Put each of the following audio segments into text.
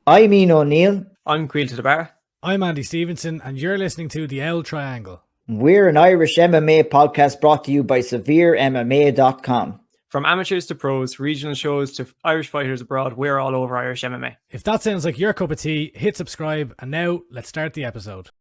I'm Ian O'Neill. I'm Caoilte the Barra. I'm Andy Stevenson, and you're listening to the Auld Triangle. We're an Irish MMA podcast brought to you by SevereMMA.com. From amateurs to pros, regional shows to Irish fighters abroad, we're all over Irish MMA. If that sounds like your cup of tea, hit subscribe, and now let's start the episode.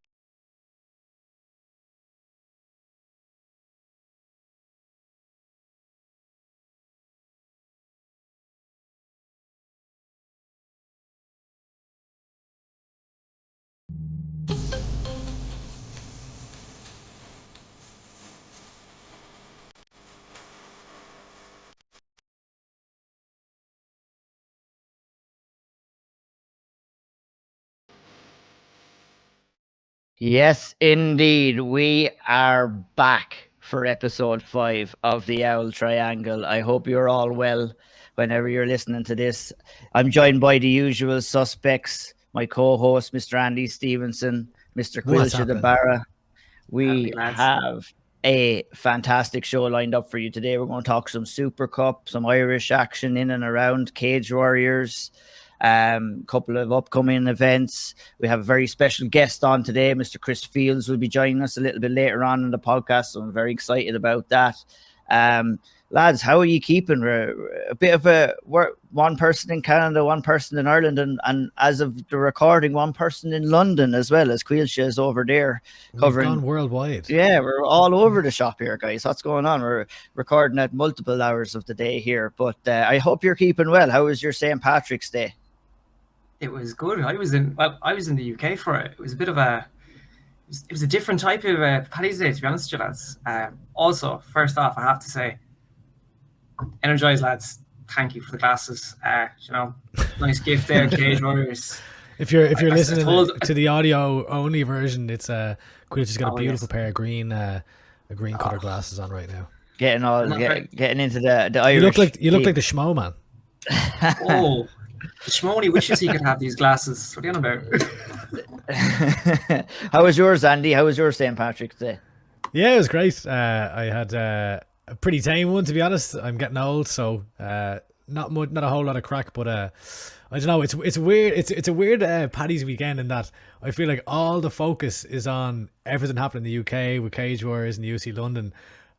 Yes, indeed. We are back for episode 5 of the Auld Triangle. I hope you're all well whenever you're listening to this. I'm joined by the usual suspects, my co-host, Mr. Andy Stevenson, Mr. Caoilte the Barra. We have a fantastic show lined up for you today. We're going to talk some Super Cup, some Irish action in and around Cage Warriors, couple of upcoming events. We have a very special guest on today. Mr. Chris Fields will be joining us a little bit later on in the podcast, so I'm very excited about that. Lads, how are you keeping? We're a bit of one person in Canada, one person in Ireland, and as of the recording, one person in London as well, as Caoilte is over there covering. We've gone worldwide. Yeah, we're all over the shop here, guys. What's going on? We're recording at multiple hours of the day here, but I hope you're keeping well. How was your St. Patrick's Day? It was good. I was in the UK for it. It was a bit of a different type of Paddy's Day, to be honest with you, lads. Also, first off, I have to say, energized lads. Thank you for the glasses. Nice gift there, Cage Warriors. If you're listening to the audio only version, it's Caoilte's got a beautiful pair of green colored glasses on right now. Getting into the Irish. You look like the Schmo man. Oh. Shmoney wishes he could have these glasses. What are you on about? How was yours, Andy? How was your St. Patrick's Day? Yeah, it was great. I had a pretty tame one, to be honest. I'm getting old, so not a whole lot of crack. But I don't know. It's weird. It's a weird Paddy's weekend in that I feel like all the focus is on everything happening in the UK with Cage Warriors and the UC London.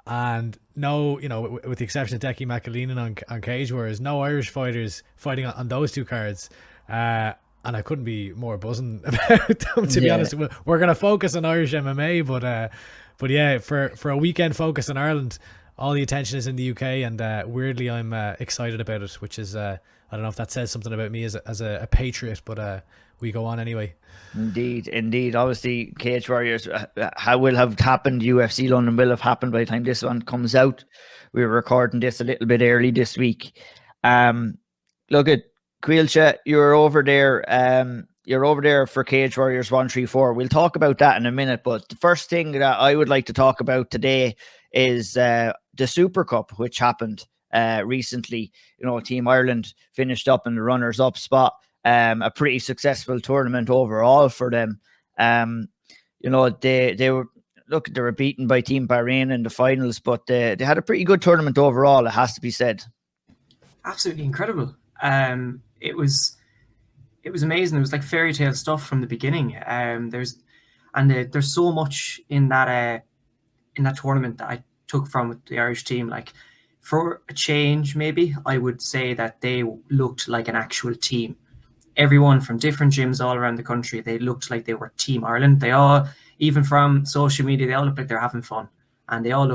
And no, with the exception of Decky McAleenan on Cage Warriors, no Irish fighters fighting on those two cards. And I couldn't be more buzzing about them, to be honest. We're going to focus on Irish MMA, but yeah, for a weekend focus in Ireland, all the attention is in the UK, and weirdly I'm excited about it, which is, I don't know if that says something about me as a patriot, but we go on anyway. Indeed. Obviously, Cage Warriors how will have happened. UFC London will have happened by the time this one comes out. We were recording this a little bit early this week. Look at Caoilte, you're over there for Cage Warriors 134. We'll talk about that in a minute, but the first thing that I would like to talk about today is the Super Cup, which happened recently. Team Ireland finished up in the runners-up spot. A pretty successful tournament overall for them. They were beaten by Team Bahrain in the finals, but they had a pretty good tournament overall, it has to be said. Absolutely incredible. It was amazing. It was like fairy tale stuff from the beginning. There's so much in that tournament that I took from the Irish team. Like, for a change, maybe I would say that they looked like an actual team. Everyone from different gyms all around the country, they looked like they were Team Ireland. They all, even from social media, they all looked like they're having fun, and they're all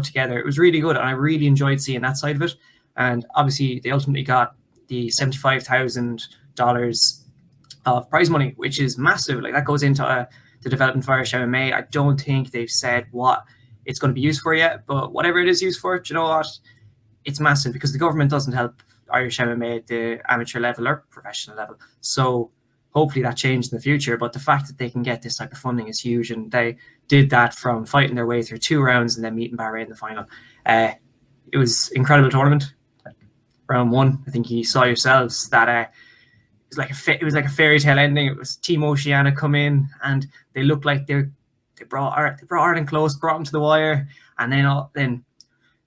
together. It was really good, and I really enjoyed seeing that side of it. And obviously, they ultimately got the $75,000 of prize money, which is massive. Like, that goes into the development of Irish MMA. I don't think they've said what it's going to be used for yet, but whatever it is used for, do you know what? It's massive, because the government doesn't help Irish MMA at the amateur level or professional level. So hopefully that changes in the future. But the fact that they can get this type of funding is huge. And they did that from fighting their way through 2 rounds and then meeting Barra in the final. It was an incredible tournament. Round 1, I think you saw yourselves that it was like a fairy tale ending. It was Team Oceania come in, and they looked like they brought Ireland close, brought them to the wire. And then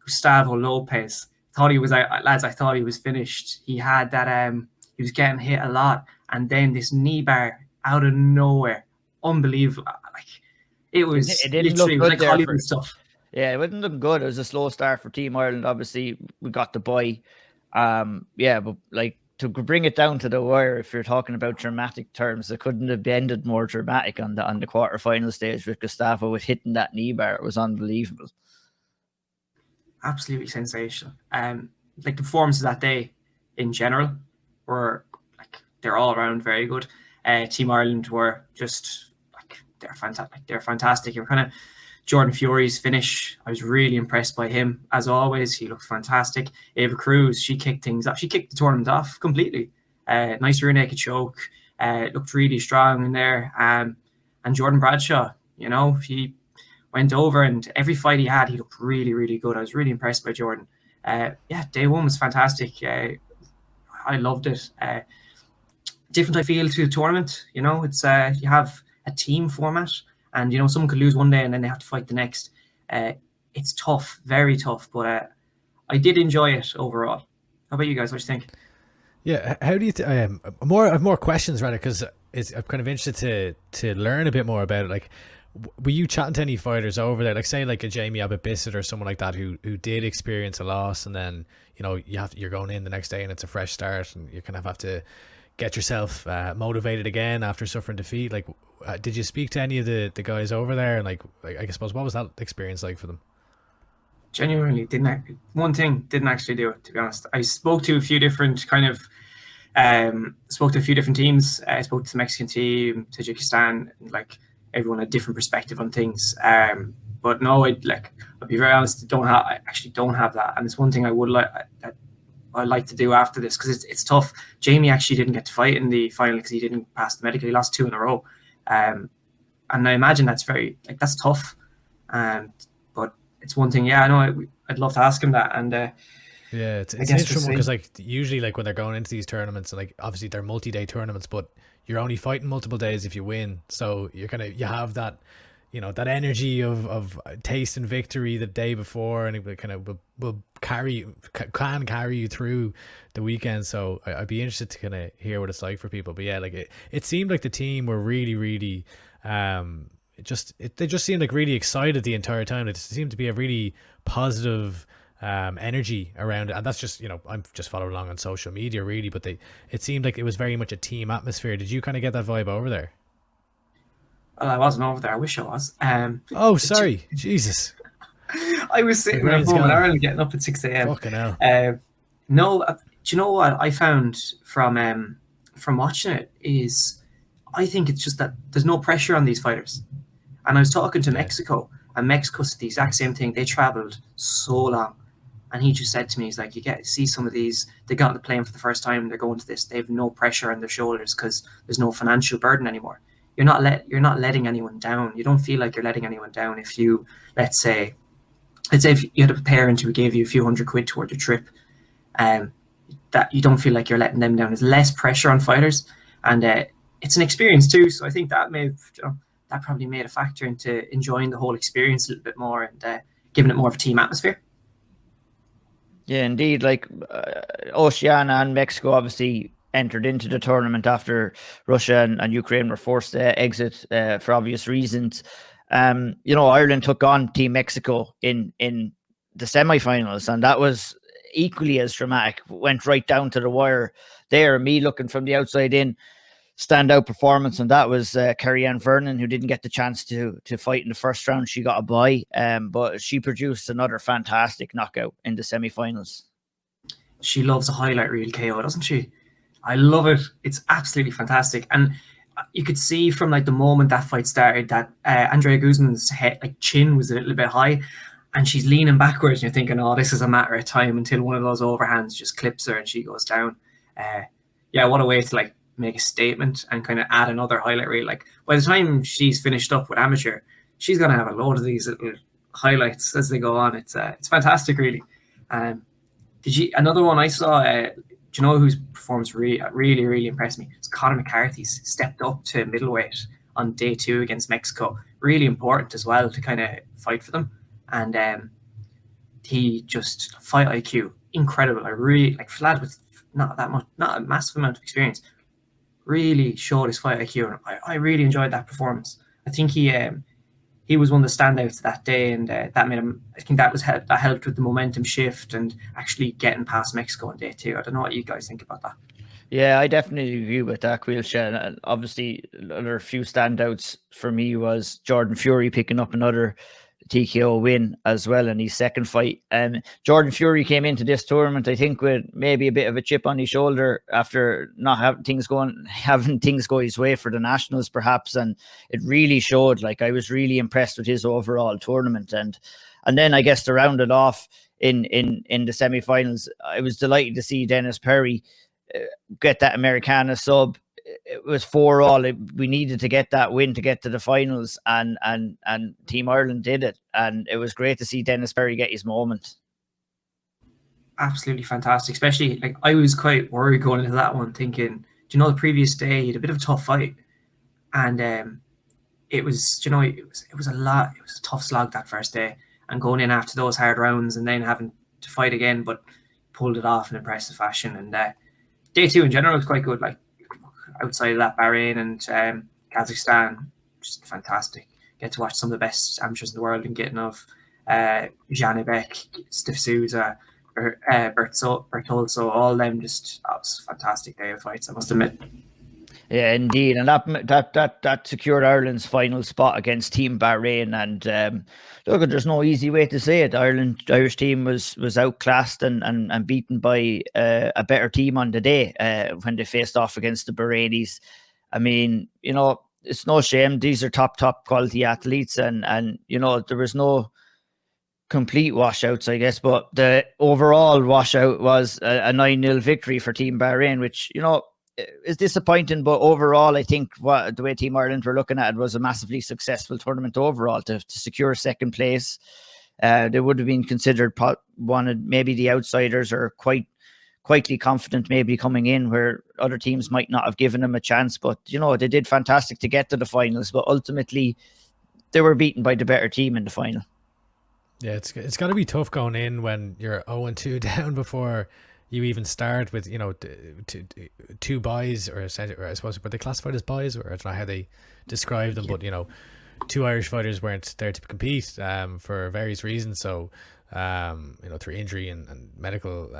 Gustavo Lopez, I thought he was finished. He had that he was getting hit a lot, and then this knee bar out of nowhere, unbelievable. Like it was it didn't look literally, it good was like there Hollywood stuff. Yeah, it wasn't looking good. It was a slow start for Team Ireland. Obviously, we got the bye. Yeah, but like to bring it down to the wire, if you're talking about dramatic terms, it couldn't have ended more dramatic on the quarterfinal stage with Gustavo with hitting that knee bar. It was unbelievable. Absolutely sensational. Like the performances that day in general were like they're all around very good. Team Ireland were just like they're fantastic. They're fantastic. You're kind of Jordan Fury's finish. I was really impressed by him as always. He looked fantastic. Ava Cruz, she kicked things up. She kicked the tournament off completely. Nice rear naked choke. Looked really strong in there. And Jordan Bradshaw, you know, he went over and every fight he had, he looked really, really good. I was really impressed by Jordan. Yeah, day one was fantastic. I loved it. Different I feel to the tournament. You know, it's you have a team format, and you know someone could lose one day and then they have to fight the next. It's tough, very tough, but I did enjoy it overall. How about you guys? What do you think? Yeah, how do you? I have more questions rather because I'm kind of interested to learn a bit more about it. Like, were you chatting to any fighters over there? Like, say, like a Jamie Abbott Bissett or someone like that who did experience a loss, and then you know you're going in the next day and it's a fresh start, and you kind of have to get yourself motivated again after suffering defeat. Like, did you speak to any of the guys over there? And like I suppose, what was that experience like for them? Genuinely didn't actually do it, to be honest. I spoke to a few different kind of spoke to a few different teams. I spoke to the Mexican team, Tajikistan, like everyone had a different perspective on things. But no, I'll be very honest, I actually don't have that. And it's one thing I would like that I'd like to do after this, because it's tough. Jamie actually didn't get to fight in the final because he didn't pass the medical. He lost 2 in a row. And I imagine that's that's tough. But it's one thing, yeah, I know I'd love to ask him that. And yeah, it's interesting because like usually like when they're going into these tournaments, and like obviously they're multi-day tournaments, but you're only fighting multiple days if you win. So you have that, you know, that energy of taste and victory the day before, and it kind of will carry you through the weekend. So I'd be interested to kind of hear what it's like for people. But yeah, like it seemed like the team were really, really they just seemed like really excited the entire time. It seemed to be a really positive energy around it, and that's just, you know, I'm just following along on social media really, but it seemed like it was very much a team atmosphere. Did you kind of get that vibe over there? Well, I wasn't over there. I wish I was. Oh, sorry. Jesus. I was sitting at home in Ireland getting up at 6 a.m. Fucking hell. No, do you know what I found from watching it is I think it's just that there's no pressure on these fighters. And I was talking to Mexico, and Mexico said the exact same thing. They traveled so long. And he just said to me, he's like, you get to see some of these, they got on the plane for the first time, they're going to this, they have no pressure on their shoulders because there's no financial burden anymore. You're not letting anyone down. You don't feel like you're letting anyone down if you, let's say if you had a parent who gave you a few $100 toward your trip, that you don't feel like you're letting them down. There's less pressure on fighters, and it's an experience too. So I think that that probably made a factor into enjoying the whole experience a little bit more and giving it more of a team atmosphere. Yeah, indeed. Like Oceania and Mexico obviously entered into the tournament after Russia and Ukraine were forced to exit for obvious reasons. You know, Ireland took on Team Mexico in the semi-finals, and that was equally as dramatic. Went right down to the wire there. Me looking from the outside in, standout performance, and that was Carrie Ann Vernon, who didn't get the chance to fight in the first round. She got a bye, but she produced another fantastic knockout in the semi-finals. She loves a highlight reel KO, doesn't she? I love it. It's absolutely fantastic. And you could see from like the moment that fight started that Andrea Guzman's head, like chin, was a little bit high, and she's leaning backwards, and you're thinking, oh, this is a matter of time until one of those overhands just clips her and she goes down. Yeah, what a way to like make a statement and kind of add another highlight reel. Like by the time she's finished up with amateur, she's gonna have a load of these little highlights as they go on. It's fantastic, really. Another one I saw? Do you know whose performance really impressed me? It's Conor McCarthy's stepped up to middleweight on day 2 against Mexico. Really important as well to kind of fight for them. And he just fight IQ incredible. I really like, for lad with not a massive amount of experience, really showed his fight IQ, and I really enjoyed that performance. I think he was one of the standouts that day, and that made him. I think that helped with the momentum shift and actually getting past Mexico on day 2. I don't know what you guys think about that. Yeah, I definitely agree with that, Caoilte. And obviously, another few standouts for me was Jordan Fury picking up another TKO win as well in his second fight. Jordan Fury came into this tournament, I think, with maybe a bit of a chip on his shoulder after not having things go his way for the nationals, perhaps, and it really showed. Like, I was really impressed with his overall tournament, and then I guess to round it off in the semi-finals, I was delighted to see Dennis Perry get that Americana sub. It was 4-4. We needed to get that win to get to the finals, and Team Ireland did it. And it was great to see Dennis Perry get his moment. Absolutely fantastic. Especially, like, I was quite worried going into that one, thinking, do you know, the previous day he had a bit of a tough fight, and it was, you know, it was a tough slog that first day, and going in after those hard rounds and then having to fight again, but pulled it off in impressive fashion. And day 2 in general was quite good. Like, outside of that, Bahrain and Kazakhstan, just fantastic. Get to watch some of the best amateurs in the world, and getting of Janibek, Steve Souza, Bertolso, all them. Just, that was a fantastic day of fights, I must admit. Yeah, indeed, and that secured Ireland's final spot against Team Bahrain. And look, there's no easy way to say it. Irish team was outclassed and beaten by a better team on the day when they faced off against the Bahrainis. I mean, you know, it's no shame. These are top quality athletes, and you know, there was no complete washouts, I guess, but the overall washout was a 9-0 victory for Team Bahrain, which, you know, is disappointing, but overall, I think the way Team Ireland were looking at it was a massively successful tournament overall to secure second place. They would have been considered one of maybe the outsiders, or quietly confident maybe coming in, where other teams might not have given them a chance. But, you know, they did fantastic to get to the finals, but ultimately they were beaten by the better team in the final. Yeah, it's got to be tough going in when you're 0-2 down before you even start with, you know, two buys, or I suppose, were they classified as buys, or I don't know how they describe them, but, you know, 2 Irish fighters weren't there to compete for various reasons. So, you know, through injury and medical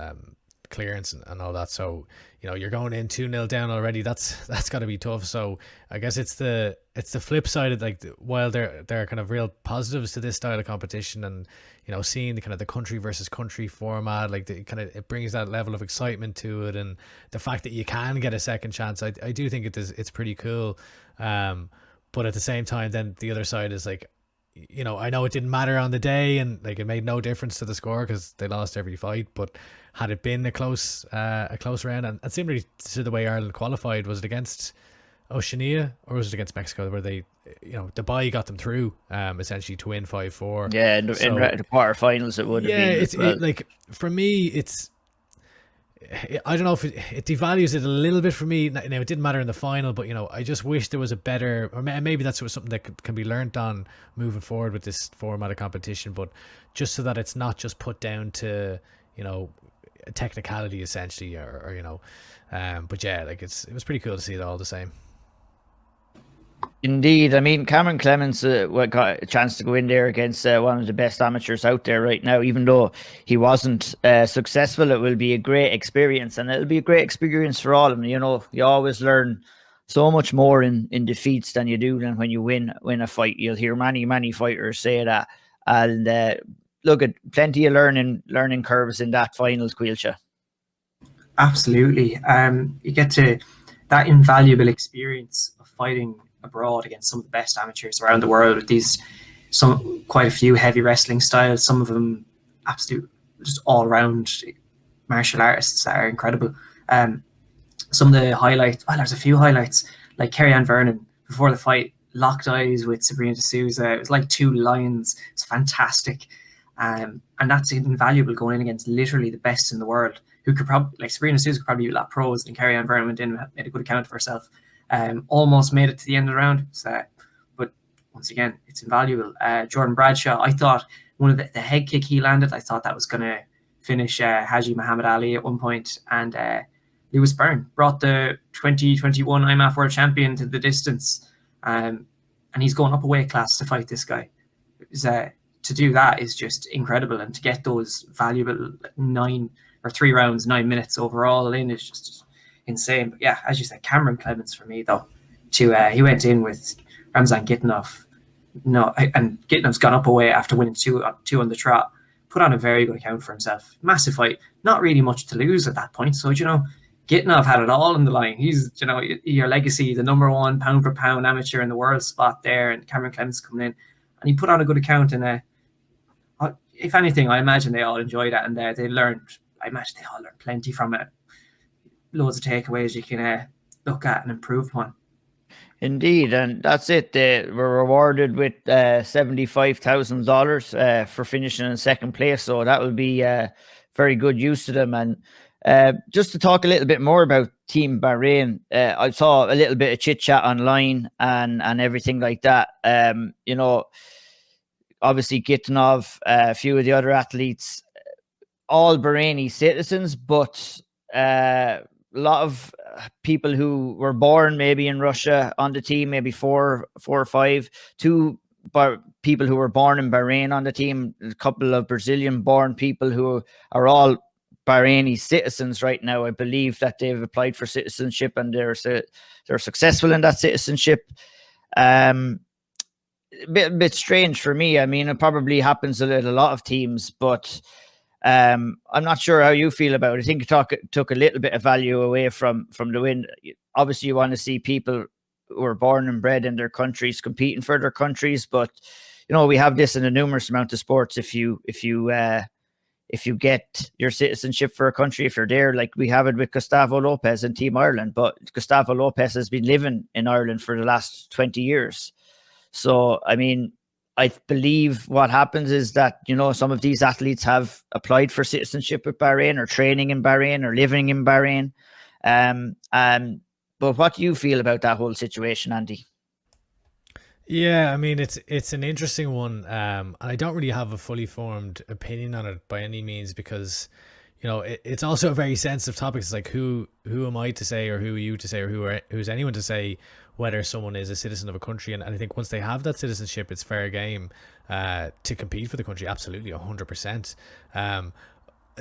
clearance and all that. So, you know, you're going in 2-0 down already. That's got to be tough. So I guess it's the flip side of, like, while there are kind of real positives to this style of competition, and, you know, seeing the kind of the country versus country format, like, it brings that level of excitement to it, and the fact that you can get a second chance, I do think it's pretty cool. But at the same time, then the other side is, like, you know, I know it didn't matter on the day, and, like, it made no difference to the score because they lost every fight. But had it been a close round, and similarly to the way Ireland qualified, was it against Oceania or was it against Mexico, where they, you know, the bye got them through essentially to win 5-4? Yeah, in the quarterfinals it would have been. Yeah, like, for me, I don't know if it devalues it a little bit for me. Now, it didn't matter in the final, but, you know, I just wish there was a better, or maybe that's something that can be learned on moving forward with this format of competition, but just so that it's not just put down to, you know, a technicality essentially, or you know, but yeah, like, it was pretty cool to see it all the same. Indeed. I mean, Cameron Clements got a chance to go in there against one of the best amateurs out there right now. Even though he wasn't successful, it will be a great experience, and it'll be a great experience for all of them. You know, you always learn so much more in defeats than you do than when you win a fight. You'll hear many fighters say that. And look, at plenty of learning curves in that finals, Caoilte. Absolutely. You get to that invaluable experience of fighting abroad against some of the best amateurs around the world, with quite a few heavy wrestling styles, some of them absolute, just all round martial artists that are incredible. Some of the highlights, there's a few highlights, like Kerry-Ann Vernon before the fight locked eyes with Sabrina D'Souza. It was like 2 lions. It's fantastic. And that's invaluable going in against literally the best in the world, who could probably, like, Sabrina D'Souza could probably be a lot pros, and Kerry-Ann Vernon went in and made a good account for herself. Almost made it to the end of the round. But once again, it's invaluable. Jordan Bradshaw, I thought one of the head kick he landed, I thought that was going to finish Haji Muhammad Ali at one point. And Lewis Byrne brought the 2021 IMMAF World Champion to the distance, and he's going up a weight class to fight this guy. To do that is just incredible, and to get those valuable 3 rounds, 9 minutes overall in is just insane. But yeah, as you said, Cameron Clemens for me though. He went in with Ramzan Gitanov. And Gitanov's gone up a weight after winning two on the trot. Put on a very good account for himself. Massive fight. Not really much to lose at that point. So, Gitanov had it all on the line. He's, your legacy, the number 1 pound for pound amateur in the world spot there, and Cameron Clemens coming in. And he put on a good account. And if anything, I imagine they all enjoyed it, and they learned. I imagine they all learned plenty from it. Loads of takeaways you can look at and improve upon. Indeed, and that's it. They were rewarded with $75,000 for finishing in second place, so that will be very good use to them. And just to talk a little bit more about Team Bahrain, I saw a little bit of chit chat online and everything like that. Obviously Gitanov, a few of the other athletes, all Bahraini citizens, but a lot of people who were born maybe in Russia on the team, maybe four or five, 2 people who were born in Bahrain on the team, a couple of Brazilian born people who are all Bahraini citizens right now. I believe that they've applied for citizenship and they're successful in that citizenship. A bit strange for me. I mean, it probably happens at a lot of teams, but I'm not sure how you feel about it. I think it took a little bit of value away from the win. Obviously, you want to see people who are born and bred in their countries competing for their countries, but we have this in a numerous amount of sports. If you get your citizenship for a country, if you're there, like we have it with Gustavo Lopez and Team Ireland, but Gustavo Lopez has been living in Ireland for the last 20 years. So, I mean, I believe what happens is that, some of these athletes have applied for citizenship with Bahrain or training in Bahrain or living in Bahrain. But what do you feel about that whole situation, Andy? Yeah, I mean, it's an interesting one. And I don't really have a fully formed opinion on it by any means, because, it's also a very sensitive topic. It's like, who am I to say, or who are you to say, or who's anyone to say whether someone is a citizen of a country. And I think once they have that citizenship, it's fair game to compete for the country. Absolutely, 100%.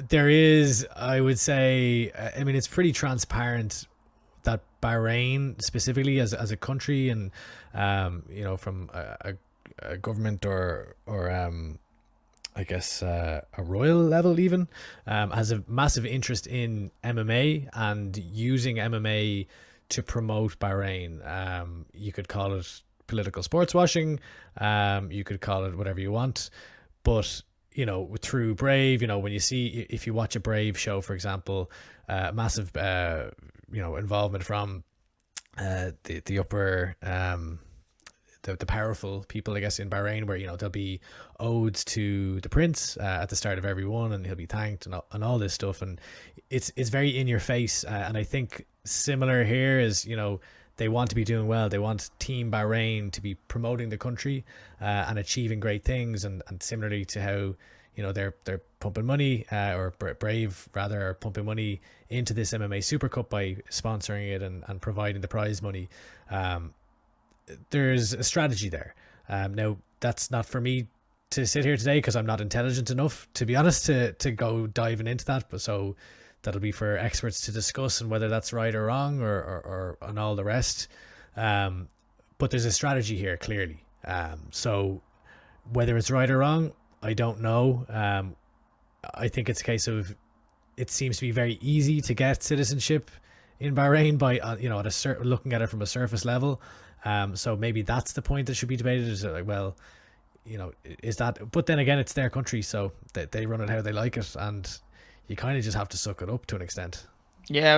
There is, I would say, I mean, it's pretty transparent that Bahrain specifically as a country, and from a government or I guess a royal level even, has a massive interest in MMA and using MMA to promote Bahrain. You could call it political sports washing, you could call it whatever you want, but through Brave, when you see, if you watch a Brave show, for example, massive involvement from the upper the powerful people, I guess, in Bahrain, where there'll be odes to the prince at the start of every one, and he'll be thanked and all this stuff, and it's very in your face. And I think similar here is, they want to be doing well. They want Team Bahrain to be promoting the country and achieving great things, and similarly to how they're pumping money, or Brave rather, are pumping money into this MMA Super Cup by sponsoring it and providing the prize money. There's a strategy there. Now, that's not for me to sit here today, because I'm not intelligent enough, to be honest, to go diving into that. But so that'll be for experts to discuss, and whether that's right or wrong, or and all the rest. But there's a strategy here, clearly. So whether it's right or wrong, I don't know. I think it's a case of, it seems to be very easy to get citizenship in Bahrain by at looking at it from a surface level. So maybe that's the point that should be debated. Is like, well, is that? But then again, it's their country, so they run it how they like it, and you kind of just have to suck it up to an extent. Yeah,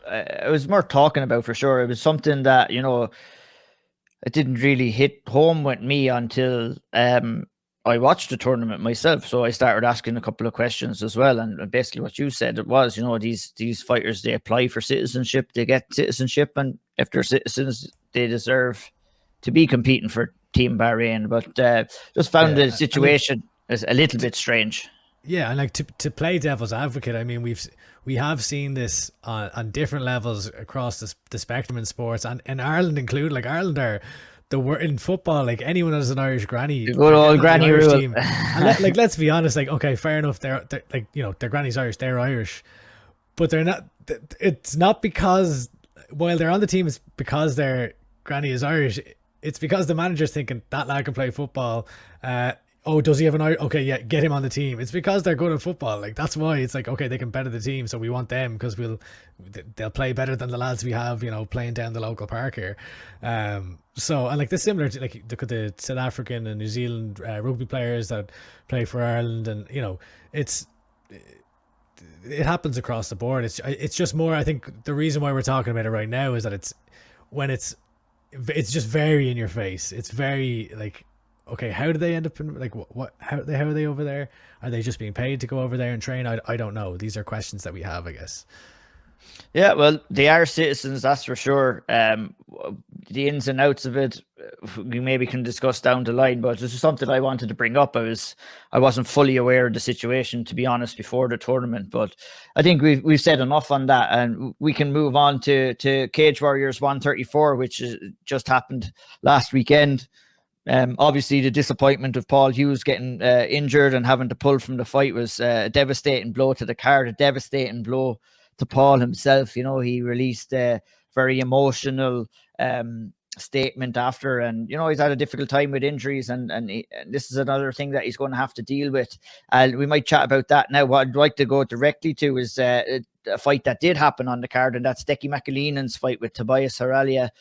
I was more talking about, for sure. It was something that it didn't really hit home with me until I watched the tournament myself. So I started asking a couple of questions as well, and basically what you said, it was, these fighters, they apply for citizenship, they get citizenship, and if they're citizens, they deserve to be competing for Team Bahrain. But just found the situation as a little bit strange. Yeah, and like to play devil's advocate, I mean, we have seen this on different levels across the spectrum in sports, and in Ireland included. Like Ireland are in football, like anyone that's an Irish granny, The good they're old getting on the granny Irish rule. team. And like let's be honest, like okay, fair enough, they're like, you know, their granny's Irish, they're Irish, but they're not. It's not because while they're on the team, it's because their granny is Irish. It's because the manager's thinking that lad can play football. Oh, does he have an Irish? Okay, yeah, get him on the team. It's because they're good at football. Like that's why it's like, okay, they can better the team, so we want them because they'll play better than the lads we have, you know, playing down the local park here. So and like this similar to like the South African and New Zealand rugby players that play for Ireland, and you know, it happens across the board. It's just more. I think the reason why we're talking about it right now is that it's just very in your face. It's very like, okay, how do they end up in like how are they over there? Are they just being paid to go over there and train? I don't know. These are questions that we have, I guess. Yeah, well, they are citizens, that's for sure. The ins and outs of it, we maybe can discuss down the line, but this is something I wanted to bring up. I wasn't fully aware of the situation, to be honest, before the tournament, but I think we've said enough on that, and we can move on to Cage Warriors 134, which just happened last weekend. Obviously, the disappointment of Paul Hughes getting injured and having to pull from the fight was a devastating blow to the card, a devastating blow to Paul himself. You know, he released a very emotional statement after, and you know, he's had a difficult time with injuries, and this is another thing that he's going to have to deal with. And we might chat about that now. What I'd like to go directly to is a fight that did happen on the card, and that's Decky McAleenan's fight with Tobias Haralja.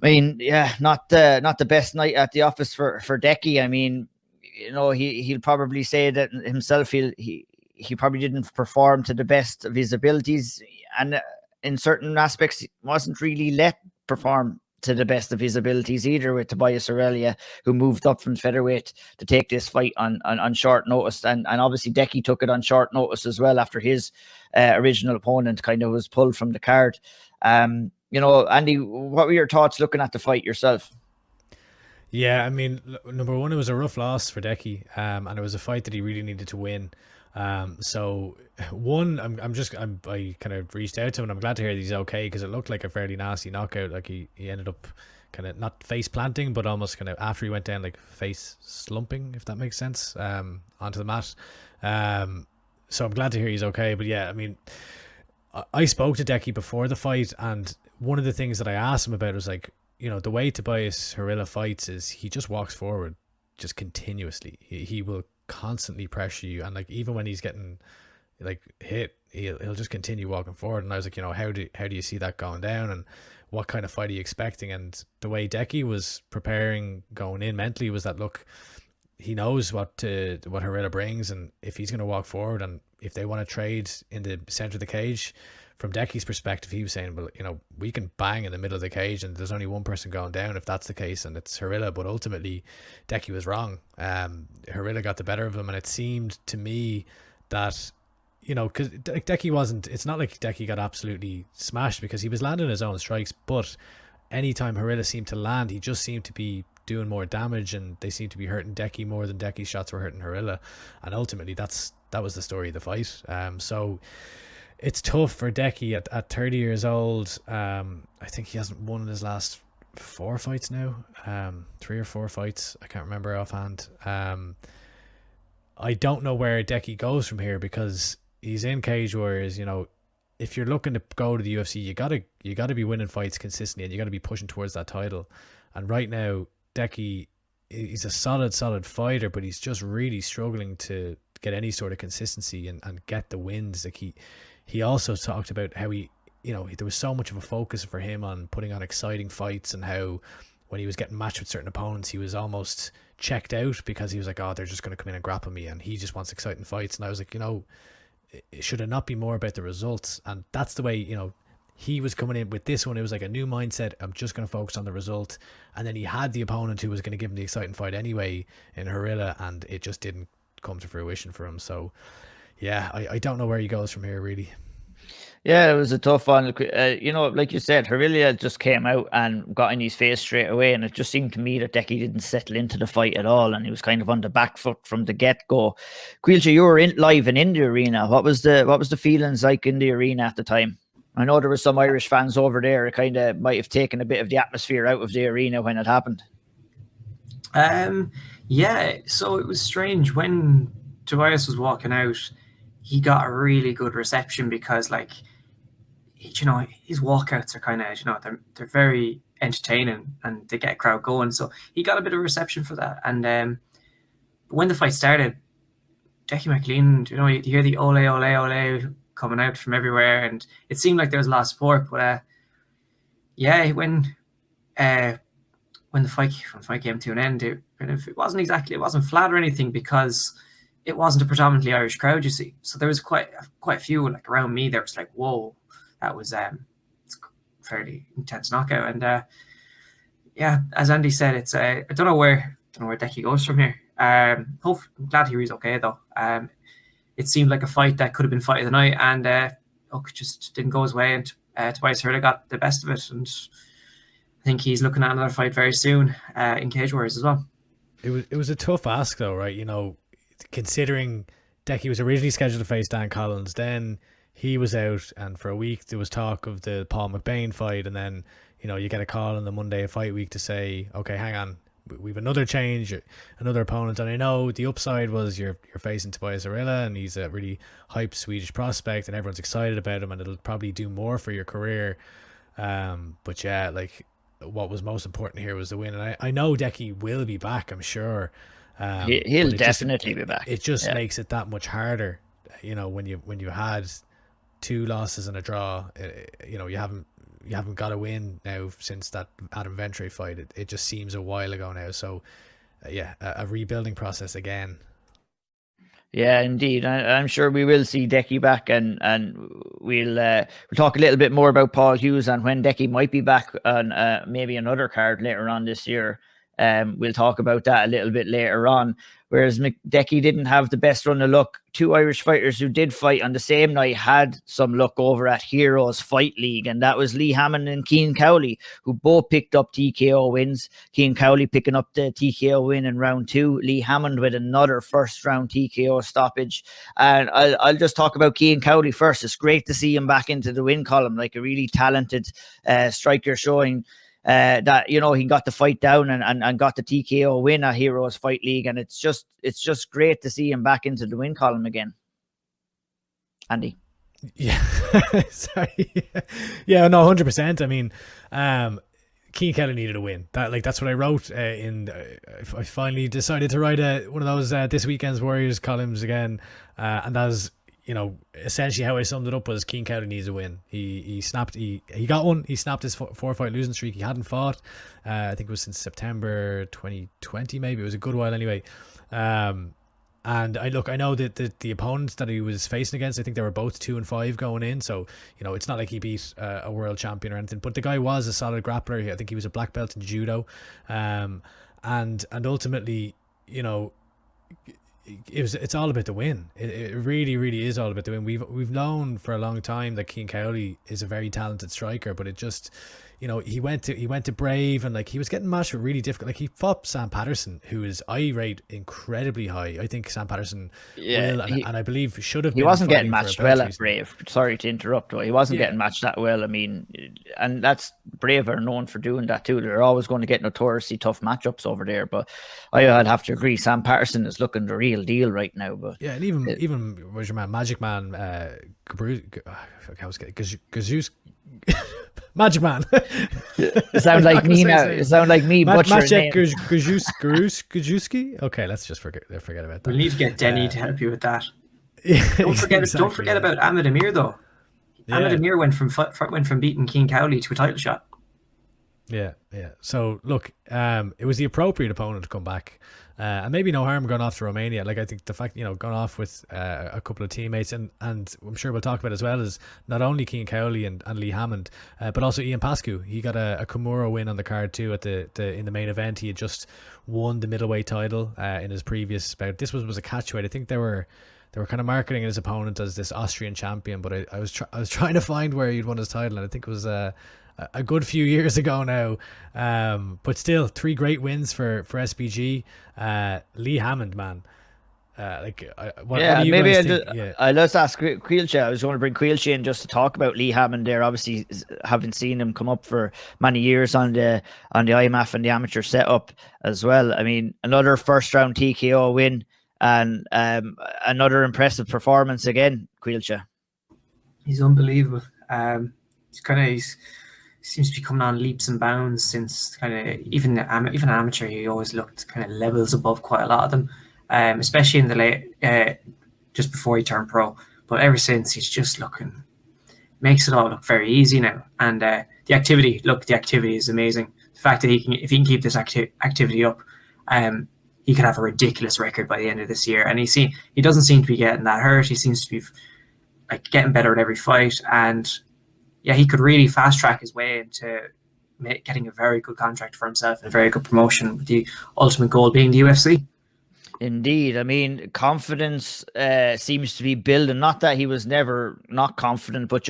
I mean, yeah, not the best night at the office for Decky. I mean, you know, he'll probably say that himself. He probably didn't perform to the best of his abilities, and in certain aspects, he wasn't really let perform to the best of his abilities either, with Tobias Haralja, who moved up from featherweight to take this fight on short notice, and obviously Decky took it on short notice as well after his original opponent kind of was pulled from the card. You know, Andy, what were your thoughts looking at the fight yourself? Yeah, I mean, number one, it was a rough loss for Decky, and it was a fight that he really needed to win. So one, I kind of reached out to him, and I'm glad to hear that he's okay, because it looked like a fairly nasty knockout. Like he ended up kind of not face planting, but almost kind of after he went down, like face slumping, if that makes sense, onto the mat. So I'm glad to hear he's okay. But yeah, I mean, I spoke to Decky before the fight, and one of the things that I asked him about was like, you know, the way Tobias Haralja fights is he just walks forward just continuously. He will constantly pressure you, and like even when he's getting like hit, he'll just continue walking forward. And I was like, you know, how do you see that going down, and what kind of fight are you expecting? And the way Decky was preparing going in mentally was that, look, he knows what Haralja brings, and if he's going to walk forward, and if they want to trade in the center of the cage, from Decky's perspective, he was saying, well, you know, we can bang in the middle of the cage and there's only one person going down if that's the case, and it's Haralja. But ultimately, Decky was wrong. Haralja got the better of him, and it seemed to me that, you know, because Decky wasn't, it's not like Decky got absolutely smashed, because he was landing his own strikes, but anytime Haralja seemed to land, he just seemed to be doing more damage, and they seemed to be hurting Decky more than Decky's shots were hurting Haralja. And ultimately, that was the story of the fight. So it's tough for Decky at 30 years old. I think he hasn't won in his last 4 fights now. 3 or 4 fights. I can't remember offhand. I don't know where Decky goes from here, because he's in Cage Warriors. You know, if you're looking to go to the UFC, you gotta be winning fights consistently, and you gotta be pushing towards that title. And right now, Decky, he's a solid fighter, but he's just really struggling to get any sort of consistency and get the wins. Like he also talked about how he, you know, there was so much of a focus for him on putting on exciting fights, and how when he was getting matched with certain opponents, he was almost checked out because he was like, oh, they're just going to come in and grapple me, and he just wants exciting fights. And I was like, you know, should it not be more about the results? And that's the way, you know, he was coming in with this one. It was like a new mindset. I'm just going to focus on the result. And then he had the opponent who was going to give him the exciting fight anyway in Haralja, and it just didn't come to fruition for him. So yeah, I don't know where he goes from here, really. Yeah, it was a tough one. You know, like you said, Harilia just came out and got in his face straight away, and it just seemed to me that Decky didn't settle into the fight at all, and he was kind of on the back foot from the get go. Caoilte, you were live and in the arena. What was the feelings like in the arena at the time? I know there were some Irish fans over there. It kind of might have taken a bit of the atmosphere out of the arena when it happened. Yeah, so it was strange when Tobias was walking out. He got a really good reception because, like, you know, his walkouts are kind of, you know, they're very entertaining and they get a crowd going. So he got a bit of reception for that. And when the fight started, Decky McLean, you know, you hear the ole ole ole coming out from everywhere, and it seemed like there was a lot of support. But yeah, when the fight came to an end, it wasn't flat or anything, because it wasn't a predominantly Irish crowd, you see. So there was quite a few, like, around me. There was like, whoa, that was it's a fairly intense knockout. And yeah, as Andy said, it's I don't know where Decky goes from here. I'm glad he's okay though. It seemed like a fight that could have been fight of the night, and look, just didn't go his way, and Tobias Hurley got the best of it, and I think he's looking at another fight very soon in Cage Warriors as well. It was a tough ask though, right? You know, considering Decky was originally scheduled to face Dan Collins, then he was out, and for a week there was talk of the Paul McBain fight, and then, you know, you get a call on the Monday of fight week to say, okay, hang on, we've another change, another opponent. And I know the upside was you're facing Tobias Arilla, and he's a really hyped Swedish prospect, and everyone's excited about him, and it'll probably do more for your career. But yeah, like, what was most important here was the win, and I know Decky will be back, I'm sure. He'll definitely be back. It just makes it that much harder, you know, when you had 2 losses and a draw. You know, you haven't got a win now since that Adam Ventre fight. It just seems a while ago now. So yeah, a rebuilding process again. Yeah, indeed. I'm sure we will see Decky back, and we'll talk a little bit more about Paul Hughes and when Decky might be back on maybe another card later on this year. We'll talk about that a little bit later on. Whereas Decky didn't have the best run of luck. 2 Irish fighters who did fight on the same night had some luck over at Heroes Fight League, and that was Lee Hammond and Cian Caoilte, who both picked up TKO wins. Cian Caoilte picking up the TKO win in round 2. Lee Hammond with another first round TKO stoppage. And I'll just talk about Cian Caoilte first. It's great to see him back into the win column, like a really talented striker, showing that, you know, he got the fight down and got the TKO win at Heroes Fight League, and it's just great to see him back into the win column again. Andy. Yeah. Sorry. Yeah, no, 100%. I mean, Cian Caoilte needed a win. That's what I wrote I finally decided to write one of those this weekend's Warriors columns again, and that was, you know, essentially how I summed it up was Cian Caoilte needs a win. He got one. He snapped his 4-fight losing streak. He hadn't fought, I think it was since September 2020, maybe. It was a good while anyway. And I know that the opponents that he was facing against, I think they were both 2-5 going in. So, you know, it's not like he beat a world champion or anything. But the guy was a solid grappler. I think he was a black belt in judo. And ultimately, you know, it's all about the win. It really, really is all about the win. We've known for a long time that Cian Caoilte is a very talented striker, but it just, you know, he went to Brave, and like he was getting matched with really difficult. Like he fought Sam Patterson, who is I rate incredibly high. I think Sam Patterson will, and I believe should have. He wasn't getting matched well at Brave. Sorry to interrupt, though. He wasn't getting matched that well. I mean, and that's Brave are known for doing that too. They're always going to get notoriously tough matchups over there. But I'd have to agree, Sam Patterson is looking the real deal right now. But yeah, and even was your man Magic Man, Magic Man. It sounds like me now. It sounds like me butchering Maciek Gajewski. Okay, let's just forget about that. We'll need to get Denny to help you with that. Yeah, don't forget about Ahmed Amir though. Yeah. Ahmed Amir went from beating Cian Caoilte to a title shot. Yeah. So look, it was the appropriate opponent to come back, and maybe no harm going off to Romania. Like I think the fact, you know, going off with a couple of teammates, and I'm sure we'll talk about as well, is not only Cian Caoilte and Lee Hammond, but also Ian Pascu. He got a Kimura win on the card too at in the main event. He had just won the middleweight title in his previous bout. This was a catchweight. I think they were they were kind of marketing his opponent as this Austrian champion, but I was trying to find where he'd won his title, and I think it was a good few years ago now. But still, 3 great wins for SBG. Lee Hammond, man. What do you maybe guys think? let's ask Caoilte. I was going to bring Caoilte in just to talk about Lee Hammond there. Obviously, haven't seen him come up for many years on the IMMAF and the amateur setup as well. I mean, another first round TKO win and another impressive performance again, Caoilte. He's unbelievable. He seems to be coming on leaps and bounds since kind of even amateur. He always looked kind of levels above quite a lot of them. Especially in the late, just before he turned pro. But ever since, he's just makes it all look very easy now. And the activity is amazing. The fact that if he can keep this activity up, he could have a ridiculous record by the end of this year. And he doesn't seem to be getting that hurt. He seems to be like getting better at every fight. And yeah, he could really fast track his way into getting a very good contract for himself and a very good promotion, with the ultimate goal being the UFC. Indeed. I mean, confidence seems to be building. Not that he was never not confident, but,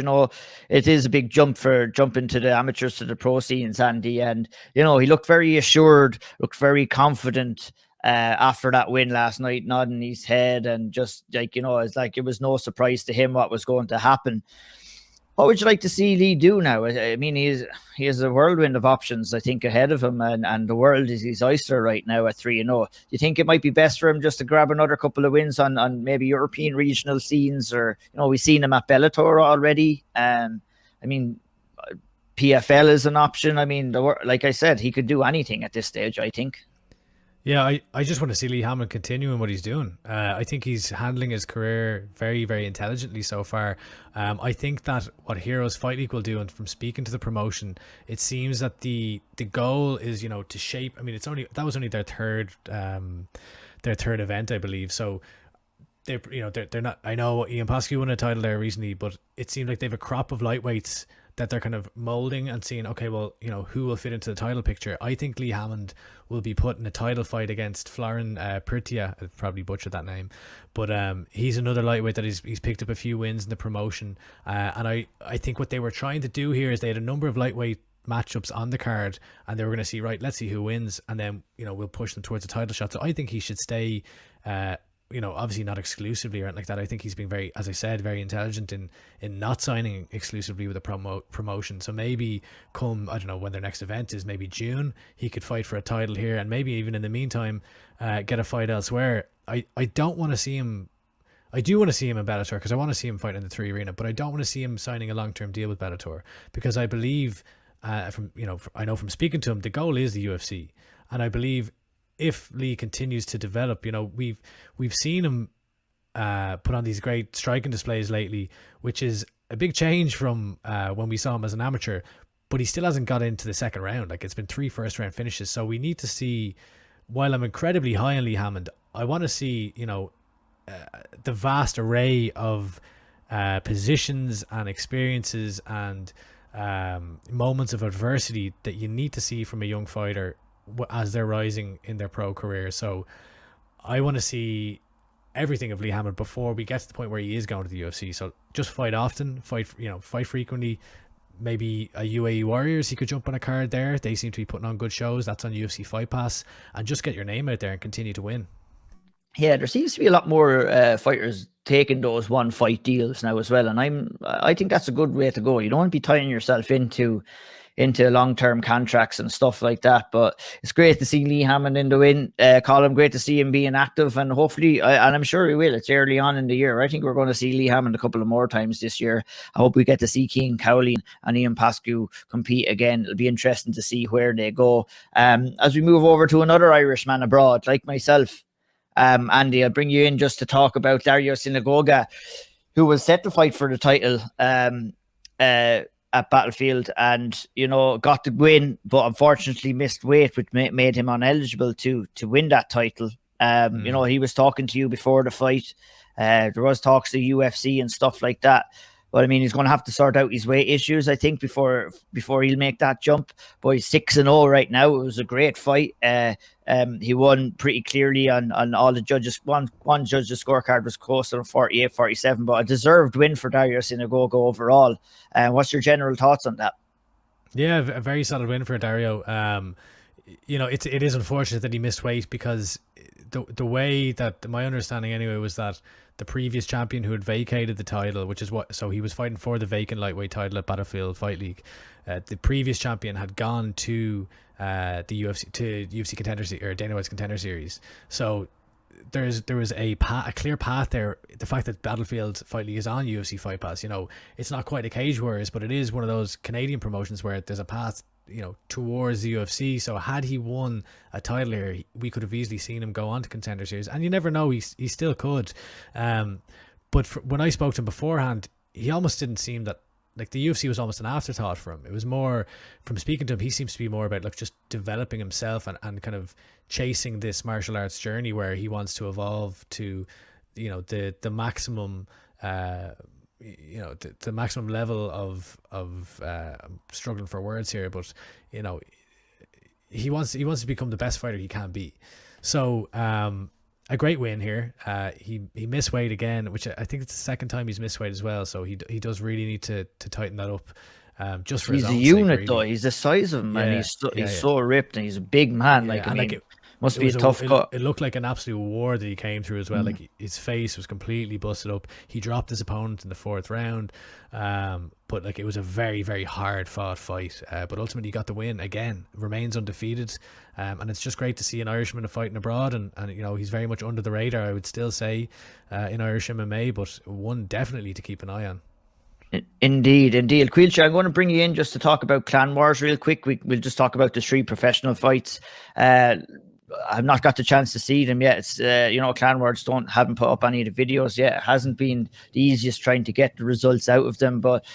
it is a big jump for jumping to the amateurs to the pro scenes, Andy. And, he looked very assured, looked very confident after that win last night, nodding his head and just it's like it was no surprise to him what was going to happen. What would you like to see Lee do now? I mean, he has a whirlwind of options, I think, ahead of him, and the world is his oyster right now at 3-0. Do you think it might be best for him just to grab another couple of wins on maybe European regional scenes, or we've seen him at Bellator already? I mean, PFL is an option. I mean, like I said, he could do anything at this stage, I think. Yeah, I just want to see Lee Hammond continuing what he's doing. I think he's handling his career very, very intelligently so far. I think that what Heroes Fight League will do, and from speaking to the promotion, it seems that the goal is, to shape. I mean, that was only their third event, I believe. So they're not. I know Ian Pascu won a title there recently, but it seems like they have a crop of lightweights that they're kind of molding and seeing, okay, well, who will fit into the title picture. I think Lee Hammond will be put in a title fight against Florin Pirtia. I've probably butchered that name, but he's another lightweight that he's picked up a few wins in the promotion. And I think what they were trying to do here is they had a number of lightweight matchups on the card, and they were going to see, right, let's see who wins, and then we'll push them towards a title shot. So I think he should stay obviously not exclusively or anything like that. I think he's been very, as I said, very intelligent in not signing exclusively with a promotion. So maybe come, I don't know when their next event is, maybe June, he could fight for a title here, and maybe even in the meantime get a fight elsewhere. I don't want to see him. I do want to see him in Bellator because I want to see him fight in the 3 Arena, but I don't want to see him signing a long-term deal with Bellator, because I believe I know from speaking to him, the goal is the UFC, and I believe if Lee continues to develop, we've seen him put on these great striking displays lately, which is a big change from when we saw him as an amateur, but he still hasn't got into the second round. Like, it's been 3 first-round finishes. So we need to see, while I'm incredibly high on Lee Hammond, I want to see, the vast array of positions and experiences and moments of adversity that you need to see from a young fighter as they're rising in their pro career. So I want to see everything of Lee Hammond before we get to the point where he is going to the UFC. So just fight often, fight frequently. Maybe a UAE Warriors, he could jump on a card there. They seem to be putting on good shows. That's on UFC Fight Pass, and just get your name out there and continue to win. Yeah, there seems to be a lot more fighters taking those one fight deals now as well, and I think that's a good way to go. You don't want to be tying yourself into long-term contracts and stuff like that, but it's great to see Lee Hammond in the win. Colin, great to see him being active, and hopefully, and I'm sure he will. It's early on in the year. I think we're going to see Lee Hammond a couple of more times this year. I hope we get to see Keane Caoilte and Ian Pascu compete again. It'll be interesting to see where they go. As we move over to another Irishman abroad, like myself, Andy, I'll bring you in just to talk about Dario Sinagoga, who was set to fight for the title at Battlefield, and got the win, but unfortunately missed weight, which made him ineligible to win that title. He was talking to you before the fight. There was talks to UFC and stuff like that, But I mean, he's going to have to sort out his weight issues, I think, before he'll make that jump. But he's 6-0 right now. It was a great fight. He won pretty clearly on all the judges. One judge's scorecard was closer to 48-47, but a deserved win for Darius Sinagogo overall. What's your general thoughts on that? Yeah, a very solid win for Dario. You know, it is unfortunate that he missed weight, because the way that my understanding anyway was that the previous champion who had vacated the title, which is so he was fighting for the vacant lightweight title at Battlefield Fight League. The previous champion had gone to the UFC Contender Series, or Dana White's Contender Series. So there was a clear path there. The fact that Battlefield Fight League is on UFC Fight Pass, you know, it's not quite a Cage Warriors, but it is one of those Canadian promotions where there's a path, you know, towards the UFC. So had he won a title here, we could have easily seen him go on to Contender Series, and you never know, he still could. But when I spoke to him beforehand, he almost didn't seem that, like, the UFC was almost an afterthought for him. It was more, from speaking to him, he seems to be more about, like, just developing himself and kind of chasing this martial arts journey where he wants to evolve to, you know, the maximum you know, the maximum level of I'm struggling for words here, but, you know, he wants to become the best fighter he can be. So a great win here. He missed weight again, which I think it's the second time he's missed weight as well. So he does really need to tighten that up. Just for he's his own a unit, sake, really. though. He's the size of him, Yeah, and he's so ripped, and he's a big man. Yeah, like, I and, mean, like, must be a tough cut. It looked like an absolute war that he came through as well. Like, his face was completely busted up. He dropped his opponent in the 4th round. But, like, it was a very, very hard fought fight. But ultimately he got the win again, remains undefeated. And it's just great to see an Irishman fighting abroad. And you know, he's very much under the radar, I would still say, in Irish MMA, but one definitely to keep an eye on. Indeed. Caoilte, I'm going to bring you in just to talk about Clan Wars real quick. We'll just talk about the 3 professional fights. I've not got the chance to see them yet. It's you know, Clan Wars haven't put up any of the videos yet. It hasn't been the easiest trying to get the results out of them, but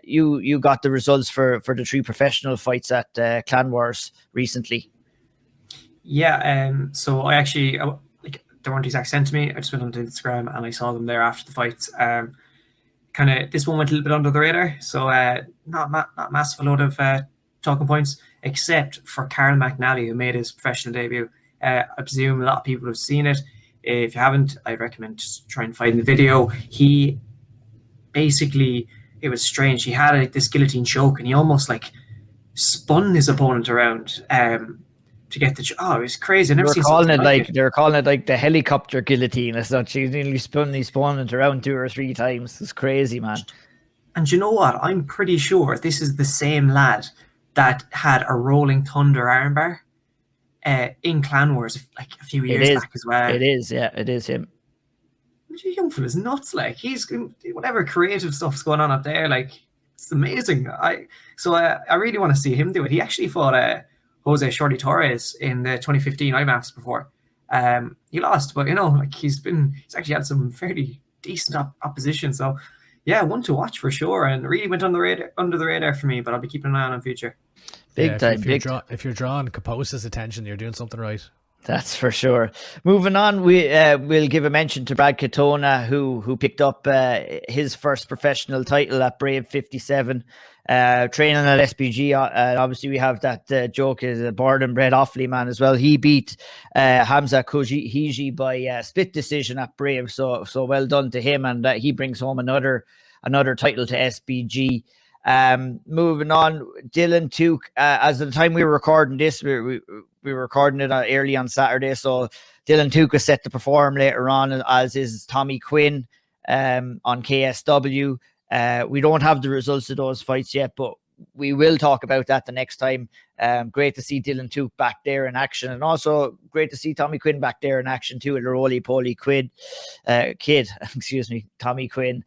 you got the results for the 3 professional fights at Clan Wars recently. Yeah, so I actually, like, they weren't exactly sent to me. I just went onto Instagram and I saw them there after the fights. Kind of, this one went a little bit under the radar, so not massive load of talking points, except for Carl McNally, who made his professional debut. I presume a lot of people have seen it. If you haven't, I recommend just try and find the video. He basically, it was strange. He had this guillotine choke, and he almost, like, spun his opponent around to get the. Oh, it was crazy. I never seen something like it. They're calling it like the helicopter guillotine as such. He's nearly spun his opponent around 2 or 3 times. It's crazy, man. And you know what? I'm pretty sure this is the same lad that had a Rolling Thunder armbar in Clan Wars like a few years back as well. It is, yeah, it is him. The young fella's nuts. Like, he's whatever creative stuff's going on up there. Like, it's amazing. I really want to see him do it. He actually fought Jose Shorty Torres in the 2015 IMMAFs before. He lost, but, you know, like, he's actually had some fairly decent opposition. So yeah, one to watch for sure, and really went under the radar for me. But I'll be keeping an eye on in future. Big time. If you're drawing Caposta's attention, you're doing something right. That's for sure. Moving on, we'll give a mention to Brad Katona, who picked up his first professional title at Brave 57, training at SBG. Obviously, we have that joke is a born and bred Offaly man as well. He beat Hamza Kojiji by split decision at Brave. So well done to him, and he brings home another title to SBG. Moving on, Dylan Tuke. As of the time we were recording this, we were recording it early on Saturday, so Dylan Tuke is set to perform later on, as is Tommy Quinn on KSW. We don't have the results of those fights yet, but we will talk about that the next time. Great to see Dylan Tuke back there in action, and also great to see Tommy Quinn back there in action too. The roly-poly kid, excuse me, Tommy Quinn.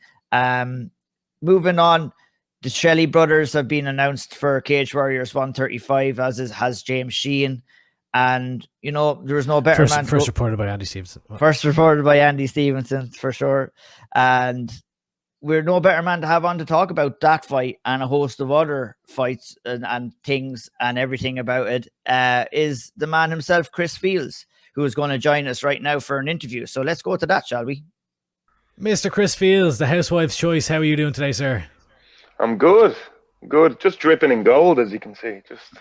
Moving on, the Shelley brothers have been announced for Cage Warriors 135, as has James Sheehan. And, you know, there was no better man. First reported by Andy Stevenson. First reported by Andy Stevenson, for sure. And we're no better man to have on to talk about that fight and a host of other fights and things and everything about it, is the man himself, Chris Fields, who is going to join us right now for an interview. So let's go to that, shall we? Mr. Chris Fields, the housewife's choice. How are you doing today, sir? I'm good. Good. Just dripping in gold, as you can see. Just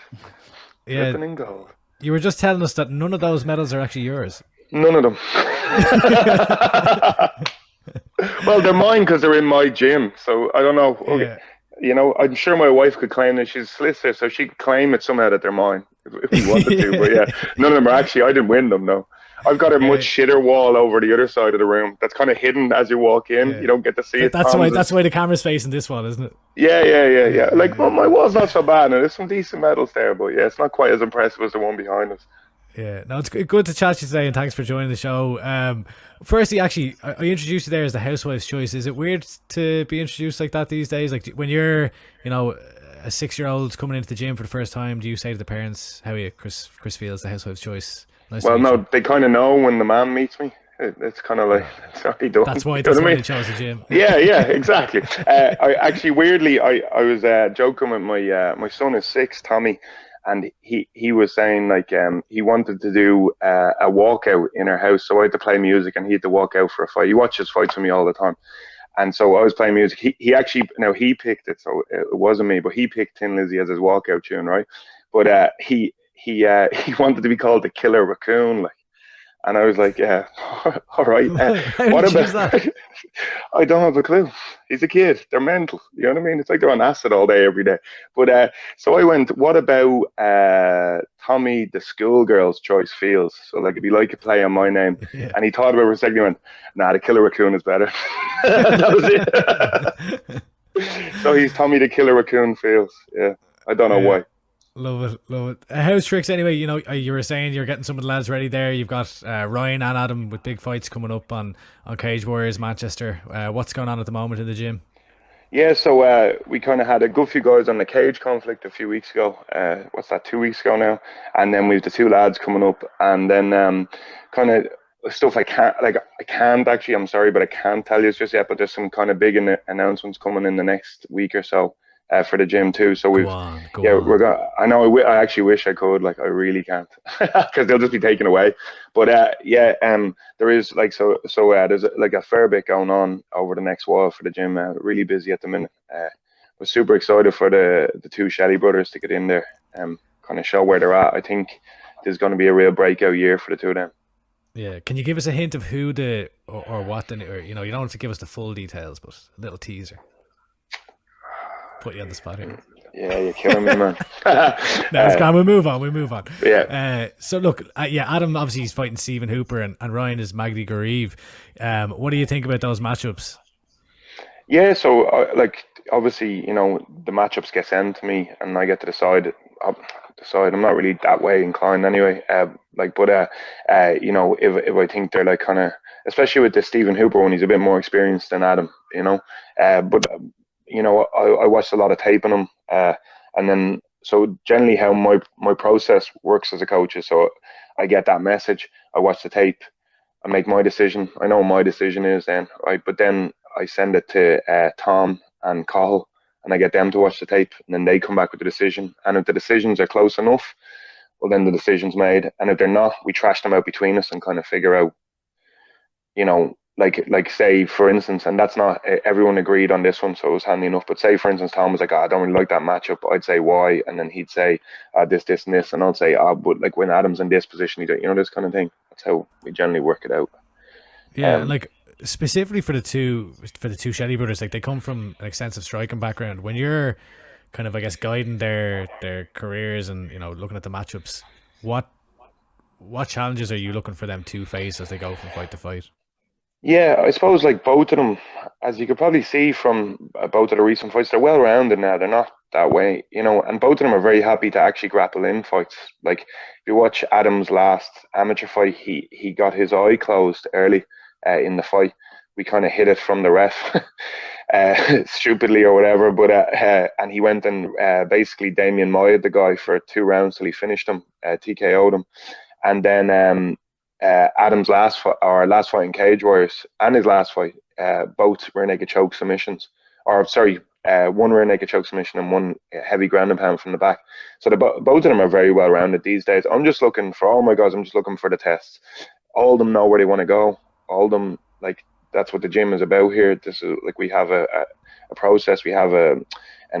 dripping in gold. You were just telling us that none of those medals are actually yours. None of them. Well, they're mine because they're in my gym. So I don't know. Okay. You know, I'm sure my wife could claim that she's a solicitor, so she could claim it somehow that they're mine if we wanted to. But yeah, none of them are actually. I didn't win them, no. I've got a much shitter wall over the other side of the room that's kind of hidden as you walk in. You don't get to see it. That's why the camera's facing this one, isn't it? Yeah. Like, well, my wall's not so bad, and there's some decent medals there, but yeah, it's not quite as impressive as the one behind us. Yeah, no, it's good to chat to you today, and thanks for joining the show. Firstly, actually, I introduced you there as the housewife's choice. Is it weird to be introduced like that these days? Like, when you're, a 6-year-old coming into the gym for the first time, do you say to the parents, "How are you, Chris Fields, the housewife's choice"? Nice well, no, they kind of know when the man meets me. It's kind of like, sorry, don't. That's why they chose the gym. Yeah, exactly. I actually, weirdly, I was joking with my son is 6, Tommy, and he was saying like he wanted to do a walkout in our house, so I had to play music and he had to walk out for a fight. He watches fights with me all the time, and so I was playing music. He actually, he picked it, so it wasn't me, but he picked Tin Lizzy as his walkout tune, right? But he wanted to be called the Killer Raccoon, like. And I was like, yeah, all right. What about that? I don't have a clue. He's a kid. They're mental. You know what I mean? It's like they're on acid all day, every day. But so I went, what about Tommy, the schoolgirl's choice Fields? So like, if you like to play on my name. Yeah. And he thought about it for a second. He went, nah, the Killer Raccoon is better. That was it. So he's Tommy, the Killer Raccoon Fields. Yeah. I don't know why. Love it. House tricks anyway. You were saying you're getting some of the lads ready there. You've got Ryan and Adam with big fights coming up on Cage Warriors Manchester. What's going on at the moment in the gym? Yeah, so we kind of had a good few guys on the cage conflict a few weeks ago. 2 weeks ago now? And then we've the 2 lads coming up, and then kind of stuff I can't actually. I'm sorry, but I can't tell you just yet. But there's some kind of big announcements coming in the next week or so. For the gym too, so we're going. I know. I actually wish I could. Like, I really can't, because they'll just be taken away. But there is like there's like a fair bit going on over the next while for the gym. Really busy at the minute. We're super excited for the 2 Shelley brothers to get in there. Kind of show where they're at. I think there's going to be a real breakout year for the 2 of them. Yeah, can you give us a hint of who or what? You don't have to give us the full details, but a little teaser. Put you on the spot here. Yeah, you're killing me, man. No, it's gone. We move on. Yeah. So look, Adam obviously he's fighting Stephen Hooper, and Ryan is Magdi Garib. What do you think about those matchups? Yeah, so obviously, the matchups get sent to me, and I get to decide. I'm not really that way inclined anyway. If I think they're like kind of, especially with the Stephen Hooper one, he's a bit more experienced than Adam. I watched a lot of tape on him, and then so generally how my process works as a coach is, so I get that message, I watch the tape, I make my decision. I know what my decision is then, right? But then I send it to Tom and Caoilte, and I get them to watch the tape, and then they come back with the decision. And if the decisions are close enough, well, then the decision's made. And if they're not, we trash them out between us and kind of figure out, like say, for instance, and that's not everyone agreed on this one, so it was handy enough. But say, for instance, Tom was like, I don't really like that matchup. I'd say why, and then he'd say this, and this, and I'll say, but like when Adam's in this position, this kind of thing. That's how we generally work it out. Yeah, like specifically for the two Shelley brothers, like they come from an extensive striking background. When you're kind of, I guess, guiding their careers and looking at the matchups, what challenges are you looking for them to face as they go from fight to fight? Yeah, I suppose like both of them, as you could probably see from both of the recent fights, they're well rounded now. They're not that way, and both of them are very happy to actually grapple in fights. Like if you watch Adam's last amateur fight, he got his eye closed early in the fight. We kind of hit it from the ref, stupidly or whatever. But and he went and basically Damien Moyed the guy for 2 rounds till he finished him, TKO'd him, and then Adam's last fight in Cage Warriors and his last fight, both rear naked choke submissions, one rear naked choke submission and one heavy ground and pound from the back. So both of them are very well rounded these days. I'm just looking for all my guys. I'm just looking for the tests. All of them know where they want to go. All of them, like, that's what the gym is about here. This is like we have a process, we have an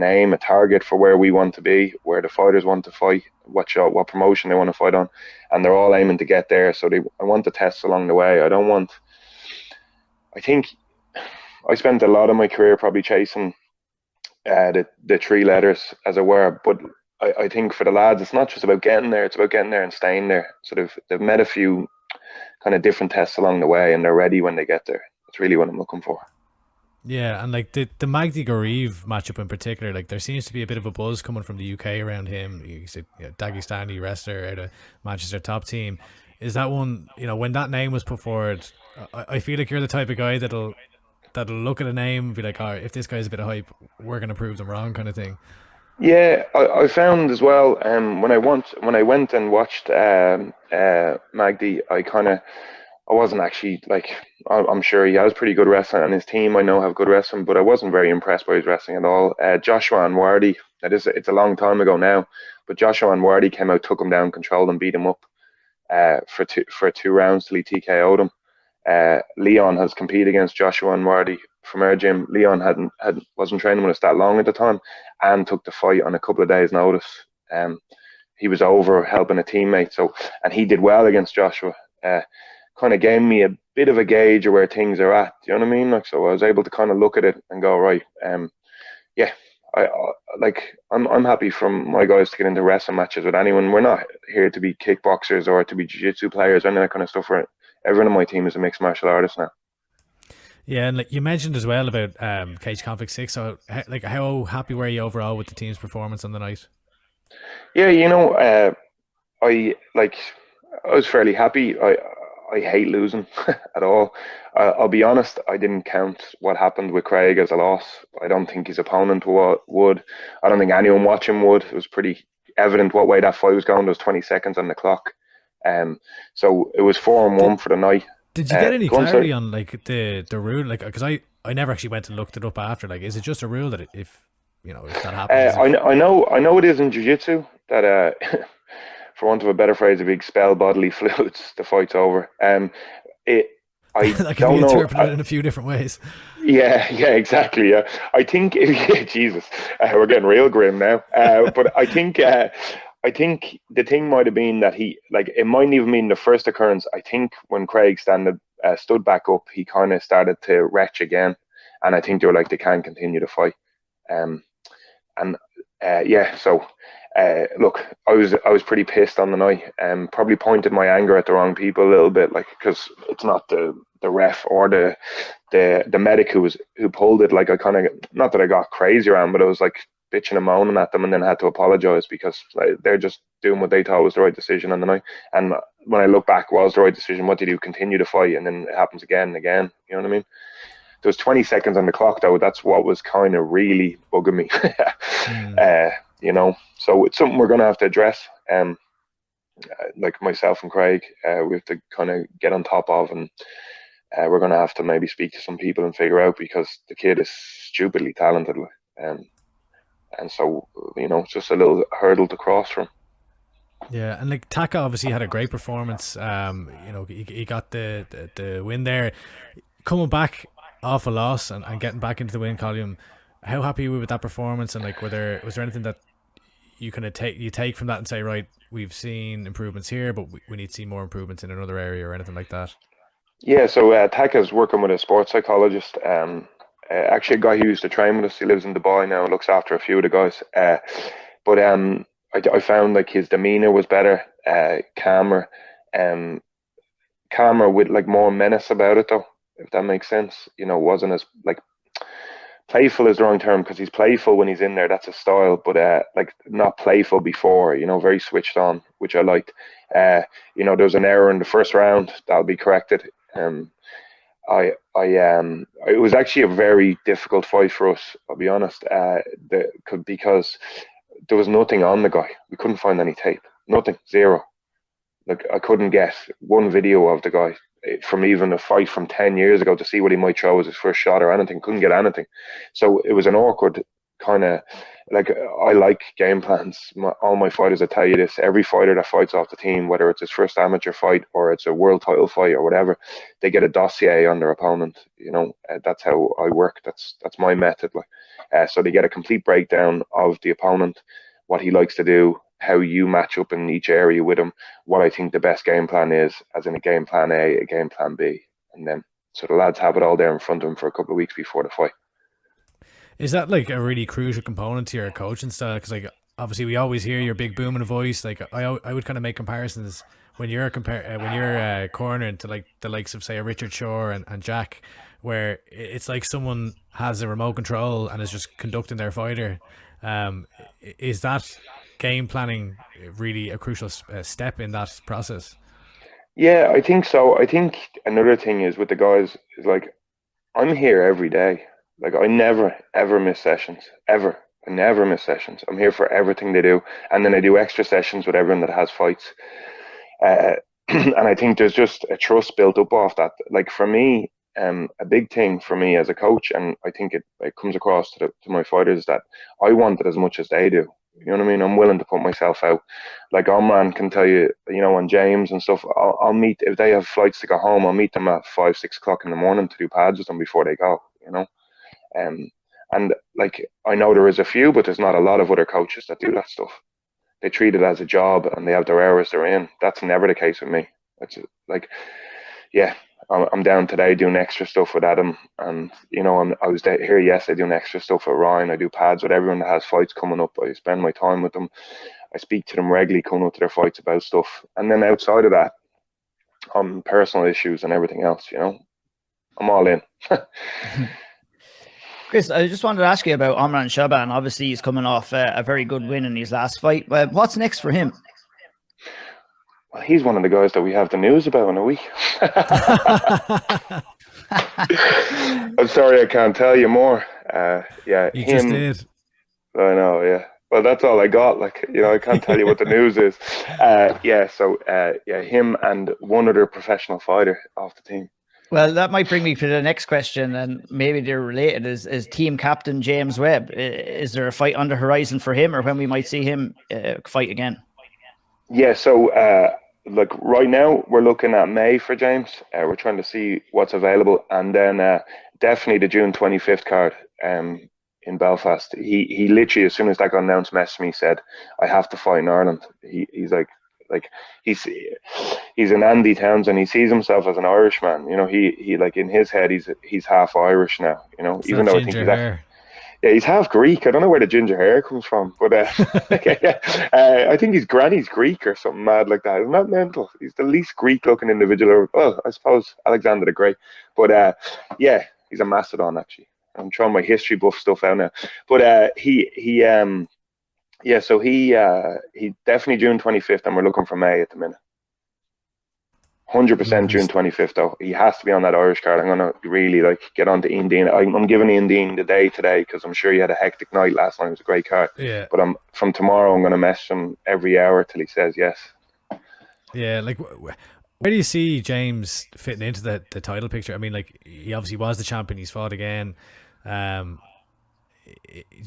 aim, a target for where we want to be, where the fighters want to fight, what promotion they want to fight on, and they're all aiming to get there. So I want the tests along the way. I think I spent a lot of my career probably chasing the 3 letters, as it were. But I think for the lads, it's not just about getting there; it's about getting there and staying there. So they've met a few kind of different tests along the way, and they're ready when they get there. That's really what I'm looking for. Yeah, and like the Magdi Garib matchup in particular, like there seems to be a bit of a buzz coming from the UK around him. He's a Dagestani wrestler out of Manchester top team. Is that one, when that name was put forward, I feel like you're the type of guy that'll look at a name and be like, oh, if this guy's a bit of hype, we're going to prove them wrong, kind of thing. Yeah, I found as well, when I went and watched Magdi, I wasn't actually like, I'm sure he has pretty good wrestling, and his team I know have good wrestling, but I wasn't very impressed by his wrestling at all. Joshua Anwardi, it's a long time ago now, but Joshua Anwardi came out, took him down, controlled him, beat him up for 2 rounds till he TKO'd him. Leon has competed against Joshua Anwardi from our gym. Leon wasn't training with us that long at the time, and took the fight on a couple of days' notice. He was over helping a teammate, and he did well against Joshua. Kind of gave me a bit of a gauge of where things are at. Do you know what I mean? Like, so I was able to kind of look at it and go, right, yeah, I'm happy from my guys to get into wrestling matches with anyone. We're not here to be kickboxers or to be jiu-jitsu players or any of that kind of stuff. Everyone on my team is a mixed martial artist now. Yeah, and like you mentioned as well about Cage Conflict 6. So, like, how happy were you overall with the team's performance on the night? Yeah, I was fairly happy. I hate losing at all. I'll be honest, I didn't count what happened with Craig as a loss. I don't think his opponent would. I don't think anyone watching would. It was pretty evident what way that fight was going. There was 20 seconds on the clock. So it was 4-1 for the night. Did you get any clarity on like the rule? Like, because I never actually went and looked it up after. Like, is it just a rule that if that happens? I know it is in jiu-jitsu that for want of a better phrase, if you expel bodily fluids, the fight's over. I that can be interpreted in a few different ways. Yeah, exactly. Yeah, I think Jesus, we're getting real grim now. But I think the thing might have been that it mightn't even mean the first occurrence. I think when Craig stood back up, he kind of started to retch again, and I think they were like, they can't continue to fight. So look, I was pretty pissed on the night, and probably pointed my anger at the wrong people a little bit, like, because it's not the ref or the medic who pulled it. Like, I kind of, not that I got crazy around, but I was like bitching and moaning at them, and then had to apologize because they're just doing what they thought was the right decision on the night. And when I look back, was the right decision. What did you continue to fight, and then it happens again and again. You know what I mean? There was 20 seconds on the clock though. That's what was kind of really bugging me. So it's something we're going to have to address. Like myself and Craig, we have to kind of get on top of, and we're going to have to maybe speak to some people and figure out, because the kid is stupidly talented. And so, it's just a little hurdle to cross from. Yeah, and like Taka obviously had a great performance. He got the win there. Coming back off a loss and getting back into the win column, how happy are you with that performance? And like, was there anything that you kind of take from that and say, right, we've seen improvements here, but we need to see more improvements in another area or anything like that? Yeah, so Taka's working with a sports psychologist. Actually, a guy who used to train with us. He lives in Dubai now and looks after a few of the guys. But I found like his demeanor was better, calmer with like more menace about it though, if that makes sense. Wasn't as like, playful is the wrong term, because he's playful when he's in there. That's his style, but like not playful before. Very switched on, which I liked. There was an error in the first round that'll be corrected. It was actually a very difficult fight for us, I'll be honest, because there was nothing on the guy. We couldn't find any tape, nothing, zero. Like, I couldn't get one video of the guy from even a fight from 10 years ago to see what he might throw as his first shot or anything. Couldn't get anything. So it was an awkward kind of like, I like game plans. All my fighters will tell you this. Every fighter that fights off the team, whether it's his first amateur fight or it's a world title fight or whatever, they get a dossier on their opponent. That's how I work. That's my method. So they get a complete breakdown of the opponent, what he likes to do, how you match up in each area with him, what I think the best game plan is, as in a game plan A, a game plan B, and then so the lads have it all there in front of them for a couple of weeks before the fight. Is that like a really crucial component to your coaching style? Because like obviously we always hear your big booming voice. Like I would kind of make comparisons when you're cornering to like the likes of say a Richard Shore and Jack, where it's like someone has a remote control and is just conducting their fighter. Is that game planning really a crucial step in that process? Yeah, I think so. I think another thing is with the guys is like, I'm here every day. Like, I never, ever miss sessions. Ever. I never miss sessions. I'm here for everything they do. And then I do extra sessions with everyone that has fights. And I think there's just a trust built up off that. Like, for me, a big thing for me as a coach, and I think it comes across to my fighters, that I want it as much as they do. You know what I mean? I'm willing to put myself out. Like, our man can tell you, on James and stuff, I'll meet, if they have flights to go home, I'll meet them at 5, 6 o'clock in the morning to do pads with them before they go, and like, I know there is a few, but there's not a lot of other coaches that do that stuff. They treat it as a job and they have their hours they're in. That's never the case with me. It's like, yeah, I'm down today doing extra stuff with Adam, and I was here yesterday doing extra stuff with Ryan. I do pads with everyone that has fights coming up. I spend my time with them. I speak to them regularly, coming up to their fights about stuff, and then outside of that, on personal issues and everything else, I'm all in. Chris, I just wanted to ask you about Omran Shaban. Obviously, he's coming off a very good win in his last fight. What's next for him? Well, he's one of the guys that we have the news about in a week. I'm sorry I can't tell you more. Yeah, you just did. I know, yeah. Well, that's all I got. Like, I can't tell you what the news is. Him and one other professional fighter off the team. Well, that might bring me to the next question, and maybe they're related. Is team captain James Webb? Is there a fight on the horizon for him, or when we might see him fight again? Yeah, so like right now we're looking at May for James. We're trying to see what's available, and then definitely the June 25th card in Belfast. He literally, as soon as that got announced, messaged me, said, I have to fight in Ireland. He's like he's an Andy Townsend. He sees himself as an Irishman. He like, in his head he's half Irish now. It's even though I think he's half Greek. I don't know where the ginger hair comes from, but I think his granny's Greek or something mad like that. Isn't that mental? He's the least Greek-looking individual. Well, I suppose Alexander the Great, but yeah, he's a mastodon actually. I'm throwing my history buff stuff out now, but so he definitely June 25th, and we're looking for May at the minute. 100% June 25th though. He has to be on that Irish card. I'm gonna really get on to Ian Dean. I'm giving Ian Dean the day today because I'm sure he had a hectic night last night. It was a great card. Yeah. But from tomorrow I'm gonna message him every hour till he says yes. Yeah, like where do you see James fitting into the title picture? I mean, like, he obviously was the champion. He's fought again. Do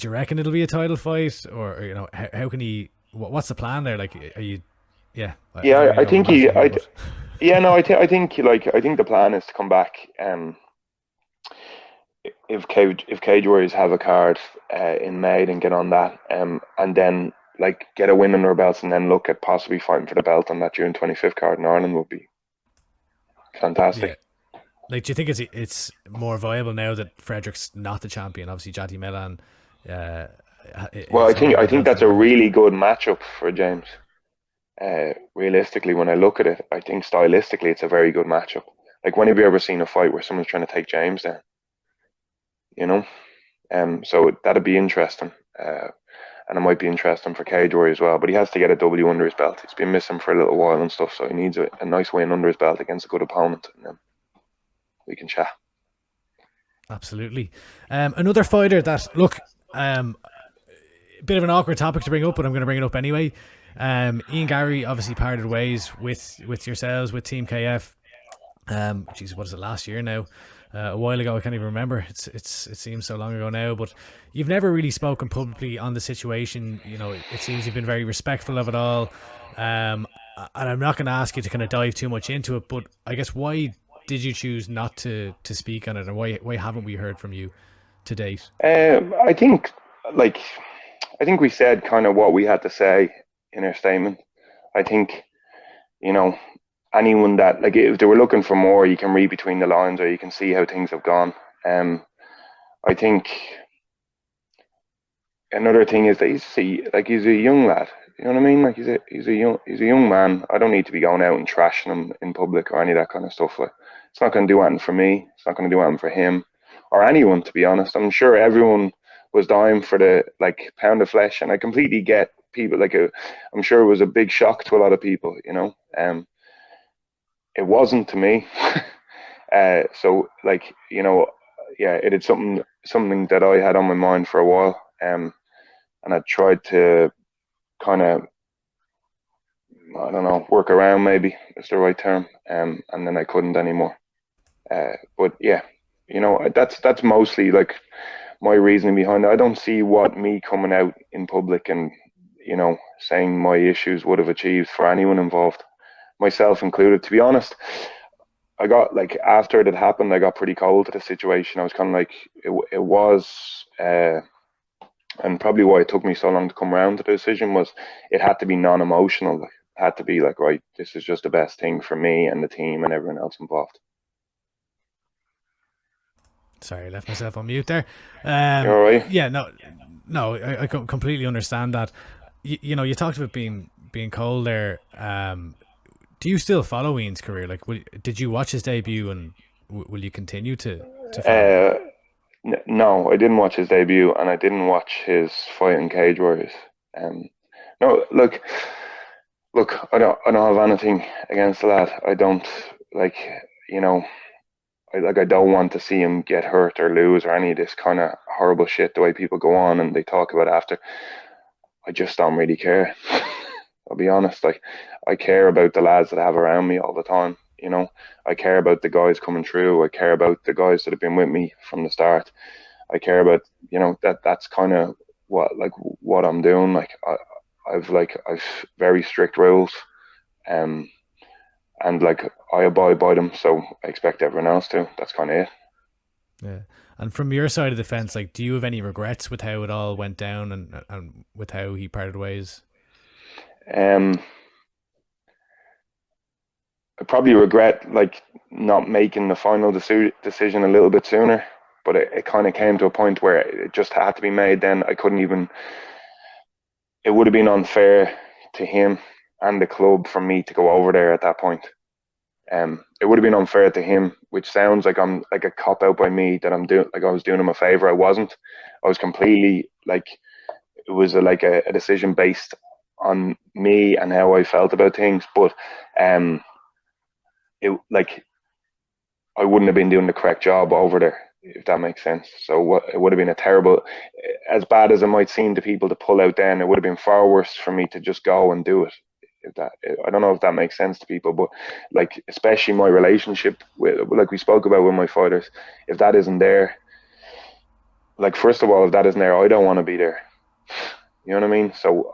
you reckon it'll be a title fight, or how can he? What's the plan there? Like, are you? Yeah. I think the plan is to come back. If Cage Warriors have a card in May, then get on that, and then get a win under our belts, and then look at possibly fighting for the belt on that June 25th card in Ireland would be fantastic. Yeah. Like, do you think it's more viable now that Frederick's not the champion? Obviously, Jati Milan. Well, I think that's a really good matchup for James. Realistically, when I look at it, I think stylistically it's a very good matchup. Like, when have you ever seen a fight where someone's trying to take James down? So that'd be interesting, and it might be interesting for Cage Warrior as well. But he has to get a W under his belt. He's been missing for a little while and stuff, so he needs a nice win under his belt against a good opponent, and then we can chat. Absolutely. Another fighter that, look, bit of an awkward topic to bring up, but I'm going to bring it up anyway. Ian Garry obviously parted ways with yourselves, with Team KF. What is it, last year now? a while ago. I can't even remember. It seems so long ago now. But you've never really spoken publicly on the situation. You know, it seems you've been very respectful of it all. And I'm not going to ask you to kind of dive too much into it, but I guess why did you choose not to speak on it, and why haven't we heard from you to date? I think we said kind of what we had to say in our statement. I think, you know, anyone that, like, if they were looking for more, you can read between the lines, or you can see how things have gone. I think another thing is that he's a young lad. You know what I mean? Like, he's a young man. I don't need to be going out and trashing him in public or any of that kind of stuff. Like, it's not going to do anything for me. It's not going to do anything for him or anyone, to be honest. I'm sure everyone was dying for the, like, pound of flesh, and I completely get people. Like, I'm sure it was a big shock to a lot of people. You know, it wasn't to me. So, like, you know, yeah, it is something that I had on my mind for a while. And I tried to kind of, I don't know, work around, maybe is the right term. And then I couldn't anymore. But yeah, you know, that's mostly like my reasoning behind it. I don't see what me coming out in public and, you know, saying my issues would have achieved for anyone involved, myself included. To be honest, I got, like, after it had happened, I got pretty cold to the situation. I was kind of like, it was, and probably why it took me so long to come around to the decision was it had to be non-emotional. Like, it had to be like, right, this is just the best thing for me and the team and everyone else involved. Sorry, I left myself on mute there. You're all right? Yeah, no, I completely understand that. You know, you talked about being cold there. Do you still follow Ian's career? Like, did you watch his debut, and will you continue to follow? No, I didn't watch his debut, and I didn't watch his fight in Cage Warriors. No, look, I don't have anything against the lad. I don't, like, you know, I don't want to see him get hurt or lose or any of this kind of horrible shit, the way people go on and they talk about after. I just don't really care. I'll be honest. Like, I care about the lads that I have around me all the time. You know, I care about the guys coming through. I care about the guys that have been with me from the start. I care about, you know, that's kind of what I'm doing. Like, I've very strict rules, and like, I abide by them. So I expect everyone else to. That's kind of it. Yeah. And from your side of the fence, like, do you have any regrets with how it all went down and with how he parted ways? I probably regret, like, not making the final decision a little bit sooner, but it kind of came to a point where it just had to be made. Then I couldn't even. It would have been unfair to him and the club for me to go over there at that point. It would have been unfair to him, which sounds like I'm like a cop out by me, that I'm doing, like, I was doing him a favor. I wasn't. I was completely, like, it was a decision based on me and how I felt about things. But it, like, I wouldn't have been doing the correct job over there, if that makes sense. So it would have been a terrible, as bad as it might seem to people to pull out then, it would have been far worse for me to just go and do it. I don't know if that makes sense to people, but, like, especially my relationship with, like we spoke about with my fighters, if that isn't there, like, first of all, if that isn't there, I don't want to be there. You know what I mean? So,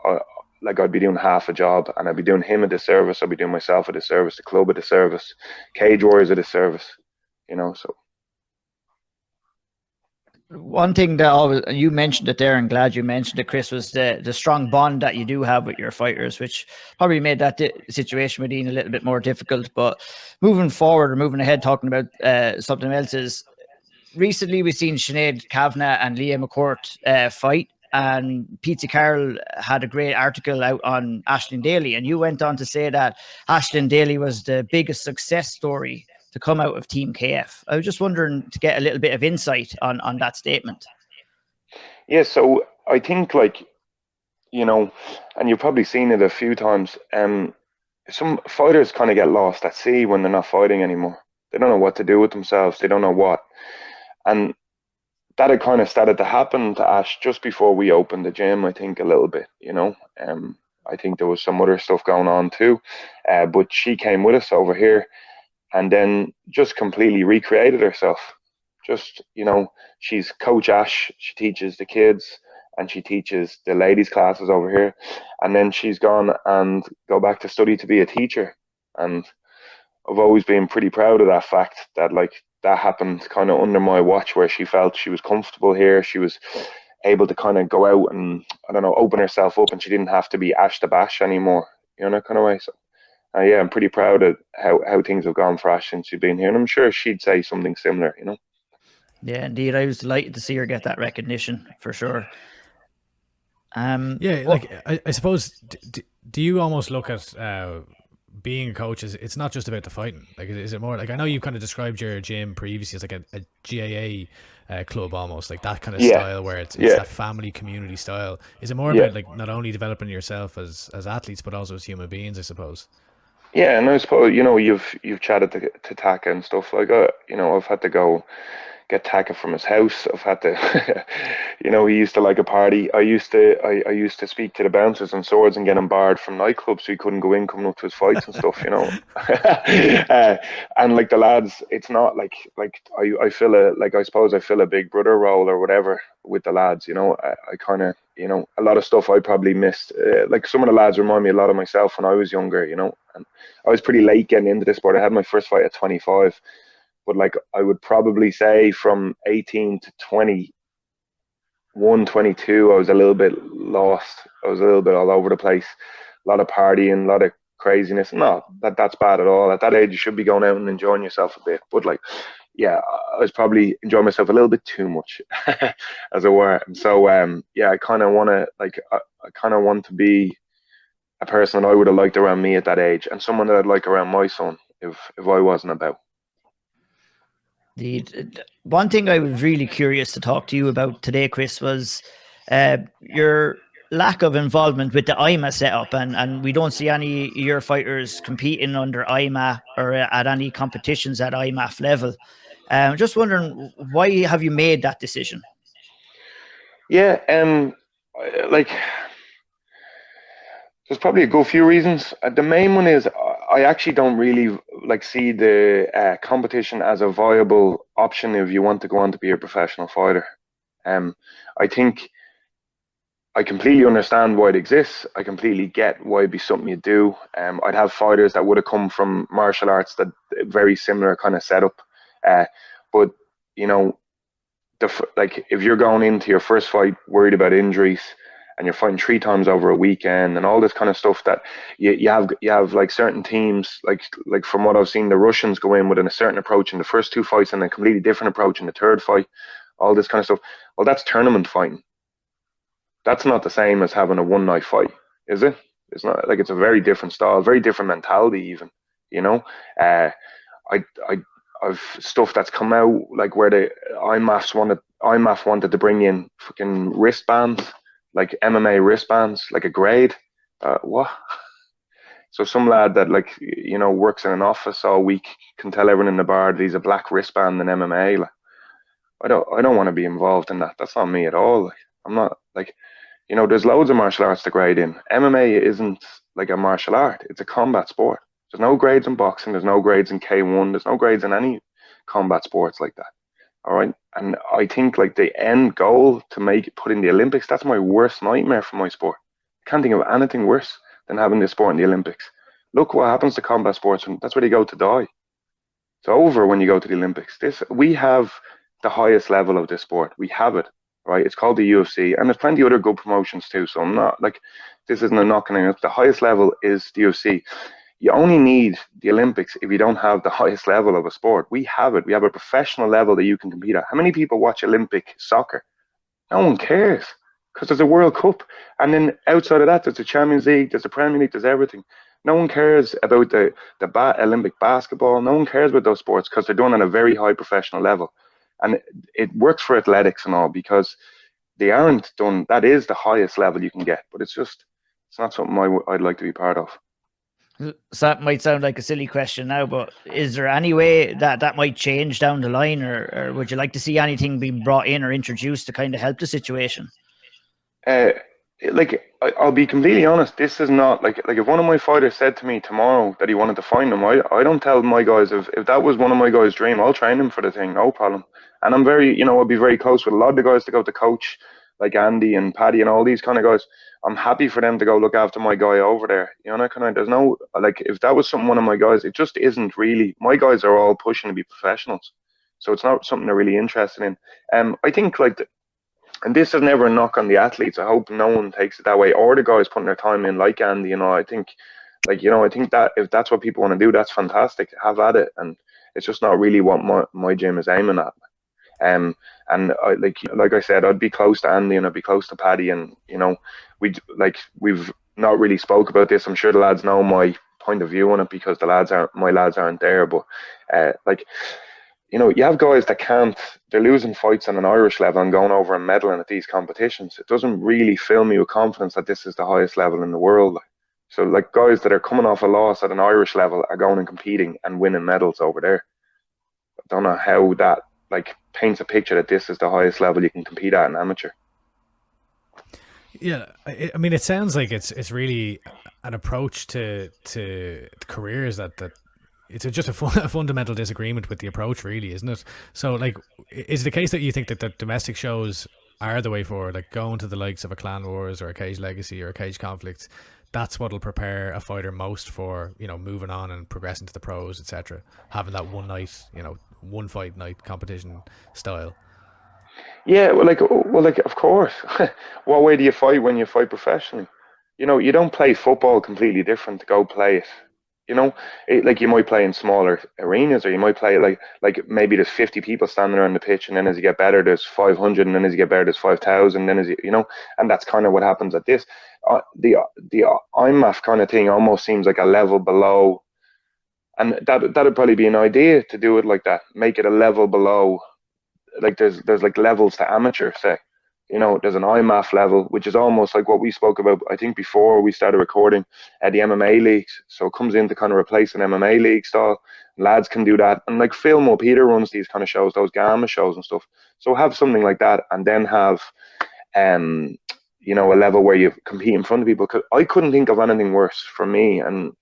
like, I'd be doing half a job, and I'd be doing him a disservice. I'd be doing myself a disservice, the club a disservice, Cage Warriors a disservice. You know, so. One thing that always, you mentioned it there, and glad you mentioned it, Chris, was the strong bond that you do have with your fighters, which probably made that situation with Ian a little bit more difficult. But moving forward, or moving ahead, talking about something else, is recently we've seen Sinead Kavanagh and Leah McCourt fight, and Pizza Carroll had a great article out on Aisling Daly, and you went on to say that Aisling Daly was the biggest success story to come out of Team KF. I was just wondering to get a little bit of insight on that statement. Yeah, so I think, like, you know, and you've probably seen it a few times, some fighters kind of get lost at sea when they're not fighting anymore. They don't know what to do with themselves. They don't know what. And that had kind of started to happen to Ash just before we opened the gym, I think, a little bit, you know. I think there was some other stuff going on too. But she came with us over here and then just completely recreated herself. Just, she's Coach Ash. She teaches the kids and she teaches the ladies' classes over here. And then she's gone and go back to study to be a teacher. And I've always been pretty proud of that fact that that happened kind of under my watch, where she felt she was comfortable here. She was able to kind of go out and, I don't know, open herself up, and she didn't have to be Ash the Bash anymore, that kind of way. So yeah, I'm pretty proud of how things have gone for Ash since she's been here, and I'm sure she'd say something similar, Yeah, indeed. I was delighted to see her get that recognition, for sure. I suppose, do you almost look at being a coach as, it's not just about the fighting? Like, is it more like, I know you kind of described your gym previously as like a GAA club, almost like that kind of style, where it's that family community style. Is it more about like not only developing yourself as athletes, but also as human beings, I suppose? Yeah, and I suppose, you've chatted to Taka and stuff like that. I've had to go get Taka from his house. I've had to, he used to like a party. I used to speak to the bouncers on Swords and get him barred from nightclubs so he couldn't go in coming up to his fights and stuff, and like the lads, it's not like I feel I suppose I feel a big brother role or whatever with the lads. I kind of, a lot of stuff I probably missed. Like some of the lads remind me a lot of myself when I was younger, and I was pretty late getting into this sport. I had my first fight at 25. But like, I would probably say from 18 to 21, 22, I was a little bit lost. I was a little bit all over the place. A lot of partying, a lot of craziness. Not that's bad at all. At that age, you should be going out and enjoying yourself a bit. But like, yeah, I was probably enjoying myself a little bit too much, as it were. And so, I kind of want to, I kind of want to be a person that I would have liked around me at that age, and someone that I'd like around my son if I wasn't about. The one thing I was really curious to talk to you about today, Chris, was your lack of involvement with the IMMA setup, and we don't see any of your fighters competing under IMMA or at any competitions at IMMAF level. Just wondering, why have you made that decision? Yeah, there's probably a good few reasons. The main one is I actually don't really see the competition as a viable option if you want to go on to be a professional fighter. I think I completely understand why it exists. I completely get why it'd be something you do. I'd have fighters that would have come from martial arts that very similar kind of setup. But if you're going into your first fight worried about injuries, and you're fighting 3 times over a weekend and all this kind of stuff, that you have like certain teams, like from what I've seen, the Russians go in with a certain approach in the first 2 fights and a completely different approach in the 3rd fight, all this kind of stuff. Well, that's tournament fighting. That's not the same as having a one-night fight, is it? It's not. Like, it's a very different style, very different mentality even, I've stuff that's come out, like where the IMMAF wanted to bring in fucking wristbands, like MMA wristbands, like a grade. What? So some lad that works in an office all week can tell everyone in the bar that he's a black wristband in MMA. Like, I don't want to be involved in that. That's not me at all. Like, I'm not there's loads of martial arts to grade in. MMA isn't like a martial art. It's a combat sport. There's no grades in boxing. There's no grades in K1. There's no grades in any combat sports like that. All right. And I think the end goal to put in the Olympics, that's my worst nightmare for my sport. I can't think of anything worse than having this sport in the Olympics. Look what happens to combat sports, and that's where they go to die. It's over when you go to the Olympics. We have the highest level of this sport. We have it, right? It's called the UFC, and there's plenty of other good promotions too. So I'm not this isn't a knocking it. The highest level is the UFC. You only need the Olympics if you don't have the highest level of a sport. We have it. We have a professional level that you can compete at. How many people watch Olympic soccer? No one cares, because there's a World Cup. And then outside of that, there's the Champions League, there's the Premier League, there's everything. No one cares about the Olympic basketball. No one cares about those sports because they're done at a very high professional level. And it works for athletics and all because they aren't done. That is the highest level you can get. But it's not something I'd like to be part of. So that might sound like a silly question now, but is there any way that might change down the line, or would you like to see anything being brought in or introduced to kind of help the situation? like I'll be completely honest. This is not like if one of my fighters said to me tomorrow that he wanted to find them, I don't tell my guys if that was one of my guys' dream, I'll train him for the thing, no problem. And I'm very, I'll be very close with a lot of the guys that go to coach, like Andy and Paddy and all these kind of guys. I'm happy for them to go look after my guy over there. There's no, like, if that was something one of my guys, it just isn't really. My guys are all pushing to be professionals, so it's not something they're really interested in. I think and this is never a knock on the athletes. I hope no one takes it that way, or the guys putting their time in, like Andy. I think, I think that if that's what people want to do, that's fantastic. Have at it, and it's just not really what my gym is aiming at. And like I said, I'd be close to Andy and I'd be close to Paddy, and we've not really spoke about this. I'm sure the lads know my point of view on it because my lads aren't there, but you have guys that can't, they're losing fights on an Irish level and going over and medaling at these competitions. It doesn't really fill me with confidence that this is the highest level in the world. So guys that are coming off a loss at an Irish level are going and competing and winning medals over there. I don't know how that paints a picture that this is the highest level you can compete at in amateur. Yeah, I mean, it sounds like it's really an approach to careers that it's just a fundamental disagreement with the approach, really, isn't it? So, is it the case that you think that the domestic shows are the way forward, like going to the likes of a Clan Wars or a Cage Legacy or a Cage Conflict? That's what'll prepare a fighter most for, moving on and progressing to the pros, etc. Having that one night, one fight night competition style. Yeah, well, of course. What way do you fight when you fight professionally? You don't play football completely different to go play it. You might play in smaller arenas, or you might play like maybe there's 50 people standing around the pitch, and then as you get better, there's 500, and then as you get better, there's 5,000. Then and that's kind of what happens at this. The IMMAF kind of thing almost seems like a level below, and that'd probably be an idea to do it like that. Make it a level below. Like there's levels to amateur, say. There's an IMMAF level, which is almost like what we spoke about, I think, before we started recording, the MMA leagues. So it comes in to kind of replace an MMA league style. Lads can do that. And Phil Mo Peter runs these kind of shows, those Gamma shows and stuff. So have something like that, and then have, a level where you compete in front of people. Because I couldn't think of anything worse for me. And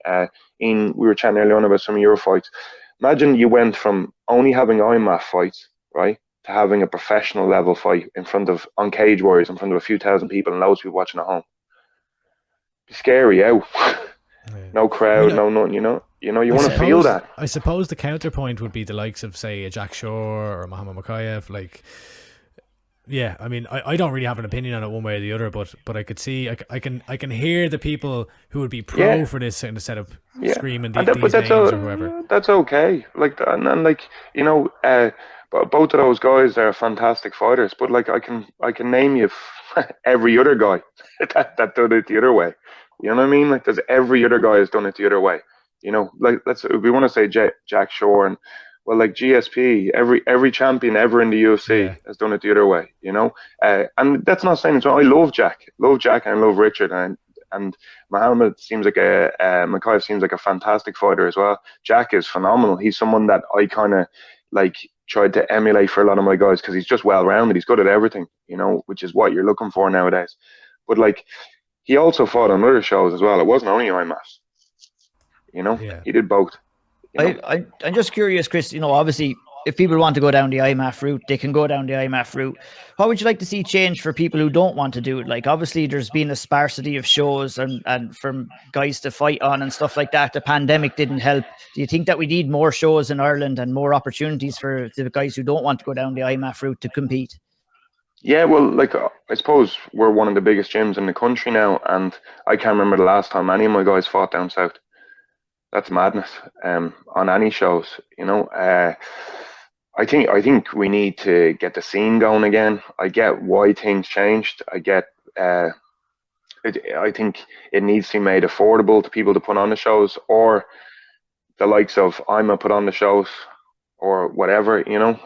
we were chatting earlier on about some of your fights. Imagine you went from only having IMMAF fights, right, to having a professional level fight on Cage Warriors in front of a few thousand people and loads of people watching at home. Be scary out. No crowd, no nothing. You want to feel that. I suppose the counterpoint would be the likes of, say, a Jack Shore or Muhammad Mokayev. Yeah, I mean, I don't really have an opinion on it one way or the other, but I could see, I can hear the people who would be pro for this kind of setup screaming these names or whoever. That's okay. But both of those guys are fantastic fighters. But I can name you every other guy that done it the other way. You know what I mean? There's every other guy has done it the other way. If we want to say Jack Shore and GSP, every champion ever in the UFC has done it the other way. And that's not saying it's wrong. I love Jack, and I love Richard, and Muhammad seems like Mokayev seems like a fantastic fighter as well. Jack is phenomenal. He's someone that I kind of tried to emulate for a lot of my guys because he's just well-rounded. He's good at everything, which is what you're looking for nowadays. But he also fought on other shows as well. It wasn't only IMMAF. He did both. I'm just curious, Chris, obviously if people want to go down the IMMAF route, they can go down the IMMAF route. What would you like to see change for people who don't want to do it? Obviously there's been a sparsity of shows and from guys to fight on and stuff like that. The pandemic didn't help. Do you think that we need more shows in Ireland and more opportunities for the guys who don't want to go down the IMMAF route to compete? Yeah, well, I suppose we're one of the biggest gyms in the country now, and I can't remember the last time any of my guys fought down south. That's madness. On any shows, I think we need to get the scene going again. I get why things changed. I get. I think it needs to be made affordable to people to put on the shows, or the likes of IMMA put on the shows, or whatever,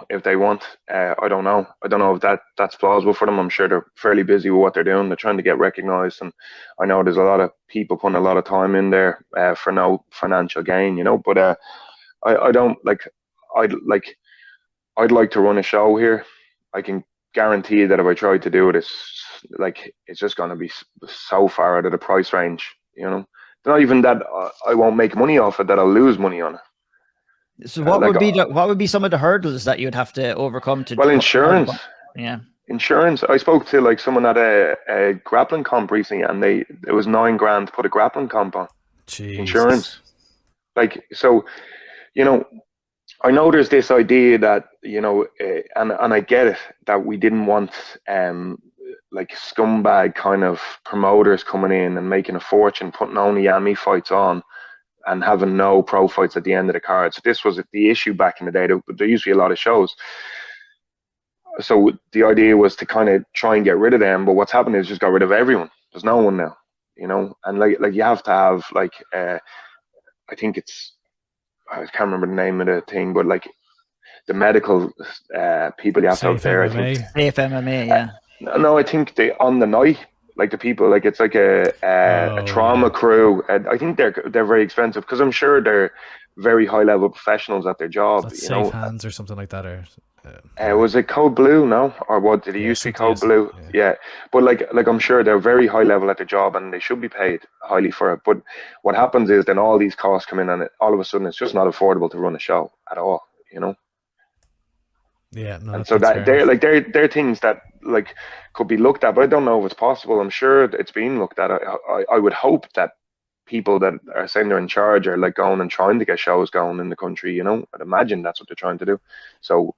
if they want. I don't know. I don't know if that's plausible for them. I'm sure they're fairly busy with what they're doing. They're trying to get recognised, and I know there's a lot of people putting a lot of time in there for no financial gain, But I don't I'd like to run a show here. I can guarantee that if I try to do it, it's just going to be so far out of the price range. You know, not even that I won't make money off it, that I'll lose money on it. So what would be some of the hurdles that you'd have to overcome to? Well, insurance. Yeah. Insurance. I spoke to like someone at a grappling comp recently, and it was $9,000 to put a grappling comp on. Jesus. Insurance. Like, so, you know, I know there's this idea that, you know, and I get it, that we didn't want like scumbag kind of promoters coming in and making a fortune, putting only AMI fights on and having no pro fights at the end of the card. So this was the issue back in the day. There used to be a lot of shows. So the idea was to kind of try and get rid of them, but what's happened is just got rid of everyone. There's no one now, you know, and like you have to have like I think I can't remember the name of the thing, but like the medical people you have to have there. SevereMMA, yeah. No, I think on the night, like the people, like it's like a trauma crew. I think they're very expensive because I'm sure they're very high level professionals at their job. That's Safe Hands or something like that, or was it Code Blue? No, or what did it used to be Code Blue? Yeah, but like I'm sure they're very high level at their job and they should be paid highly for it. But what happens is then all these costs come in and all of a sudden it's just not affordable to run a show at all, you know. Yeah, no, and so they're things that like could be looked at, but I don't know if it's possible. I'm sure it's being looked at. I would hope that people that are saying they're in charge are like going and trying to get shows going in the country, you know. I'd imagine that's what they're trying to do. So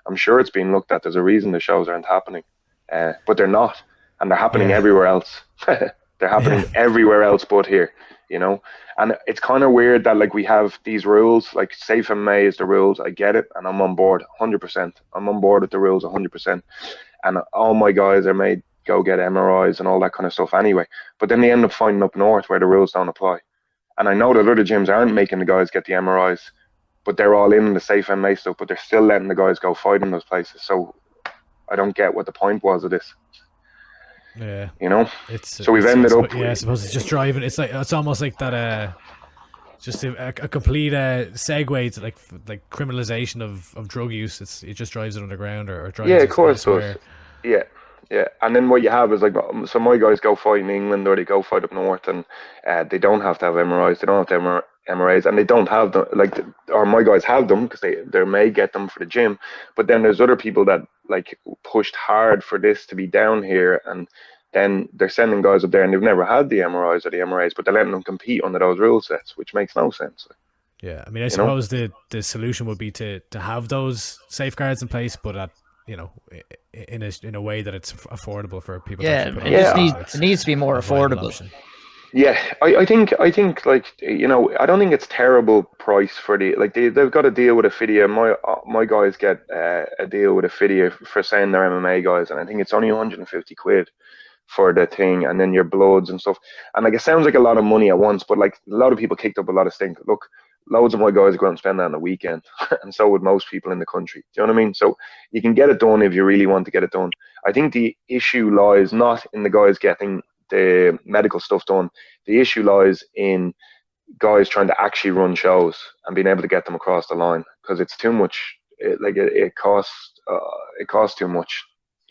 I'm sure it's being looked at. There's a reason the shows aren't happening, but they're not, and they're happening everywhere else. They're happening everywhere else but here, you know. And it's kind of weird that like we have these rules, like SevereMMA is the rules. I get it, and I'm on board 100%. I'm on board with the rules 100%. And all my guys are made go get MRIs and all that kind of stuff anyway. But then they end up finding up north where the rules don't apply. And I know that other gyms aren't making the guys get the MRIs, but they're all in the SevereMMA stuff, but they're still letting the guys go fight in those places. So I don't get what the point was of this. Yeah, you know, so we've ended up. Yeah, I suppose it's just driving. It's almost like that. Just a complete segue to like criminalization of drug use. It just drives it underground or drives. Yeah, of course. So, yeah. And then what you have is like, so my guys go fight in England or they go fight up north, and they don't have to have MRIs. They don't have to have MRAs, and they don't have them. Or my guys have them because they may get them for the gym. But then there's other people that like pushed hard for this to be down here, and then they're sending guys up there and they've never had the MRIs or the MRAs, but they're letting them compete under those rule sets, which makes no sense. Yeah, I mean, I suppose the solution would be to have those safeguards in place, but at in a way that it's affordable for people. Yeah, it needs to be more affordable. Yeah, I think like, you know, I don't think it's terrible price for they've got a deal with a FIDIA. My guys get a deal with a FIDIA for saying they're MMA guys, and I think it's only 150 quid for the thing, and then your bloods and stuff. And like, it sounds like a lot of money at once, but like a lot of people kicked up a lot of stink. Look, loads of my guys go out and spend that on the weekend, and so would most people in the country. Do you know what I mean? So you can get it done if you really want to get it done. I think the issue lies not in the guys getting the medical stuff done. The issue lies in guys trying to actually run shows and being able to get them across the line, because it's too much. It costs too much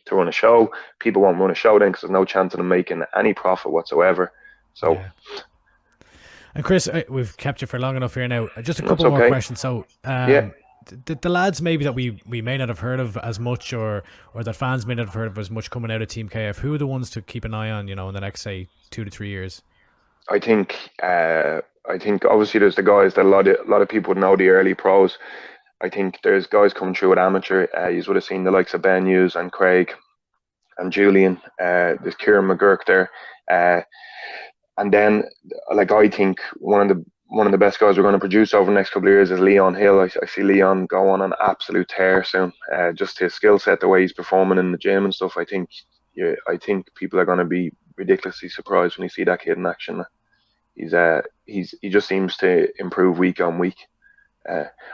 to run a show. People won't run a show then because there's no chance of them making any profit whatsoever. So. Yeah. And Chris, we've kept you for long enough here now. Just a couple more questions. So, the lads maybe that we may not have heard of as much, or that fans may not have heard of as much coming out of Team KF, who are the ones to keep an eye on, you know, in the next, say, 2 to 3 years? I think obviously there's the guys that a lot of people would know, the early pros. I think there's guys coming through with amateur. You would have seen the likes of Ben Hughes and Craig and Julian. There's Kieran McGurk there. And then, like, I think one of the best guys we're going to produce over the next couple of years is Leon Hill. I see Leon go on an absolute tear soon. Just his skill set, the way he's performing in the gym and stuff. I think people are going to be ridiculously surprised when you see that kid in action. He just seems to improve week on week.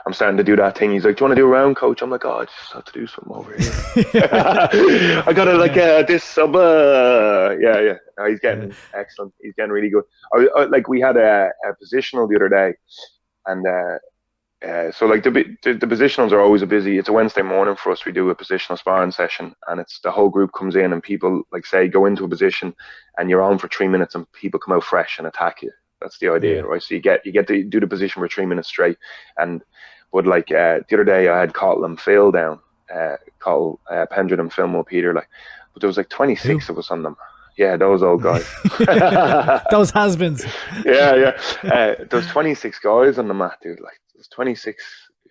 I'm starting to do that thing. He's like, "Do you want to do a round, coach?" I'm like, "Oh, I just have to do something over here." I gotta this sub. Yeah. No, he's getting excellent. He's getting really good. We had a positional the other day, and So like the positionals are always busy. It's a Wednesday morning for us. We do a positional sparring session, and it's the whole group comes in, and people like say go into a position, and you're on for 3 minutes, and people come out fresh and attack you. That's the idea, right? So you get to do the position for 3 minutes straight. But like the other day, I had Caoilte and Phil down, Pendred and Phil Mulpeter, like, but there was like 26 of us on them. Yeah, those old guys. Those has-beens. Yeah. There's 26 guys on the mat, dude. Like, there's 26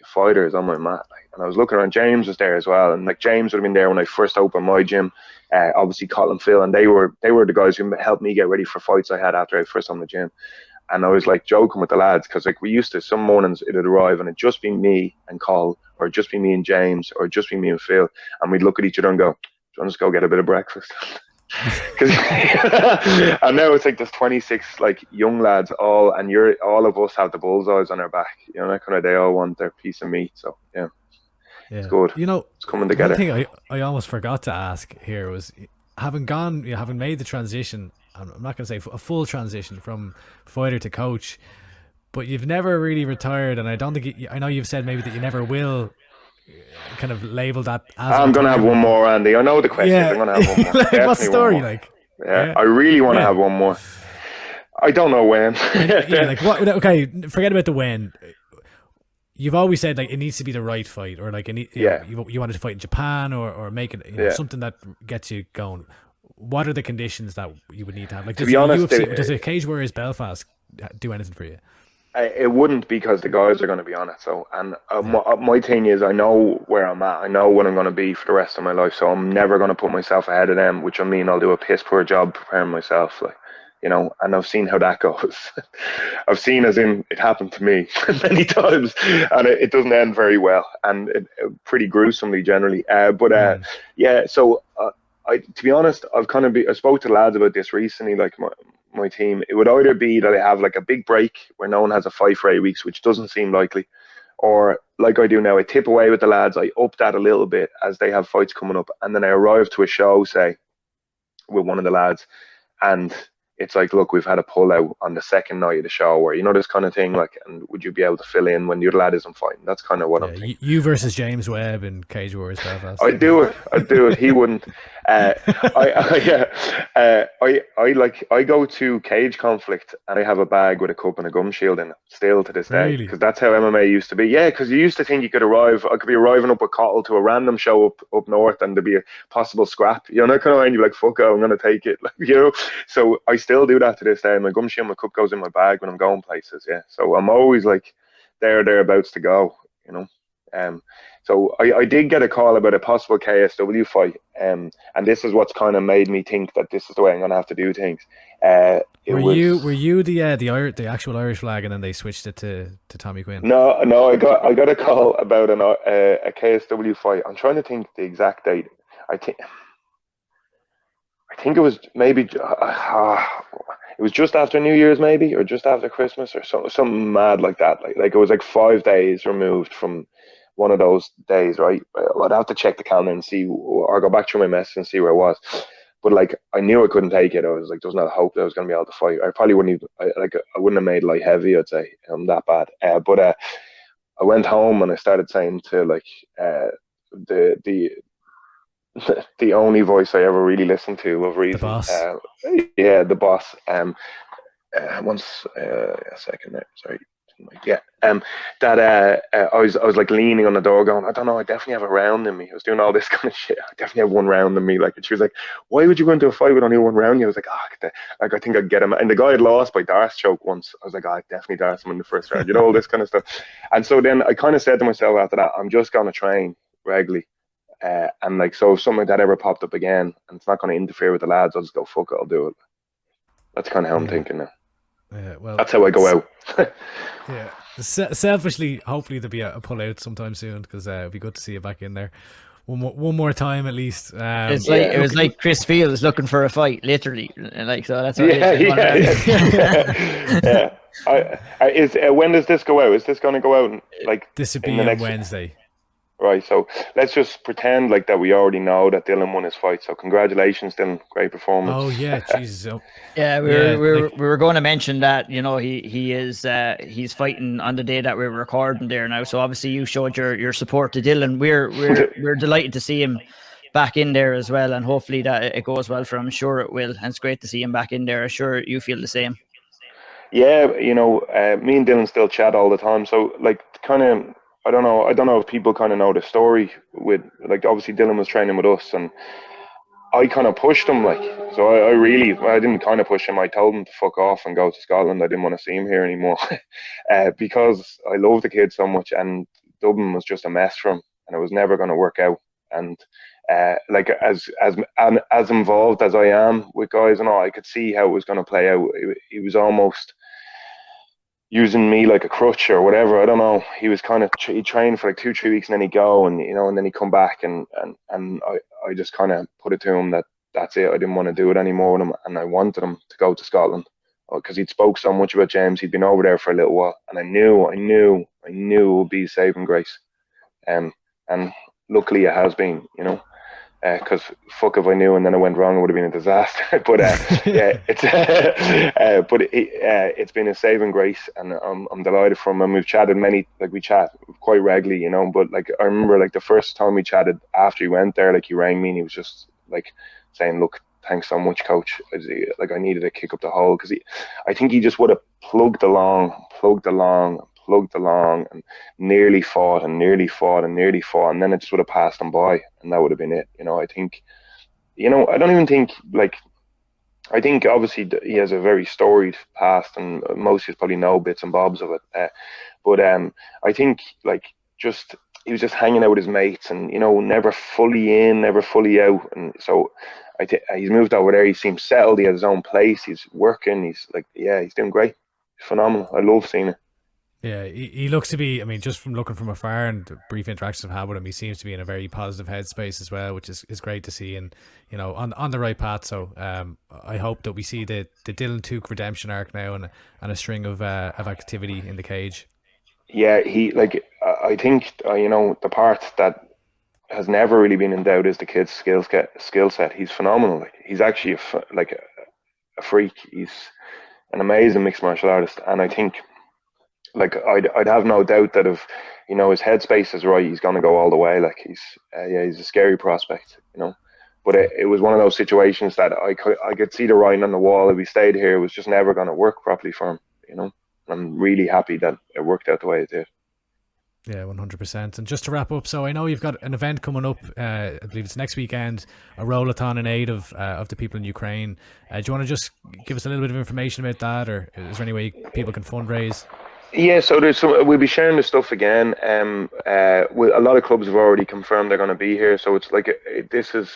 fighters on my mat. Like, and I was looking around. James was there as well, and like James would have been there when I first opened my gym. Obviously, Caoilte and Phil, and they were the guys who helped me get ready for fights I had after I first opened the gym. And I was like joking with the lads because like we used to, some mornings it'd arrive and it'd just be me and Col, or just be me and James, or just be me and Phil, and we'd look at each other and go, "Do you want us to go get a bit of breakfast?" And now it's like there's 26 like young lads and all of us have the bullseyes on our back, you know, that kind of, they all want their piece of meat. So yeah, it's good. You know, it's coming together. One thing I almost forgot to ask here was, having made the transition, I'm not going to say a full transition from fighter to coach, but you've never really retired, and I don't think I know you've said maybe that you never will kind of label that as I'm going to have one more, Andy. I know the question. I'm going to have one more. Like, what story? Like, yeah, I really want to have one more. I don't know when. Like what? Okay, forget about the when. You've always said like it needs to be the right fight, or like you wanted to fight in Japan, or make it something that gets you going. What are the conditions that you would need to have? Like, to be honest, does a Cage Warriors Belfast do anything for you? It wouldn't, because the guys are going to be on it. So, and my thing is, I know where I'm at. I know what I'm going to be for the rest of my life. So I'm never going to put myself ahead of them, which I mean, I'll do a piss poor job preparing myself, like, you know. And I've seen how that goes. I've seen, as in, it happened to me many times, and it doesn't end very well, and pretty gruesomely generally. Yeah. So to be honest, I spoke to lads about this recently, like my team. It would either be that I have like a big break where no one has a fight for 8 weeks, which doesn't seem likely, or like I do now, I tip away with the lads, I up that a little bit as they have fights coming up, and then I arrive to a show, say, with one of the lads, and it's like, look, we've had a pull out on the second night of the show, where, you know, this kind of thing, like, and would you be able to fill in when the other lad isn't fighting? That's kind of what I'm thinking. You versus James Webb in Cage Warriors Belfast. I'd do it. He wouldn't. I go to Cage Conflict, and I have a bag with a cup and a gum shield in it still to this day, because that's how MMA used to be. Yeah, because you used to think you could arrive. I could be arriving up with Caoilte to a random show up north, and there'd be a possible scrap. You know, kind of, and you're like, fuck it, I'm gonna take it. Like, you know. So I still do that to this day. My gum shield, my cup goes in my bag when I'm going places. Yeah. So I'm always like thereabouts to go. You know. So I did get a call about a possible KSW fight, and this is what's kind of made me think that this is the way I'm going to have to do things. Were you the actual Irish flag, and then they switched it to Tommy Quinn? No, I got a call about a KSW fight. I'm trying to think the exact date. I think it was maybe it was just after New Year's, maybe, or just after Christmas, or something mad like that. Like it was like 5 days removed from one of those days, right? I'd have to check the calendar and see, or go back through my message and see where it was. But like, I knew I couldn't take it. I was like, there's not a hope that I was going to be able to fight. I probably wouldn't even, I wouldn't have made light heavy, I'd say. I'm that bad. But I went home and I started saying to like the only voice I ever really listened to of reason. The boss. The boss. A second there. Sorry. That I was like leaning on the door going, I don't know, I definitely have a round in me. I was doing all this kind of shit. I definitely have one round in me. Like, and she was like, why would you go into a fight with only one round? I was like, I think I'd get him. And the guy had lost by Darce choke once. I was like, I definitely Darce him in the first round. You know, all this kind of stuff. And so then I kind of said to myself after that, I'm just going to train regularly. And like, so if something like that ever popped up again and it's not going to interfere with the lads, I'll just go, fuck it, I'll do it. That's kind of how I'm thinking now. Yeah, well, that's how I go out. Yeah, selfishly, hopefully there'll be a pull out sometime soon, because it'd be good to see you back in there one more time at least. It's like it was like Chris Fields looking for a fight, literally. Like, so that's what it is. When does this go out? Is this going to go out like this would be on Wednesday? Right, so let's just pretend like that we already know that Dylan won his fight. So congratulations, Dylan. Great performance. Oh yeah, Jesus. Yeah, we were going to mention that, you know, he is he's fighting on the day that we're recording there now. So obviously you showed your support to Dylan. We're delighted to see him back in there as well, and hopefully that it goes well for him. I'm sure it will, and it's great to see him back in there. I'm sure you feel the same. Yeah, you know, me and Dylan still chat all the time. So like, kind of, I don't know if people kind of know the story with, like, obviously Dylan was training with us, and I kind of pushed him, like, so I didn't kind of push him. I told him to fuck off and go to Scotland. I didn't want to see him here anymore, because I love the kid so much, and Dublin was just a mess for him, and it was never going to work out. And like, as involved as I am with guys and all, I could see how it was going to play out. He was almost using me like a crutch or whatever. I don't know. He was kind of he trained for like 2-3 weeks, and then he'd go, and you know, and then he'd come back, and I just kind of put it to him that that's it. I didn't want to do it anymore with him, and I wanted him to go to Scotland because he'd spoke so much about James. He'd been over there for a little while, and I knew it would be saving grace, and luckily it has been, you know. Because fuck if I knew and then it went wrong, it would have been a disaster. But yeah, it's been a saving grace, and I'm delighted for him. And we've chatted we chat quite regularly, you know. But like, I remember like the first time we chatted after he went there, like he rang me and he was just like saying, "Look, thanks so much, coach. Like, I needed a kick up the hole," because I think he just would have plugged along, and nearly fought, and then it just would have passed him by, and that would have been it. You know, I think, you know, I don't even think, like, I think obviously he has a very storied past, and most of you probably know bits and bobs of it. But I think, like, just he was just hanging out with his mates, and, you know, never fully in, never fully out. And so he's moved over there. He seems settled. He has his own place. He's working. He's like, yeah, he's doing great. He's phenomenal. I love seeing it. Yeah, he looks to be, I mean, just from looking from afar and the brief interactions I've had with him, he seems to be in a very positive headspace as well, which is great to see, and, you know, on the right path. So I hope that we see the Dylan Tuke redemption arc now, and a string of activity in the cage. Yeah, he, like, I think, you know, the part that has never really been in doubt is the kid's skill set. He's phenomenal. Like, he's actually a freak. He's an amazing mixed martial artist, and I think, like, I'd have no doubt that if, you know, his headspace is right, he's going to go all the way. Like, he's a scary prospect, you know. But it was one of those situations that I could see the writing on the wall. If he stayed here, it was just never going to work properly for him, you know. I'm really happy that it worked out the way it did. Yeah, 100%. And just to wrap up, so I know you've got an event coming up, I believe it's next weekend, a roll-a-thon in aid of the people in Ukraine. Do you want to just give us a little bit of information about that, or is there any way people can fundraise? Yeah, so we'll be sharing the stuff again. A lot of clubs have already confirmed they're going to be here, so it's like this is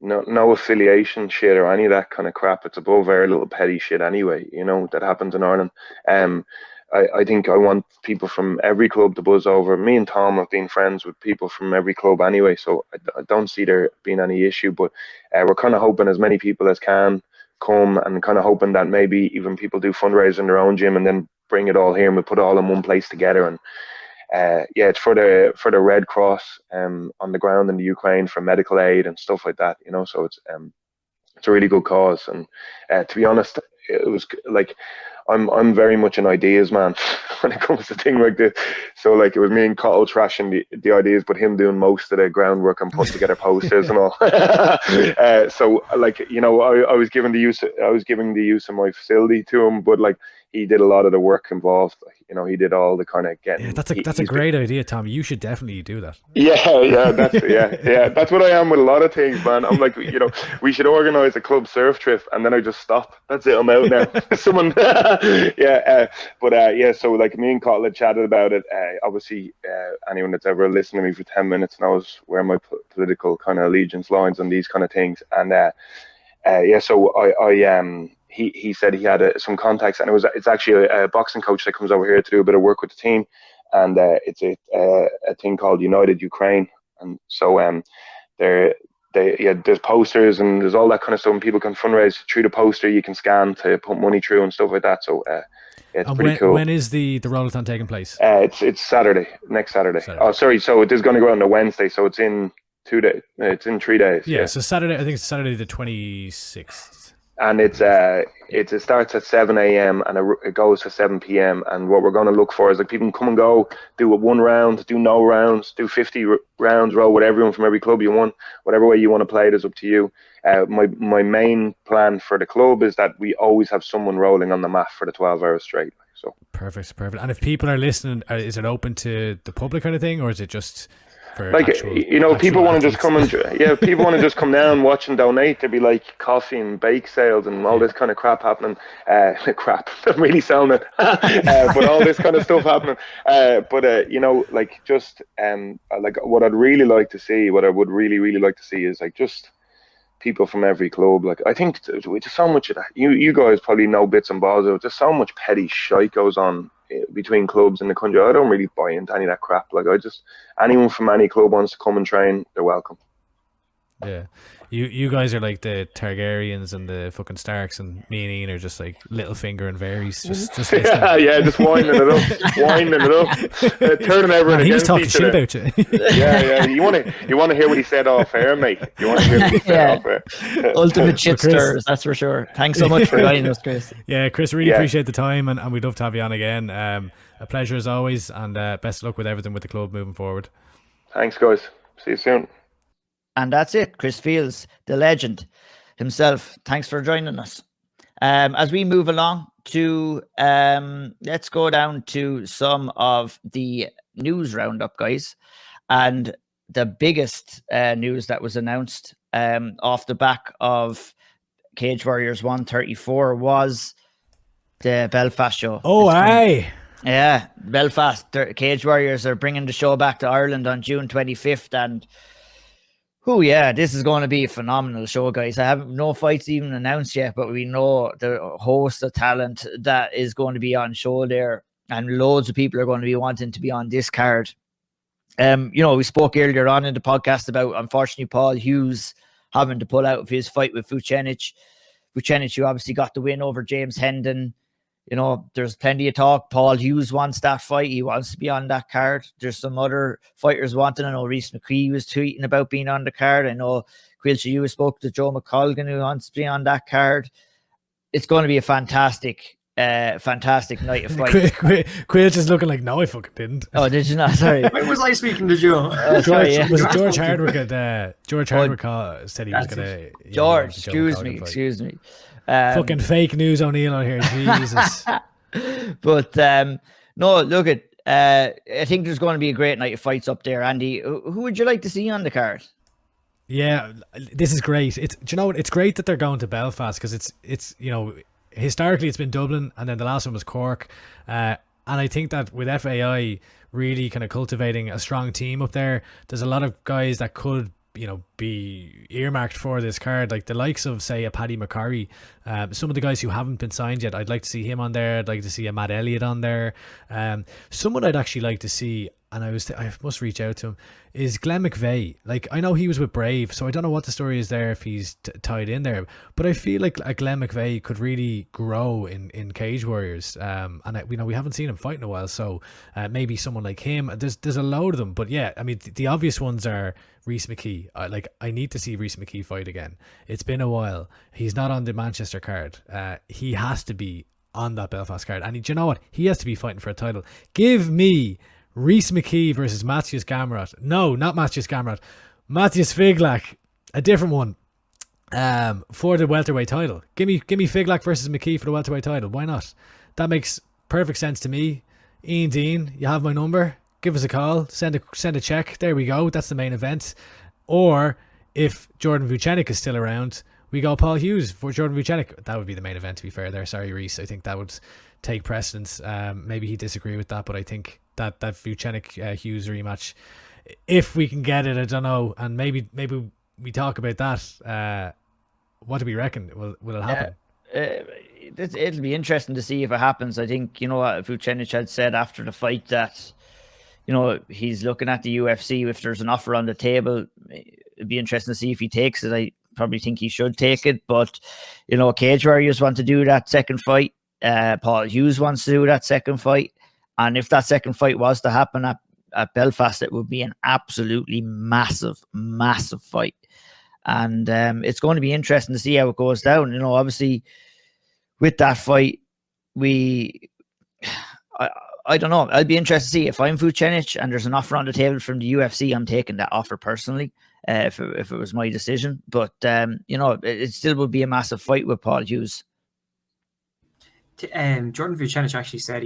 no affiliation shit or any of that kind of crap. It's above our little petty shit anyway, you know, that happens in Ireland. I think I want people from every club to buzz over. Me and Tom have been friends with people from every club anyway, so I don't see there being any issue. But we're kind of hoping as many people as can come, and kind of hoping that maybe even people do fundraise in their own gym and then bring it all here, and we put it all in one place together. And yeah, it's for the Red Cross on the ground in the Ukraine for medical aid and stuff like that, you know. So it's a really good cause. And to be honest, it was like, I'm very much an ideas man when it comes to things like this. So like, it was me and Caoilte trashing the ideas, but him doing most of the groundwork and putting together posters and all. So like, you know, I was giving the use of my facility to him, but like, he did a lot of the work involved. You know, he did all the kind of getting. Yeah, that's a great idea, Tom. You should definitely do that. Yeah, that's what I am with a lot of things, man. I'm like, you know, we should organize a club surf trip, and then I just stop. That's it. I'm out now. Someone, yeah. So like, me and Caoilte chatted about it. Obviously, anyone that's ever listened to me for 10 minutes knows where my political kind of allegiance lines on these kind of things. And yeah, so he said he had some contacts, and it's actually a boxing coach that comes over here to do a bit of work with the team, and it's a thing called United Ukraine. And so there's posters and there's all that kind of stuff, and people can fundraise through the poster. You can scan to put money through and stuff like that. So it's pretty cool. When is the rollathon taking place? It's Saturday, next Saturday. Oh, sorry. So it is going to go on the Wednesday. So it's in 2 days. It's in 3 days. Yeah. So Saturday, I think it's Saturday the 26th. And it starts at 7 a.m. and it goes to 7 p.m. And what we're going to look for is like people can come and go, do 1 round, do no rounds, do 50 rounds, roll with everyone from every club you want. Whatever way you want to play it is up to you. My main plan for the club is that we always have someone rolling on the mat for the 12 hours straight. So perfect. And if people are listening, is it open to the public kind of thing, or is it just for like actual people want to just come and people want to just come down, watch and donate. There'd be like coffee and bake sales and all this kind of crap happening. Crap, I'm really selling it. But all this kind of stuff happening. Like just like what I'd really like to see, what I would really like to see is like just people from every club. Like I think just so much of that. You guys probably know bits and bobs of it. Just so much petty shite goes on between clubs in the country. I don't really buy into any of that crap. Like anyone from any club wants to come and train, they're welcome. Yeah. You guys are like the Targaryens and the fucking Starks, and me and Ian are just like Littlefinger and Varys. Just just winding it up, turning everyone he was against talking each shit other. about you. Yeah. You want to hear what he said off air, mate. You want to hear what he said off air. Ultimate shit stirrers, that's for sure. Thanks so much for joining us, Chris. Yeah, Chris, really appreciate the time, and we'd love to have you on again. A pleasure as always, and best of luck with everything with the club moving forward. Thanks, guys. See you soon. And that's it. Chris Fields, the legend himself. Thanks for joining us. As we move along to, let's go down to some of the news roundup, guys. And the biggest news that was announced off the back of Cage Warriors 134 was the Belfast show. Oh, aye. Yeah, Belfast. Cage Warriors are bringing the show back to Ireland on June 25th. And oh yeah, this is going to be a phenomenal show, guys. I have no fights even announced yet, but we know the host of talent that is going to be on show there, and loads of people are going to be wanting to be on this card. We spoke earlier on in the podcast about, unfortunately, Paul Hughes having to pull out of his fight with Vucenic. Vucenic, who obviously got the win over James Hendon. There's plenty of talk. Paul Hughes wants that fight. He wants to be on that card. There's some other fighters wanting. I know Rhys McCree was tweeting about being on the card. I know Caoilte, you spoke to Joe McColgan, who wants to be on that card. It's going to be a fantastic night of fights. Caoilte is looking like, no, I fucking didn't. Oh, did you not? Sorry. When was I speaking to Joe? Sorry, yeah. Was it George Hardwick? George Hardwick said he was going to... George, excuse me. Fucking fake news O'Neill on here, Jesus. But no, look at. I think there's going to be a great night of fights up there, Andy. Who would you like to see on the card? Yeah, this is great. Do you know what? It's great that they're going to Belfast, because it's historically it's been Dublin, and then the last one was Cork, and I think that with FAI really kind of cultivating a strong team up there, there's a lot of guys that could be earmarked for this card, like the likes of, say, a Paddy McCarry. Some of the guys who haven't been signed yet, I'd like to see him on there. I'd like to see a Matt Elliott on there. Someone I'd actually like to see, and I must reach out to him, is Glenn McVeigh. Like, I know he was with Brave, so I don't know what the story is there if he's tied in there, but I feel like Glenn McVeigh could really grow in Cage Warriors. And we haven't seen him fight in a while, so maybe someone like him. There's a load of them, but yeah, I mean the obvious ones are Rhys McKee. I need to see Rhys McKee fight again. It's been a while. He's not on the Manchester card. He has to be on that Belfast card, and do you know what? He has to be fighting for a title. Give me Rhys McKee versus Matthias Gamrot. No, not Matthias Gamrot. Matthias Figlak, a different one, for the welterweight title. Give me Figlak versus McKee for the welterweight title. Why not? That makes perfect sense to me. Ian Dean, you have my number. Give us a call. Send a check. There we go. That's the main event. Or if Jordan Vucenic is still around, we go Paul Hughes for Jordan Vucenic. That would be the main event, to be fair there. Sorry, Rhys. I think that would take precedence. Maybe he'd disagree with that, but I think that Vucenic Hughes rematch, if we can get it, I don't know, and maybe we talk about that. What do we reckon? Will it happen? It'll be interesting to see if it happens. I think what Vucenic had said after the fight, that he's looking at the UFC. If there's an offer on the table, it'd be interesting to see if he takes it. I probably think he should take it, but Cage Warriors want to do that second fight. Paul Hughes wants to do that second fight, and if that second fight was to happen at Belfast, it would be an absolutely massive fight. And it's going to be interesting to see how it goes down. Obviously, with that fight, I don't know. I'd be interested to see if I'm Vucenic and there's an offer on the table from the UFC. I'm taking that offer personally, if it was my decision. But it still would be a massive fight with Paul Hughes. Jordan Vucenic actually said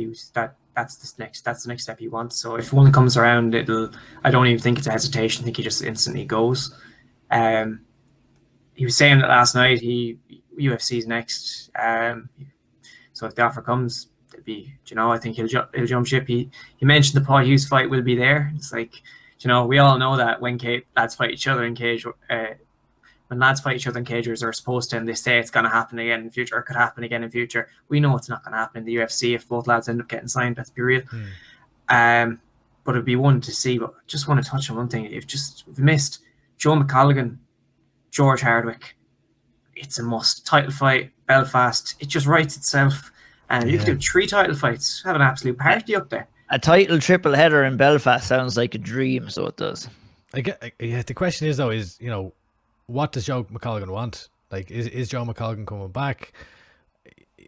that's the next step he wants. So if one comes around, I don't even think it's a hesitation. I think he just instantly goes. He was saying that last night. UFC's next. So if the offer comes, it'd be, I think he'll jump ship. He mentioned the Paul Hughes fight will be there. It's like, we all know that when lads fight each other in cage, when lads fight each other in cages, they're supposed to, and they say it's going to happen again in the future, or could happen again in the future. We know it's not going to happen in the UFC if both lads end up getting signed. Let's be real. But it'd be one to see. But just want to touch on one thing. We've missed Joe McColligan, George Hardwick. It's a must. Title fight, Belfast. It just writes itself. And you could do 3 title fights. Have an absolute party up there. A title triple header in Belfast sounds like a dream, so it does. The question is, though, what does Joe McColligan want? Like, is Joe McColligan coming back?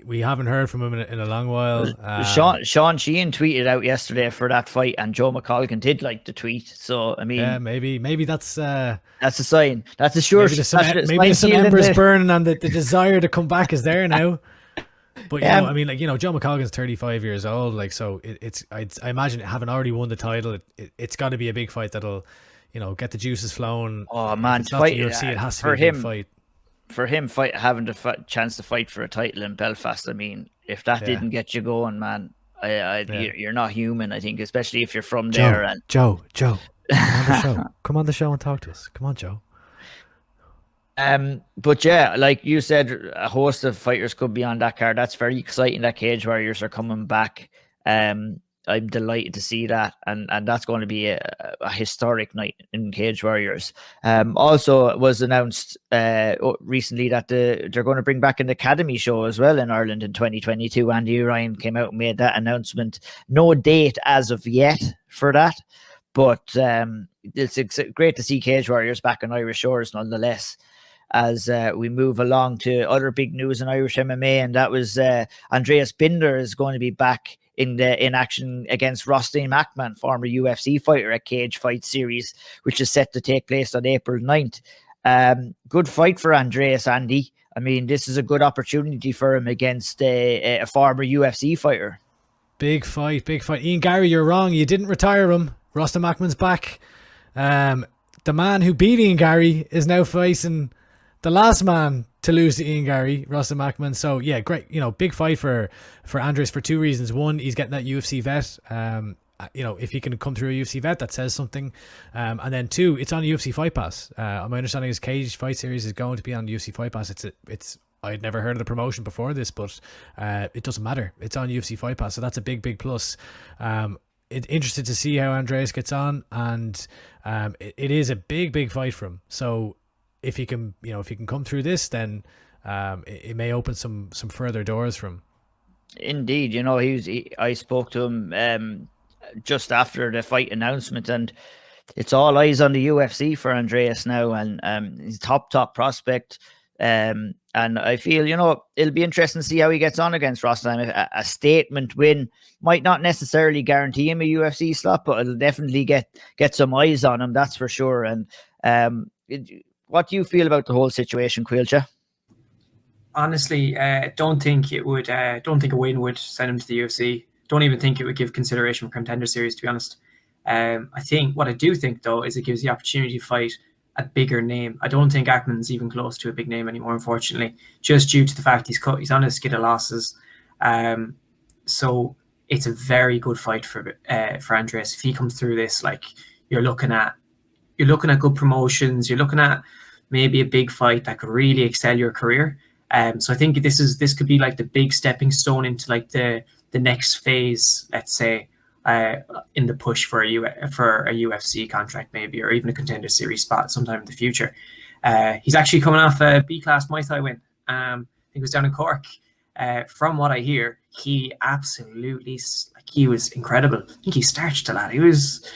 We haven't heard from him in a long while. Sean Sheehan tweeted out yesterday for that fight, and Joe McColligan did like the tweet. So I mean, yeah, maybe that's a sign. That's a sure. Maybe some embers burning, and the desire to come back is there now. But Joe McColligan's 35 years old. Like, so I imagine, having already won the title, it's got to be a big fight that'll, get the juices flowing. Oh man, it's not UFC, it has to be a big fight. For him, having the chance to fight for a title in Belfast, I mean, if that didn't get you going, man, you're not human. I think, especially if you're from there. And Joe, come on the show. Come on the show and talk to us. Come on, Joe. But yeah, like you said, a host of fighters could be on that card. That's very exciting that Cage Warriors are coming back. I'm delighted to see that, and that's going to be a historic night in Cage Warriors. Also, it was announced recently that they're going to bring back an academy show as well in Ireland in 2022. Andy Ryan came out and made that announcement. No date as of yet for that, but it's great to see Cage Warriors back on Irish shores nonetheless. As we move along to other big news in Irish MMA, and that was Andreas Binder is going to be back in action against Rostin Makman, former UFC fighter, at Cage Fight Series, which is set to take place on April 9th. Good fight for Andreas, Andy. I mean, this is a good opportunity for him against a former UFC fighter. Big fight. Ian Garry, you're wrong. You didn't retire him. Rostin Makman's back. The man who beat Ian Garry is now facing the last man to lose to Ian Garry, Rostin Makman. So yeah, great. Big fight for Andres for 2 reasons. One, he's getting that UFC vet. If he can come through a UFC vet, that says something. And then 2, it's on UFC Fight Pass. My understanding is Cage Fight Series is going to be on UFC Fight Pass. It's I'd never heard of the promotion before this, but it doesn't matter. It's on UFC Fight Pass, so that's a big plus. Interested to see how Andreas gets on, and it is a big fight for him. So if he can come through this, then it may open some further doors for him. Indeed, I spoke to him just after the fight announcement, and it's all eyes on the UFC for Andreas now, and he's top prospect. And I feel, it'll be interesting to see how he gets on against Rostin. A statement win might not necessarily guarantee him a UFC slot, but it'll definitely get some eyes on him, that's for sure. And what do you feel about the whole situation, Caoilte? Honestly, don't think a win would send him to the UFC. Don't even think it would give consideration for Contender Series, to be honest. What I do think, though, is it gives the opportunity to fight a bigger name. I don't think Ackman's even close to a big name anymore, unfortunately, just due to the fact he's on a skid of losses. So it's a very good fight for Andreas. If he comes through this, like, you're looking at good promotions. You're looking at maybe a big fight that could really excel your career. So I think this could be like the big stepping stone into like the next phase, let's say, in the push for a UFC contract, maybe, or even a Contender Series spot sometime in the future. He's actually coming off a B-class Muay Thai win. I think it was down in Cork. From what I hear, he absolutely, like, he was incredible. I think he starched a lot. He was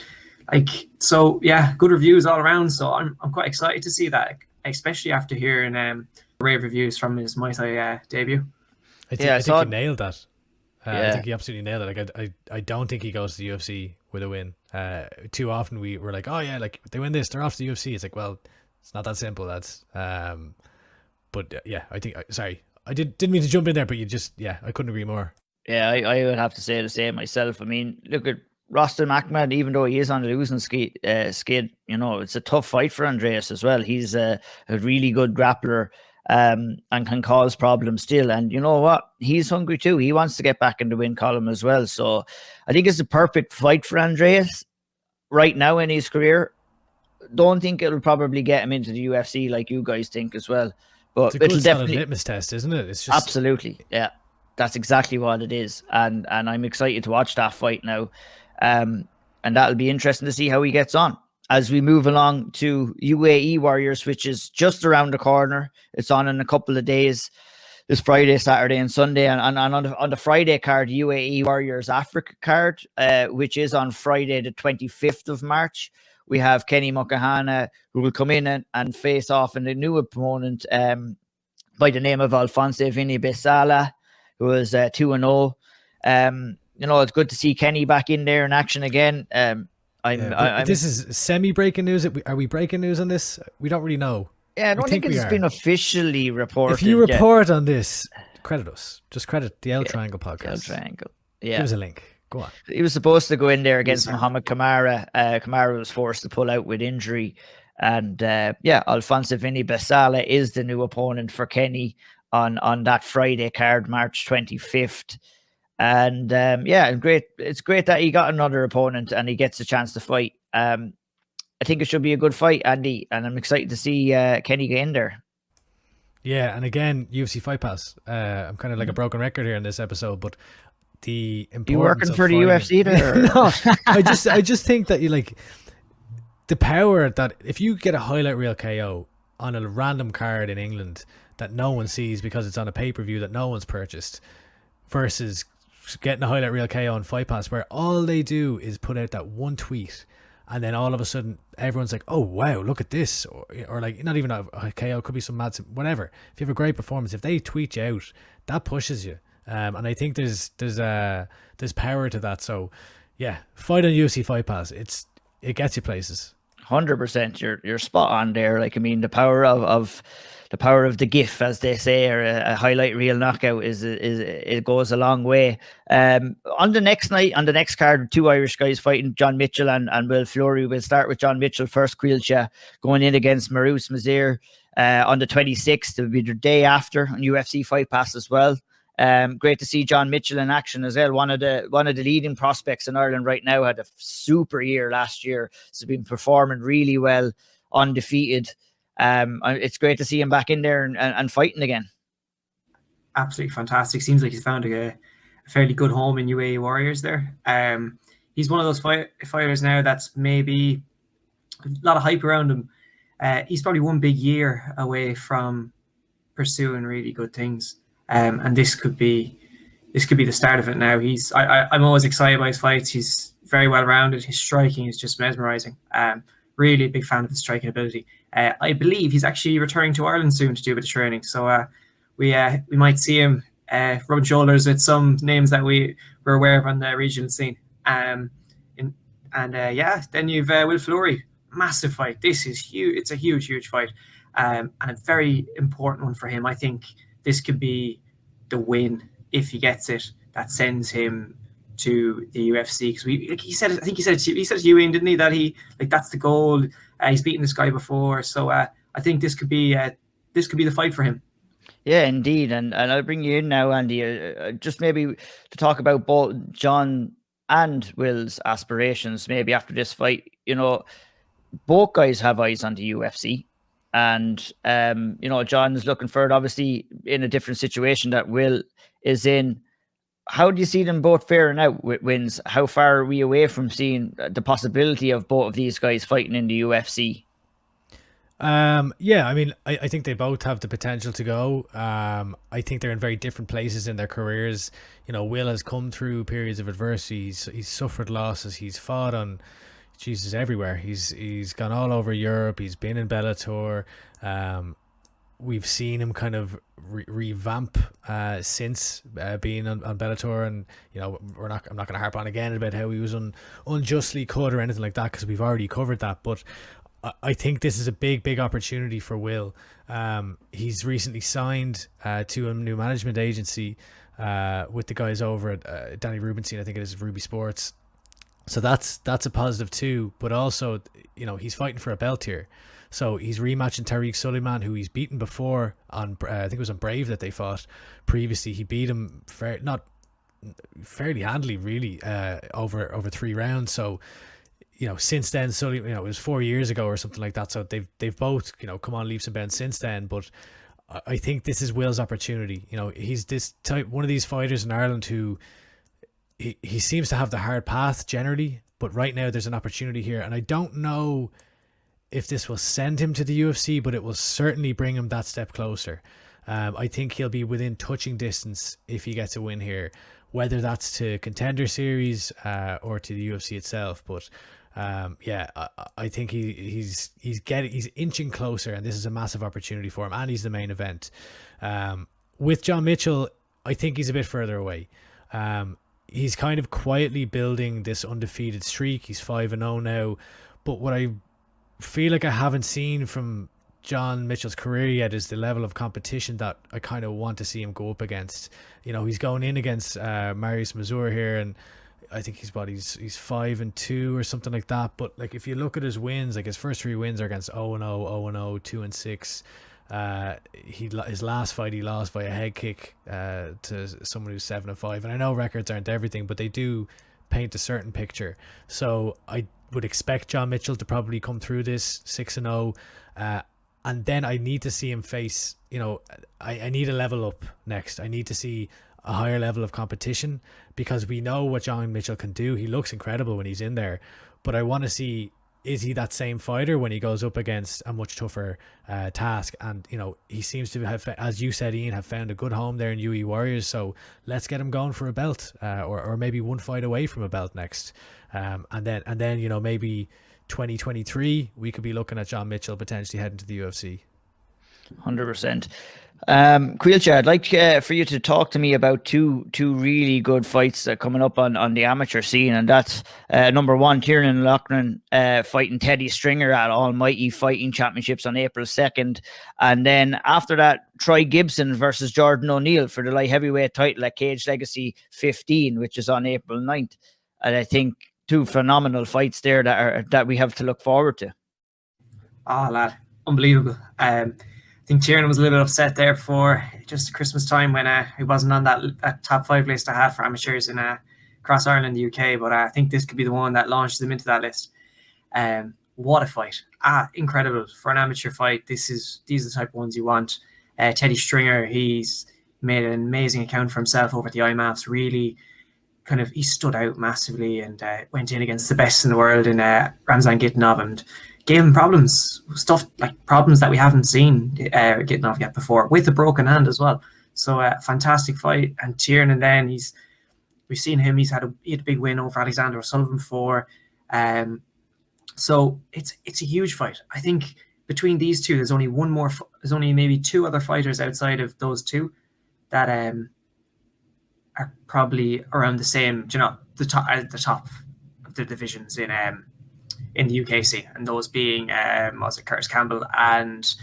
like, so yeah, good reviews all around. So I'm quite excited to see that, especially after hearing rave reviews from his Muay Thai debut. I think he nailed that. I think he absolutely nailed it. Like, I don't think he goes to the UFC with a win. Too often we were like, oh yeah, like they win this, they're off to the UFC. It's like, well, it's not that simple, lads. But yeah, I think, sorry, I didn't mean to jump in there, but I couldn't agree more. Yeah, I would have to say the same myself. I mean, look at Rostam Ahmed, even though he is on the losing skid, it's a tough fight for Andreas as well. He's a really good grappler and can cause problems still. And you know what? He's hungry too. He wants to get back in the win column as well. So I think it's a perfect fight for Andreas right now in his career. Don't think it'll probably get him into the UFC like you guys think as well. But it'll definitely litmus test, isn't it? It's just absolutely, yeah. That's exactly what it is, and I'm excited to watch that fight now, and that'll be interesting to see how he gets on as we move along to UAE Warriors, which is just around the corner. It's on in a couple of days, this Friday, Saturday, and Sunday, and on the Friday card, UAE Warriors Africa card, which is on Friday the 25th of March. We have Kenny Mokahana, who will come in and face off in a new opponent by the name of Alphonse Vini Besala, who is 2-0. It's good to see Kenny back in there in action again. This is semi-breaking news. Are we breaking news on this? We don't really know. Yeah, I don't think it's been officially reported. If you report on this, credit us. Just credit the Auld Triangle podcast. Auld Triangle. Yeah. Give us a link. Go on. He was supposed to go in there against Muhammad Kamara. Kamara was forced to pull out with injury. And Alphonse Vini Besala is the new opponent for Kenny on that Friday card, March 25th. And it's great that he got another opponent and he gets a chance to fight. I think it should be a good fight, Andy, and I'm excited to see Kenny get in there. Yeah, and again, UFC Fight Pass. I'm kind of like a broken record here in this episode, but the importance you working of for fighting... the UFC there? No, I just think that you like the power that if you get a highlight reel KO on a random card in England that no one sees because it's on a pay-per-view that no one's purchased, versus getting a highlight reel KO on Fight Pass where all they do is put out that one tweet and then all of a sudden everyone's like, oh wow, look at this, or like not even a KO, could be some mad, whatever. If you have a great performance, if they tweet you out, that pushes you. And I think there's power to that. So yeah, fight on UFC Fight Pass. It gets you places. 100%. You're spot on there. Like, I mean, the power of the GIF, as they say, or a highlight reel knockout is it goes a long way. On the next night, on the next card, two Irish guys fighting, John Mitchell and Will Fleury. We'll start with John Mitchell first. Caoilte going in against Marous Mazir on the 26th. It will be the day after on UFC Fight Pass as well. Great to see John Mitchell in action as well. One of the leading prospects in Ireland right now, had a super year last year. He's been performing really well, undefeated. It's great to see him back in there and fighting again. Absolutely fantastic. Seems like he's found a fairly good home in UAE Warriors there. He's one of those fighters now that's maybe a lot of hype around him. He's probably one big year away from pursuing really good things. And this could be the start of it now. I'm always excited by his fights. He's very well rounded. His striking is just mesmerizing. Really a big fan of his striking ability. I believe he's actually returning to Ireland soon to do a bit of training. So we might see him rubbing shoulders with some names that we're aware of on the regional scene. Then you've Will Fleury, massive fight. This is huge. It's a huge fight, and a very important one for him. I think this could be the win if he gets it that sends him to the UFC, because he said to you, Ian, didn't he, that that's the goal. He's beaten this guy before, so I think this could be the fight for him. Yeah, indeed, and I'll bring you in now, Andy, just maybe to talk about both John and Will's aspirations. Maybe after this fight, both guys have eyes on the UFC. And, John is looking for it, obviously, in a different situation that Will is in. how do you see them both faring out with wins? How far are we away from seeing the possibility of both of these guys fighting in the UFC? Yeah, I mean, I think they both have the potential to go. I think they're in very different places in their careers. You know, Will has come through periods of adversity. He's suffered losses. He's fought on, Jesus, everywhere. He's gone all over Europe. He's been in Bellator. We've seen him kind of revamp since being on Bellator, and you know, I'm not going to harp on again about how he was unjustly cut or anything like that, because we've already covered that. But I think this is a big opportunity for Will. He's recently signed to a new management agency with the guys over at Danny Rubenstein, I think it is, Ruby Sports. So that's a positive too. But also, you know, he's fighting for a belt here. So he's rematching Tariq Suleiman, who he's beaten before on, I think it was on Brave that they fought previously. He beat him not fairly handily, really, over 3 rounds. So, you know, since then, Suleiman, you know, it was 4 years ago or something like that. So they've both, you know, come on leaps and bounds since then. But I think this is Will's opportunity. You know, he's this type, one of these fighters in Ireland who he seems to have the hard path generally, but right now there's an opportunity here, and I don't know if this will send him to the UFC, but it will certainly bring him that step closer. I think he'll be within touching distance if he gets a win here, whether that's to Contender Series or to the UFC itself. But yeah, I think he's inching closer, and this is a massive opportunity for him, and he's the main event. With John Mitchell, I think he's a bit further away. He's kind of quietly building this undefeated streak. He's 5-0 now, but what I feel like I haven't seen from John Mitchell's career yet is the level of competition that I kind of want to see him go up against. You know, he's going in against Marius Mazur here, and I think he's 5-2 or something like that. But like, if you look at his wins, like his first 3 wins are against 0-0, 0-0, 2-6. His last fight he lost by a head kick to someone who's 7-5. And I know records aren't everything, but they do paint a certain picture. So I would expect John Mitchell to probably come through this 6-0, and then I need to see him face, you know, I need a level up next. I need to see a higher level of competition, because we know what John Mitchell can do. He looks incredible when he's in there, but I want to see, is he that same fighter when he goes up against a much tougher task? And you know, he seems to have, as you said, Ian, have found a good home there in UE Warriors. So let's get him going for a belt, or maybe one fight away from a belt next. And then you know, maybe 2023 we could be looking at John Mitchell potentially heading to the UFC. 100%. Caoilte, I'd like for you to talk to me about two really good fights coming up on the amateur scene, and that's number one, Tiernan Loughran fighting Teddy Stringer at Almighty Fighting Championships on April 2nd, and then after that, Troy Gibson versus Jordan O'Neill for the light heavyweight title at Cage Legacy 15, which is on April 9th. And I think 2 phenomenal fights there that we have to look forward to. Oh, lad, unbelievable. I think Tiernan was a little bit upset there for just Christmas time when he wasn't on that top 5 list I had for amateurs in across Ireland, the UK. But I think this could be the one that launches him into that list. What a fight! Incredible for an amateur fight. These are the type of ones you want. Teddy Stringer, he's made an amazing account for himself over at the IMMAFs. Really, kind of, he stood out massively and went in against the best in the world in Ramzan Gitanov and gave him problems that we haven't seen Gitanov yet before, with a broken hand as well. So fantastic fight. And Tiernan, then we've seen him. He had a big win over Alexander O'Sullivan before. So it's a huge fight. I think between these two, there's only maybe 2 other fighters outside of those 2 that are probably around the same, you know, the top of the divisions in the UK scene, and those being Curtis Campbell and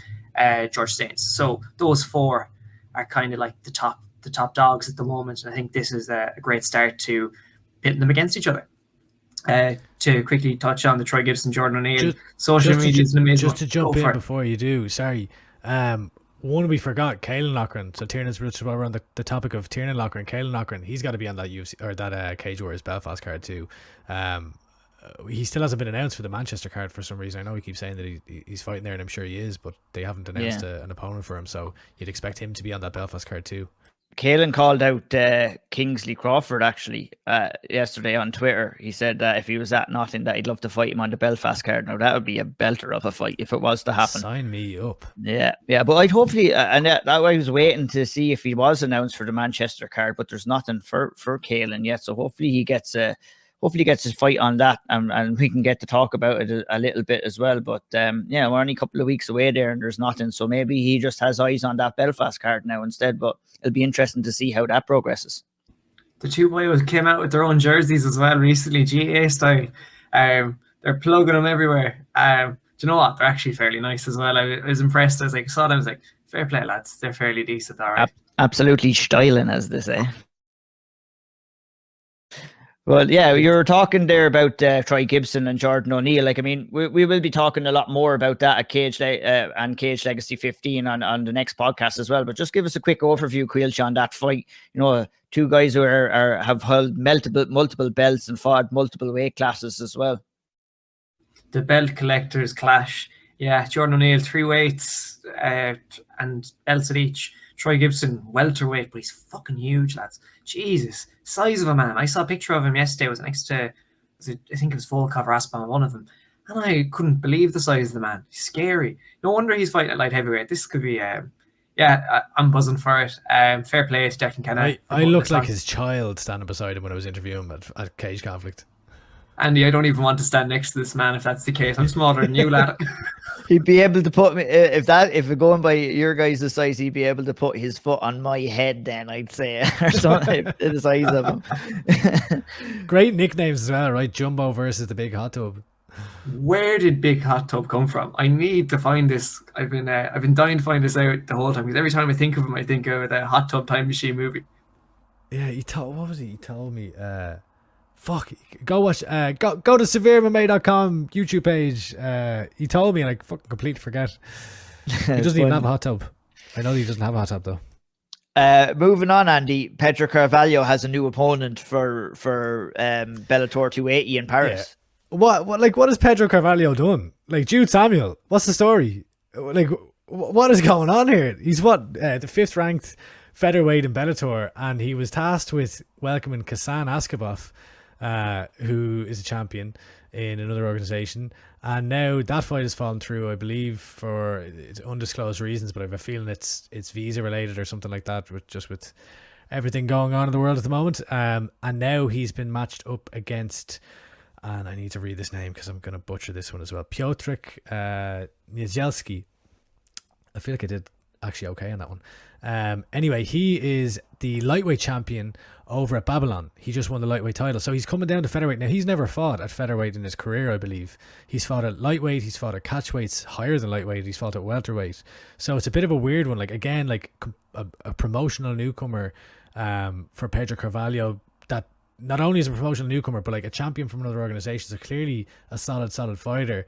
George Staines. So those 4 are kind of like the top dogs at the moment, and I think this is a great start to pitting them against each other. To quickly touch on the Troy Gibson, Jordan O'Neill, social media is an amazing. Just to jump in before you do, sorry. One we forgot, Caoilte Loughran. So Tiernan's while we're on the topic of Tiernan Loughran, Caoilte Loughran, he's got to be on that UFC or that Cage Warriors Belfast card too. He still hasn't been announced for the Manchester card for some reason. I know he keeps saying that he's fighting there, and I'm sure he is, but they haven't announced an opponent for him. So you'd expect him to be on that Belfast card too. Caoilte called out Kingsley Crawford actually yesterday on Twitter. He said that if he was at nothing, that he'd love to fight him on the Belfast card. Now that would be a belter of a fight if it was to happen. Sign me up. Yeah. But I'd hopefully, and that I was waiting to see if he was announced for the Manchester card, but there's nothing for Caoilte yet. So hopefully he gets his fight on that, and we can get to talk about it a little bit as well. But we're only a couple of weeks away there, and there's nothing. So maybe he just has eyes on that Belfast card now instead. But it'll be interesting to see how that progresses. The two boys came out with their own jerseys as well recently, GA style. They're plugging them everywhere. Do you know what? They're actually fairly nice as well. I was impressed. I saw them. I was like, fair play, lads. They're fairly decent, all right. Absolutely styling, as they say. Well, yeah, you were talking there about Troy Gibson and Jordan O'Neill. Like, I mean, we will be talking a lot more about that at Cage Legacy 15 on the next podcast as well. But just give us a quick overview, Caoilte, on that fight. You know, two guys who have held multiple belts and fought multiple weight classes as well. The belt collectors clash. Yeah, Jordan O'Neill, 3 weights and belts at each. Troy Gibson, welterweight, but he's fucking huge, lads. Jesus, size of a man. I saw a picture of him yesterday. It was next to, I think it was Volkov or Aspinall, one of them. And I couldn't believe the size of the man. He's scary. No wonder he's fighting at light heavyweight. This could be, I'm buzzing for it. Fair play to Jack and Kenna. I looked like his child standing beside him when I was interviewing him at Cage Conflict. Andy, I don't even want to stand next to this man if that's the case. I'm smaller than you, lad. He'd be able to put me if we're going by your guys' size, he'd be able to put his foot on my head. Then I'd say, or something, the size of him. Great nicknames as well, right? Jumbo versus the Big Hot Tub. Where did Big Hot Tub come from? I need to find this. I've been dying to find this out the whole time, because every time I think of him, I think of the Hot Tub Time Machine movie. Yeah, what was he? He told me. Fuck, go watch. Go to SevereMMA.com YouTube page. He told me, and I fucking completely forget. He doesn't even have a hot tub. I know he doesn't have a hot tub though. Moving on, Andy. Pedro Carvalho has a new opponent for Bellator 280 in Paris. Yeah. What has Pedro Carvalho done? Like, Jude Samuel, what's the story? Like, what is going on here? He's the 5th ranked featherweight in Bellator, and he was tasked with welcoming Kassan Askabov, who is a champion in another organization, and now that fight has fallen through, I believe, for undisclosed reasons, but I have a feeling it's visa related or something like that, with everything going on in the world at the moment. And now he's been matched up against, and I need to read this name because I'm going to butcher this one as well, Piotr Niedzielski. I feel like I did actually okay on that one. Anyway, he is the lightweight champion over at Babylon. He just won the lightweight title, so he's coming down to featherweight. Now, he's never fought at featherweight in his career, I believe. He's fought at lightweight, he's fought at catchweights higher than lightweight, he's fought at welterweight. So it's a bit of a weird one. Like, again, like a promotional newcomer for Pedro Carvalho, that not only is a promotional newcomer, but like a champion from another organization, so clearly a solid fighter.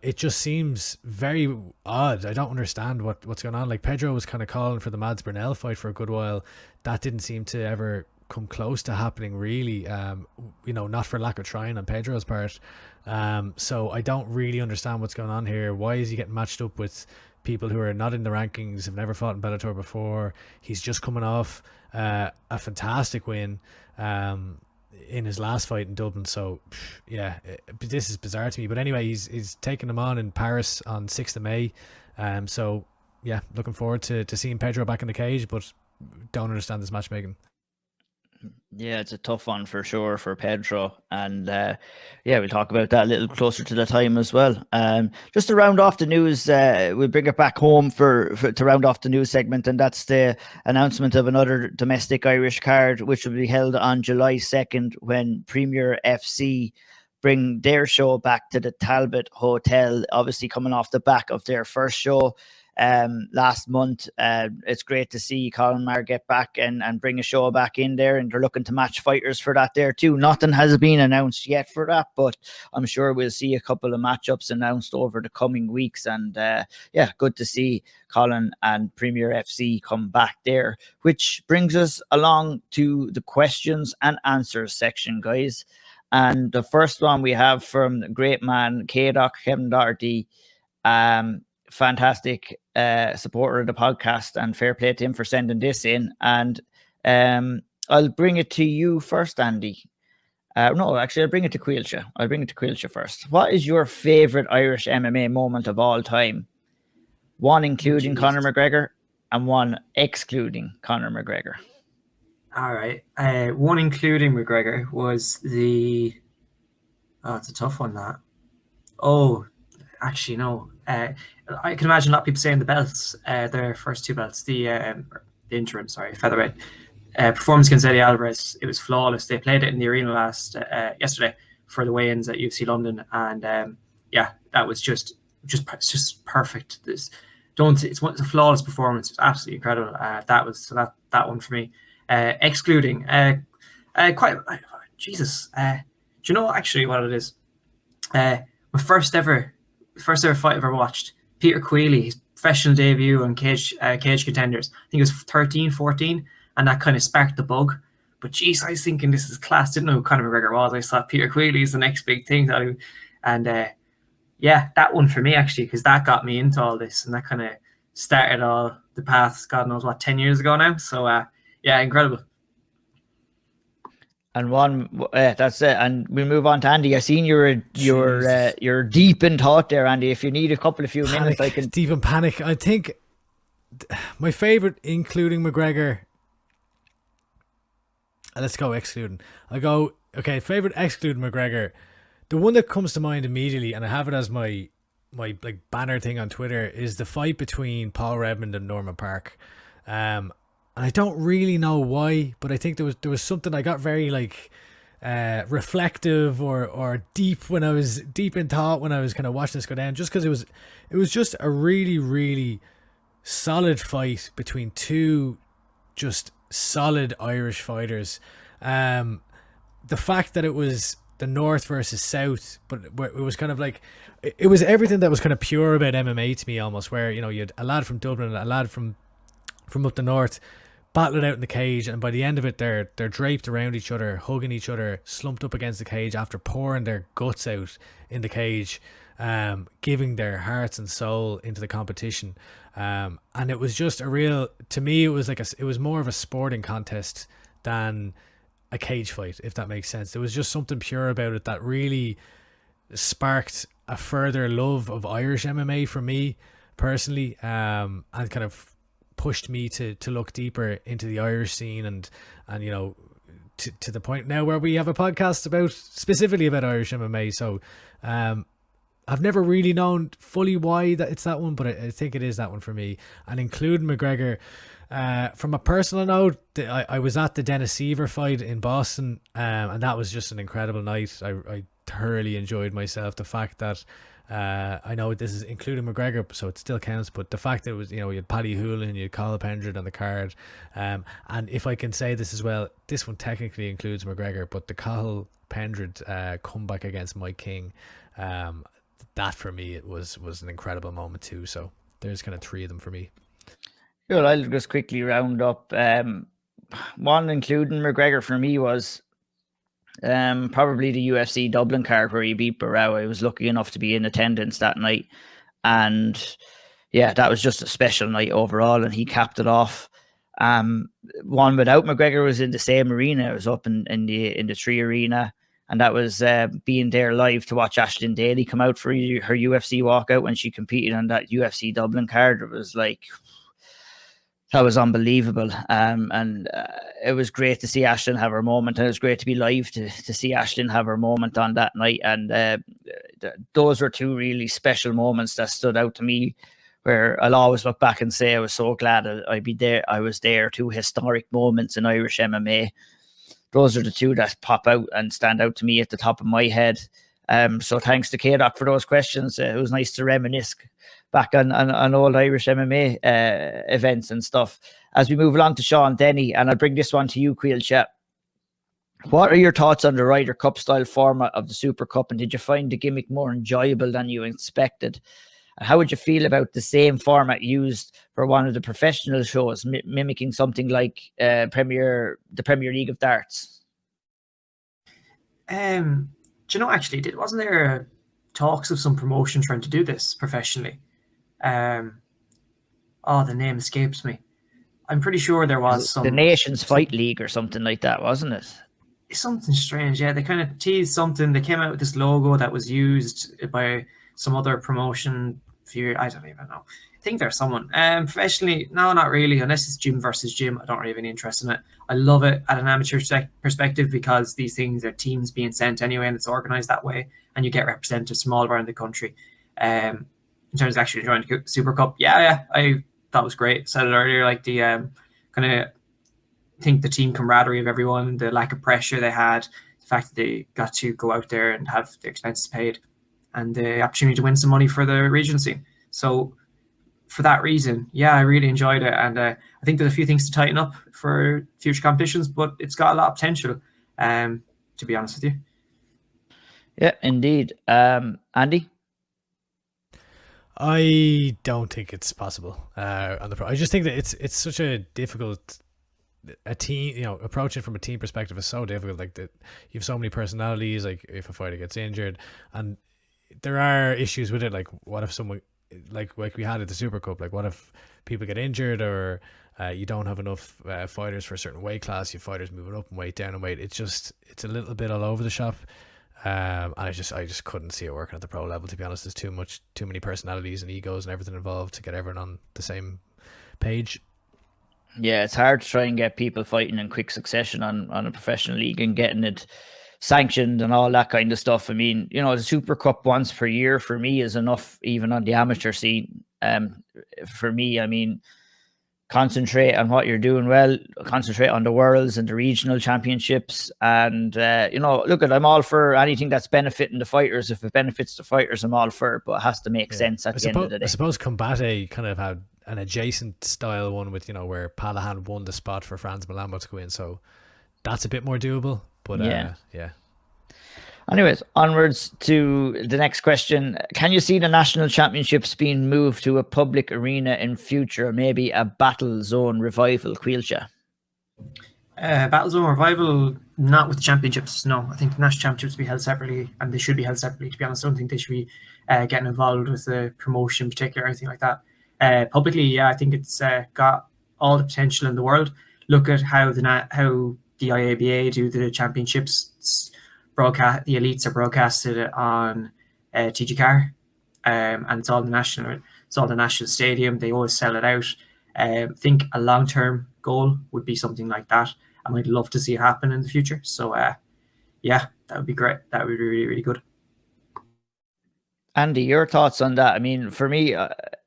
It just seems very odd. I don't understand what's going on. Like, Pedro was kind of calling for the Mads Burnell fight for a good while. That didn't seem to ever come close to happening, really. Not for lack of trying on Pedro's part. So I don't really understand what's going on here. Why is he getting matched up with people who are not in the rankings, have never fought in Bellator before? He's just coming off a fantastic win in his last fight in Dublin. So yeah, this is bizarre to me. But anyway, he's taking them on in Paris on 6th of May. So yeah, looking forward to seeing Pedro back in the cage, but don't understand this matchmaking. Yeah, it's a tough one for sure for Pedro, and we'll talk about that a little closer to the time as well. Just to round off the news, we'll bring it back home for to round off the news segment, and that's the announcement of another domestic Irish card, which will be held on July 2nd when Premier FC bring their show back to the Talbot Hotel, obviously coming off the back of their first show last month. It's great to see Colin Maher get back and bring a show back in there, and they're looking to match fighters for that there too. Nothing has been announced yet for that, but I'm sure we'll see a couple of matchups announced over the coming weeks. And good to see Colin and Premier FC come back there, which brings us along to the questions and answers section, guys. And the first one we have from the great man K-Doc Kevin Doherty. fantastic supporter of the podcast, and fair play to him for sending this in. And I'll bring it to you first, Andy. No, actually, I'll bring it to Caoilte first. What is your favorite Irish MMA moment of all time? One including Conor McGregor and one excluding Conor McGregor. All right. One including McGregor was the... Oh, it's a tough one, that. Oh, actually, no. I can imagine a lot of people saying the belts, their first two belts, the interim, featherweight. Performance against Eddie Alvarez, it was flawless. They played it in the arena yesterday for the weigh-ins at UFC London, and that was just perfect. It's a flawless performance. It's absolutely incredible. That one for me. Excluding Jesus. Do you know actually what it is? My first ever fight I ever watched. Peter Caoilte, his professional debut on Cage Contenders. I think it was 13, 14. And that kind of sparked the bug. But geez, I was thinking this is class. Didn't know who Conor McGregor was. I thought Peter Caoilte is the next big thing. That one for me, actually, because that got me into all this. And that kind of started all the path, God knows what, 10 years ago now. So, incredible. And that's it. And we move on to Andy. I seen you're deep in thought there, Andy. If you need a few minutes, I can... Deep in panic. I think my favorite, including McGregor... Let's go excluding. Favorite excluding McGregor. The one that comes to mind immediately, and I have it as my like banner thing on Twitter, is the fight between Paul Redmond and Norman Park. And I don't really know why, but I think there was something. I got very reflective or deep when I was deep in thought when I was kind of watching this go down, just because it was just a really, really solid fight between two just solid Irish fighters. The fact that it was the North versus South, but it was kind of like it was everything that was kind of pure about MMA to me, almost, where you had a lad from Dublin and a lad from up the North battling out in the cage, and by the end of it they're draped around each other, hugging each other, slumped up against the cage after pouring their guts out in the cage, giving their hearts and soul into the competition. And it was just to me, it was more of a sporting contest than a cage fight, if that makes sense. There was just something pure about it that really sparked a further love of Irish MMA for me personally, and kind of pushed me to look deeper into the Irish scene and to the point now where we have a podcast specifically about Irish MMA. So I've never really known fully why that it's that one, but I think it is that one for me. And including McGregor, from a personal note, I was at the Dennis Seaver fight in Boston, and that was just an incredible night. I thoroughly enjoyed myself. The fact that I know this is including McGregor, so it still counts, but the fact that it was, you had Paddy Hoolan, you had Caoilte Pendred on the card, and if I can say this as well, this one technically includes McGregor, but the Caoilte Pendred comeback against Mike King, that for me it was an incredible moment too. So there's kind of three of them for me. Well, I'll just quickly round up. One including McGregor for me was probably the UFC Dublin card where he beat Barra. I was lucky enough to be in attendance that night, and that was just a special night overall, and he capped it off. One without McGregor was in the same arena. It was up in the Tree Arena, and that was being there live to watch Aisling Daly come out for her UFC walkout when she competed on that UFC Dublin card. It was like, that was unbelievable. And it was great to see Aisling have her moment, and it was great to be live to see Aisling have her moment on that night. And those were two really special moments that stood out to me, where I'll always look back and say I was so glad I was there. Two historic moments in Irish MMA. Those are the two that pop out and stand out to me at the top of my head. So thanks to K-Doc for those questions. It was nice to reminisce back on old Irish MMA events and stuff. As we move along to Sean Denny, and I'll bring this one to you, Caoilte. What are your thoughts on the Ryder Cup style format of the Super Cup, and did you find the gimmick more enjoyable than you expected? And how would you feel about the same format used for one of the professional shows, mimicking something like the Premier League of Darts? Do you know, actually, wasn't there talks of some promotion trying to do this professionally? Oh, the name escapes me. I'm pretty sure there was some the Nations Fight League or something like that, wasn't it? Something strange. Yeah, they kind of teased something. They came out with this logo that was used by some other promotion. I don't even know. I think there's someone. Professionally, no, not really. Unless it's gym versus gym, I don't really have any interest in it. I love it at an amateur perspective because these things are teams being sent anyway, and it's organized that way, and you get representatives from all around the country. In terms of actually enjoying the Super Cup, yeah, I thought it was great. Said it earlier, like the kind of think the team camaraderie of everyone, the lack of pressure they had, the fact that they got to go out there and have the expenses paid, and the opportunity to win some money for the Regency. So for that reason, yeah, I really enjoyed it, and I think there's a few things to tighten up for future competitions, but it's got a lot of potential, to be honest with you. Yeah, indeed. Andy? I don't think it's possible on the pro. I just think that it's such a difficult team, approaching from a team perspective is so difficult. Like that, you have so many personalities. Like if a fighter gets injured, and there are issues with it. Like what if someone, like we had at the Super Cup, like what if people get injured, or you don't have enough fighters for a certain weight class. You have fighters moving up and weight down and weight. It's a little bit all over the shop. And I just couldn't see it working at the pro level, to be honest. There's too many personalities and egos and everything involved to get everyone on the same page. Yeah, it's hard to try and get people fighting in quick succession on a professional league and getting it sanctioned and all that kind of stuff. I mean, the Super Cup once per year for me is enough, even on the amateur scene. For me, I mean, concentrate on what you're doing well, concentrate on the Worlds and the regional championships. And, look, I'm all for anything that's benefiting the fighters. If it benefits the fighters, I'm all for it, but it has to make sense at the end of the day. I suppose Combate kind of had an adjacent style one with, where Palahan won the spot for Franz Malambo to go in. So that's a bit more doable, but yeah. Anyways, onwards to the next question. Can you see the national championships being moved to a public arena in future? Maybe a battle zone revival, Caoilte? Battle zone revival, not with the championships. No, I think the national championships be held separately, and they should be held separately. To be honest, I don't think they should be getting involved with the promotion in particular or anything like that. Publicly, yeah, I think it's got all the potential in the world. Look at how the IABA do the championships. Broadcast, the elites are broadcasted on TG4, and it's all the national stadium. They always sell it out. I think a long-term goal would be something like that. I might love to see it happen in the future. So yeah, that would be great. That would be really, really good. Andy, your thoughts on that? I mean, for me,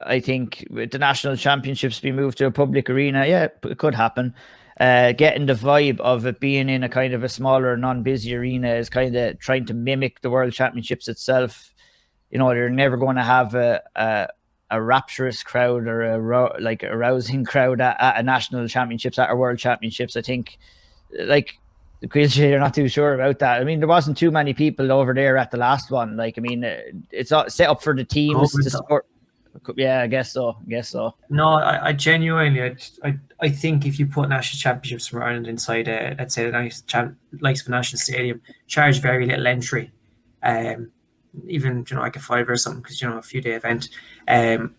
I think with the national championships being moved to a public arena, yeah, it could happen. Getting the vibe of it being in a kind of a smaller, non-busy arena is kind of trying to mimic the World Championships itself. They're never going to have a rapturous crowd or a rousing crowd at a national championships, at a World Championships. I think, like, the Caoilte, you're not too sure about that. I mean, there wasn't too many people over there at the last one. Like, I mean, it's set up for the teams to support. Yeah, I guess so. No, I genuinely, I think if you put national championships from Ireland inside, let's say the likes of a national stadium, charge very little entry, even like a $5 or something, because a few day event.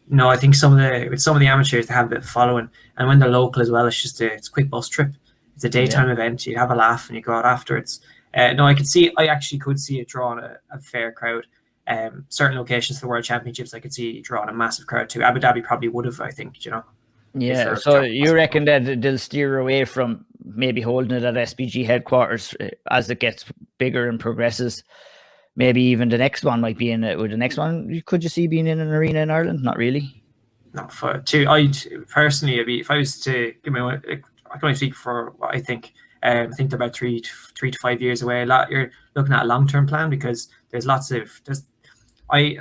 No, I think some of the amateurs, they have a bit of following, and when they're local as well, it's a quick bus trip. It's a daytime event. You have a laugh and you go out afterwards. No, I actually could see it drawing a fair crowd. Certain locations for the World Championships, I could see drawing a massive crowd too. Abu Dhabi probably would have, I think, Yeah, so you reckon that they'll steer away from maybe holding it at SBG headquarters as it gets bigger and progresses? Maybe even the next one might be in it. Would the next one, could you see being in an arena in Ireland? Not really. No, I personally, if I was to give me one, I can only speak for what I think. I think they're about 3 to 5 years away. You're looking at a long-term plan, because there's lots of I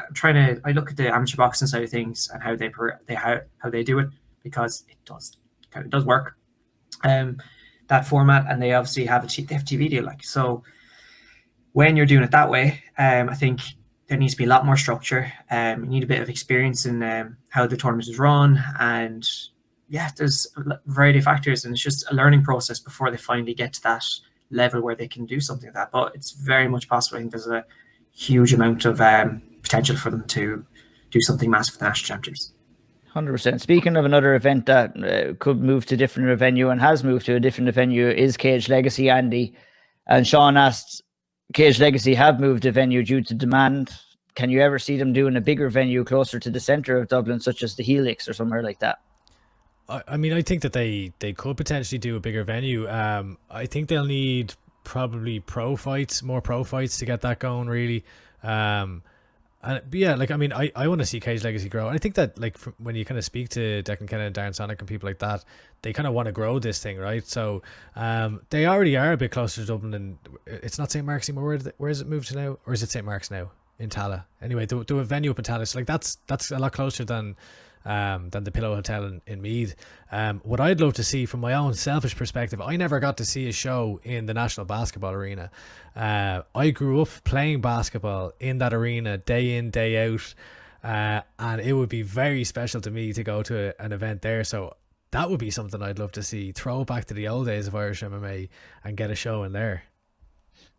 look at the amateur boxing side of things and how they do it, because it does work. That format, and they obviously have a TV deal. So when you're doing it that way, I think there needs to be a lot more structure. You need a bit of experience in how the tournament is run, and yeah, there's a variety of factors, and it's just a learning process before they finally get to that level where they can do something like that. But it's very much possible. I think there's a huge amount of potential for them to do something massive with the national championships. 100%. Speaking of another event that could move to a different venue and has moved to a different venue is Cage Legacy, Andy. And Sean asked, Cage Legacy have moved a venue due to demand. Can you ever see them doing a bigger venue closer to the centre of Dublin, such as the Helix or somewhere like that? I mean, I think that they could potentially do a bigger venue. I think they'll need probably more pro fights to get that going, really. But yeah, like, I mean, I want to see Cage Legacy grow. I think that, like, when you kind of speak to Declan Kennan and Darren Sonic and people like that, they kind of want to grow this thing, right? So they already are a bit closer to Dublin, and it's not St. Mark's anymore. Where is it moved to now? Or is it St. Mark's now? In Tala. Anyway, do a venue up in Tala. So, like, that's a lot closer than the Pillow Hotel in Meath. What I'd love to see from my own selfish perspective, I never got to see a show in the National Basketball Arena. I grew up playing basketball in that arena day in, day out, and it would be very special to me to go to an event there. So that would be something I'd love to see. Throw it back to the old days of Irish MMA and get a show in there.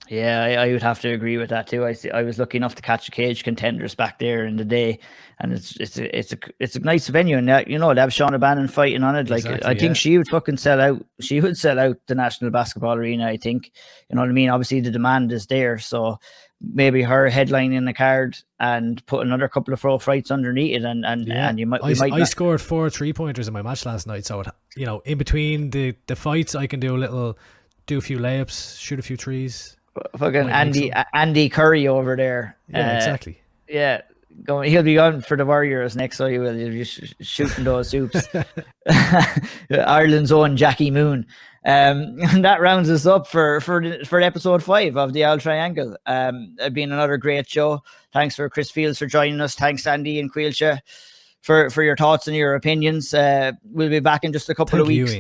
Yeah, I would have to agree with that too. I was lucky enough to catch the Cage Contenders back there in the day, and it's a nice venue, and that, you know, they have Sean O'Bannon fighting on it. Like, exactly, I think she would fucking sell out. She would sell out the National Basketball Arena. I think, you know what I mean. Obviously, the demand is there, so maybe her headlining the card and put another couple of pro fights underneath it, and you might. I scored 4 3-pointers in my match last night, so you know, in between the fights, I can do a few layups, shoot a few trees. Fucking Andy Curry over there. Yeah, exactly. Yeah, he'll be on for the Warriors next, so he will. He'll be shooting those hoops. Ireland's own Jackie Moon. And that rounds us up for episode 5 of the Auld Triangle. It's been another great show. Thanks for Chris Fields for joining us. Thanks, Andy and Caoilte, for your thoughts and your opinions. We'll be back in just a couple of weeks.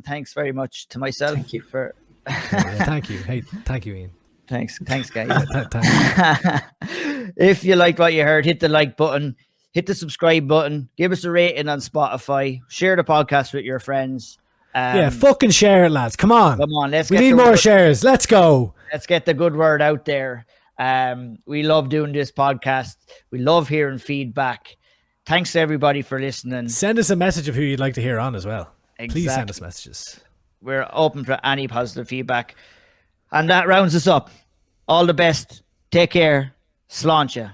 Thanks very much to myself. Thank you. Thank you. Hey, thank you, Ian. Thanks, guys. If you liked what you heard, hit the like button, hit the subscribe button, give us a rating on Spotify, share the podcast with your friends. Fucking share it, lads. Come on. We need more shares. Let's go. Let's get the good word out there. We love doing this podcast. We love hearing feedback. Thanks to everybody for listening. Send us a message of who you'd like to hear on as well. Exactly. Please send us messages. We're open for any positive feedback. And that rounds us up. All the best. Take care. Sláinte.